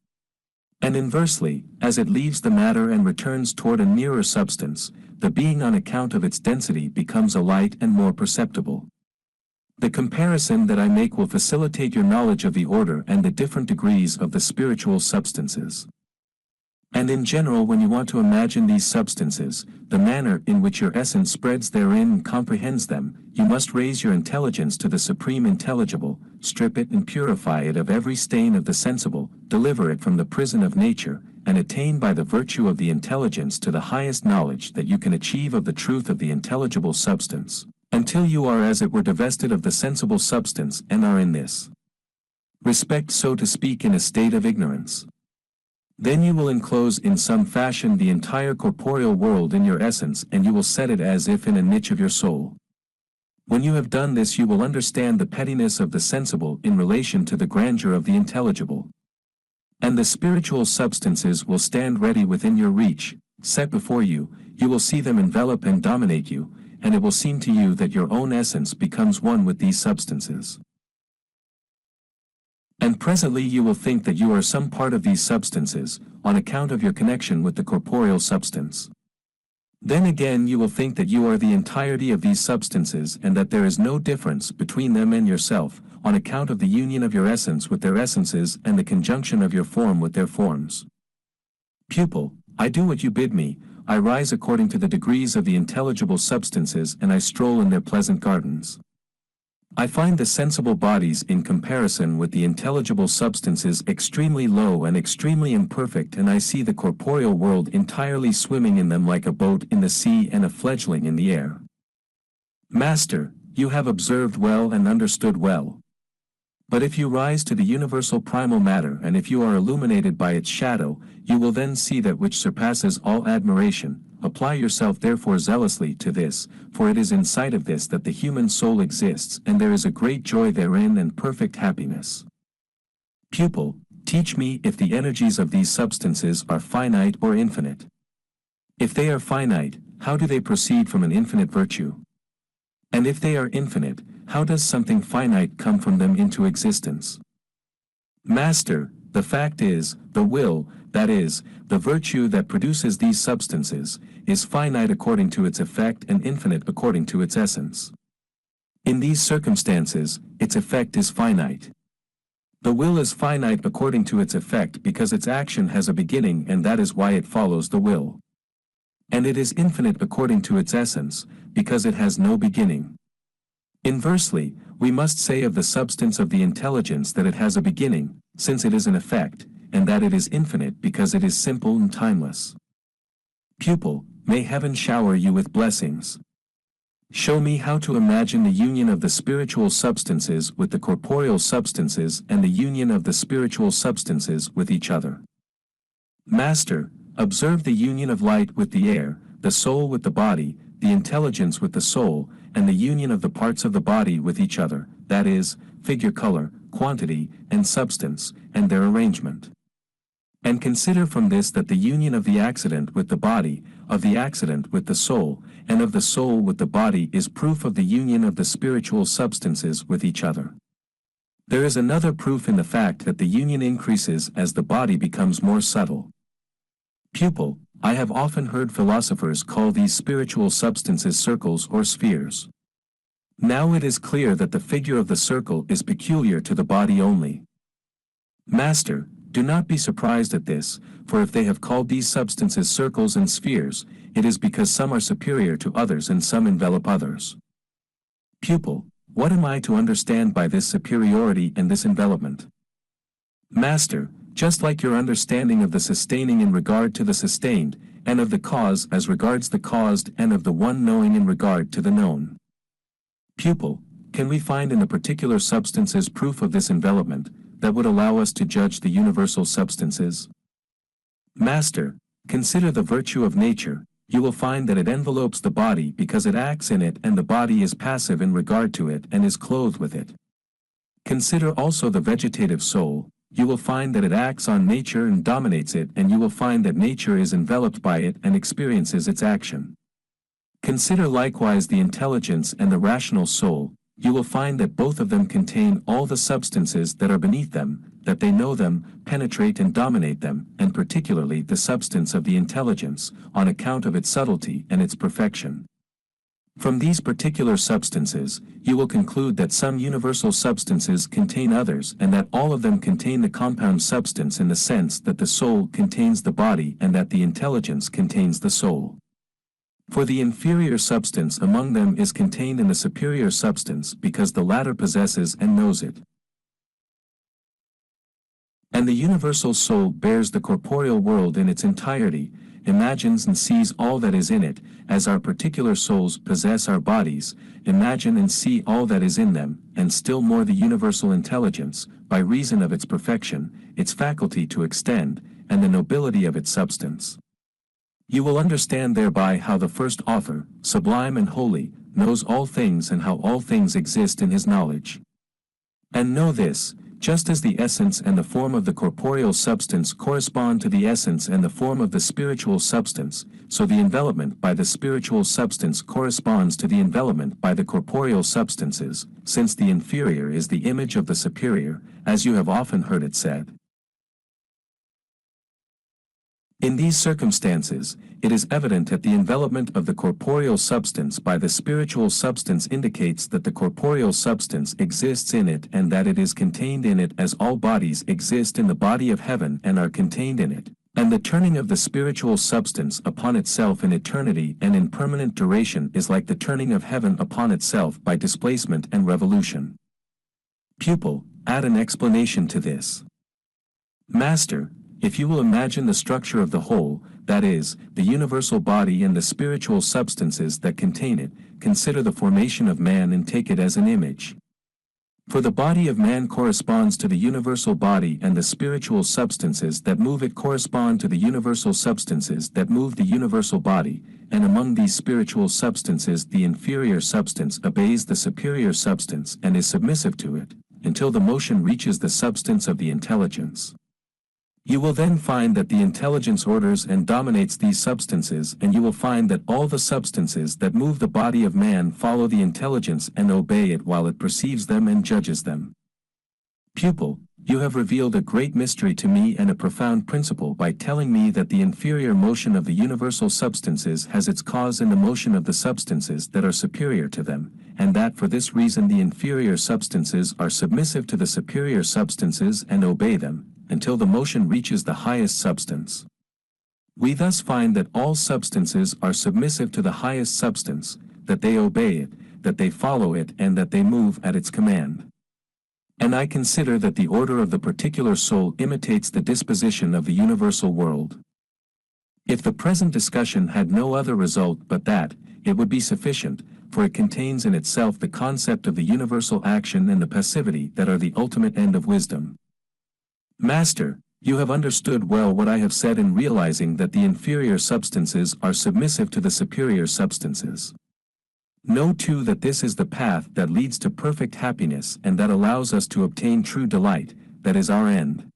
And inversely, as it leaves the matter and returns toward a nearer substance, the being on account of its density becomes a light and more perceptible. The comparison that I make will facilitate your knowledge of the order and the different degrees of the spiritual substances. And in general, when you want to imagine these substances, the manner in which your essence spreads therein and comprehends them, you must raise your intelligence to the supreme intelligible, strip it and purify it of every stain of the sensible, deliver it from the prison of nature, and attain by the virtue of the intelligence to the highest knowledge that you can achieve of the truth of the intelligible substance, until you are as it were divested of the sensible substance and are in this respect, so to speak, in a state of ignorance. Then you will enclose in some fashion the entire corporeal world in your essence, and you will set it as if in a niche of your soul. When you have done this, you will understand the pettiness of the sensible in relation to the grandeur of the intelligible. And the spiritual substances will stand ready within your reach, set before you, you will see them envelop and dominate you, and it will seem to you that your own essence becomes one with these substances. And presently you will think that you are some part of these substances, on account of your connection with the corporeal substance. Then again you will think that you are the entirety of these substances and that there is no difference between them and yourself, on account of the union of your essence with their essences and the conjunction of your form with their forms. Pupil, I do what you bid me, I rise according to the degrees of the intelligible substances and I stroll in their pleasant gardens. I find the sensible bodies in comparison with the intelligible substances extremely low and extremely imperfect, and I see the corporeal world entirely swimming in them like a boat in the sea and a fledgling in the air. Master, you have observed well and understood well. But if you rise to the universal primal matter and if you are illuminated by its shadow, you will then see that which surpasses all admiration. Apply yourself therefore zealously to this, for it is in sight of this that the human soul exists, and there is a great joy therein and perfect happiness. Pupil, teach me if the energies of these substances are finite or infinite. If they are finite, how do they proceed from an infinite virtue? And if they are infinite, how does something finite come from them into existence? Master, the fact is, the will, that is, the virtue that produces these substances, is finite according to its effect and infinite according to its essence. In these circumstances, its effect is finite. The will is finite according to its effect because its action has a beginning, and that is why it follows the will. And it is infinite according to its essence, because it has no beginning. Inversely, we must say of the substance of the intelligence that it has a beginning, since it is an effect, and that it is infinite because it is simple and timeless. Pupil, may heaven shower you with blessings. Show me how to imagine the union of the spiritual substances with the corporeal substances and the union of the spiritual substances with each other. Master, observe the union of light with the air, the soul with the body, the intelligence with the soul, and the union of the parts of the body with each other, that is, figure, color, quantity, and substance, and their arrangement. And consider from this that the union of the accident with the body, of the accident with the soul, and of the soul with the body is proof of the union of the spiritual substances with each other. There is another proof in the fact that the union increases as the body becomes more subtle. Pupil, I have often heard philosophers call these spiritual substances circles or spheres. Now it is clear that the figure of the circle is peculiar to the body only. Master, do not be surprised at this, for if they have called these substances circles and spheres, it is because some are superior to others and some envelop others. Pupil, what am I to understand by this superiority and this envelopment? Master, just like your understanding of the sustaining in regard to the sustained, and of the cause as regards the caused and of the one knowing in regard to the known. Pupil, can we find in the particular substances proof of this envelopment, that would allow us to judge the universal substances? Master, consider the virtue of nature, you will find that it envelopes the body because it acts in it and the body is passive in regard to it and is clothed with it. Consider also the vegetative soul, you will find that it acts on nature and dominates it, and you will find that nature is enveloped by it and experiences its action. Consider likewise the intelligence and the rational soul, you will find that both of them contain all the substances that are beneath them, that they know them, penetrate and dominate them, and particularly the substance of the intelligence, on account of its subtlety and its perfection. From these particular substances, you will conclude that some universal substances contain others and that all of them contain the compound substance in the sense that the soul contains the body and that the intelligence contains the soul. For the inferior substance among them is contained in the superior substance because the latter possesses and knows it. And the universal soul bears the corporeal world in its entirety, imagines and sees all that is in it, as our particular souls possess our bodies, imagine and see all that is in them, and still more the universal intelligence, by reason of its perfection, its faculty to extend, and the nobility of its substance. You will understand thereby how the first author, sublime and holy, knows all things and how all things exist in his knowledge. And know this, just as the essence and the form of the corporeal substance correspond to the essence and the form of the spiritual substance, so the envelopment by the spiritual substance corresponds to the envelopment by the corporeal substances, since the inferior is the image of the superior, as you have often heard it said. In these circumstances, it is evident that the envelopment of the corporeal substance by the spiritual substance indicates that the corporeal substance exists in it and that it is contained in it as all bodies exist in the body of heaven and are contained in it, and the turning of the spiritual substance upon itself in eternity and in permanent duration is like the turning of heaven upon itself by displacement and revolution. Pupil, add an explanation to this. Master, if you will imagine the structure of the whole, that is, the universal body and the spiritual substances that contain it, consider the formation of man and take it as an image. For the body of man corresponds to the universal body and the spiritual substances that move it correspond to the universal substances that move the universal body, and among these spiritual substances the inferior substance obeys the superior substance and is submissive to it, until the motion reaches the substance of the intelligence. You will then find that the intelligence orders and dominates these substances, and you will find that all the substances that move the body of man follow the intelligence and obey it while it perceives them and judges them. Pupil, you have revealed a great mystery to me and a profound principle by telling me that the inferior motion of the universal substances has its cause in the motion of the substances that are superior to them, and that for this reason the inferior substances are submissive to the superior substances and obey them, until the motion reaches the highest substance. We thus find that all substances are submissive to the highest substance, that they obey it, that they follow it and that they move at its command. And I consider that the order of the particular soul imitates the disposition of the universal world. If the present discussion had no other result but that, it would be sufficient, for it contains in itself the concept of the universal action and the passivity that are the ultimate end of wisdom. Master, you have understood well what I have said in realizing that the inferior substances are submissive to the superior substances. Know too that this is the path that leads to perfect happiness and that allows us to obtain true delight, that is our end.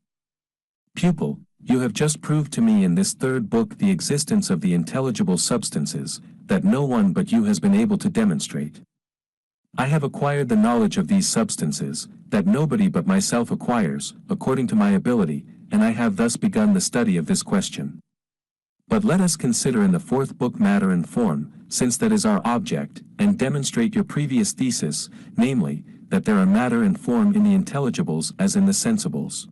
Pupil, you have just proved to me in this third book the existence of the intelligible substances, that no one but you has been able to demonstrate. I have acquired the knowledge of these substances, that nobody but myself acquires, according to my ability, and I have thus begun the study of this question. But let us consider in the fourth book matter and form, since that is our object, and demonstrate your previous thesis, namely, that there are matter and form in the intelligibles as in the sensibles.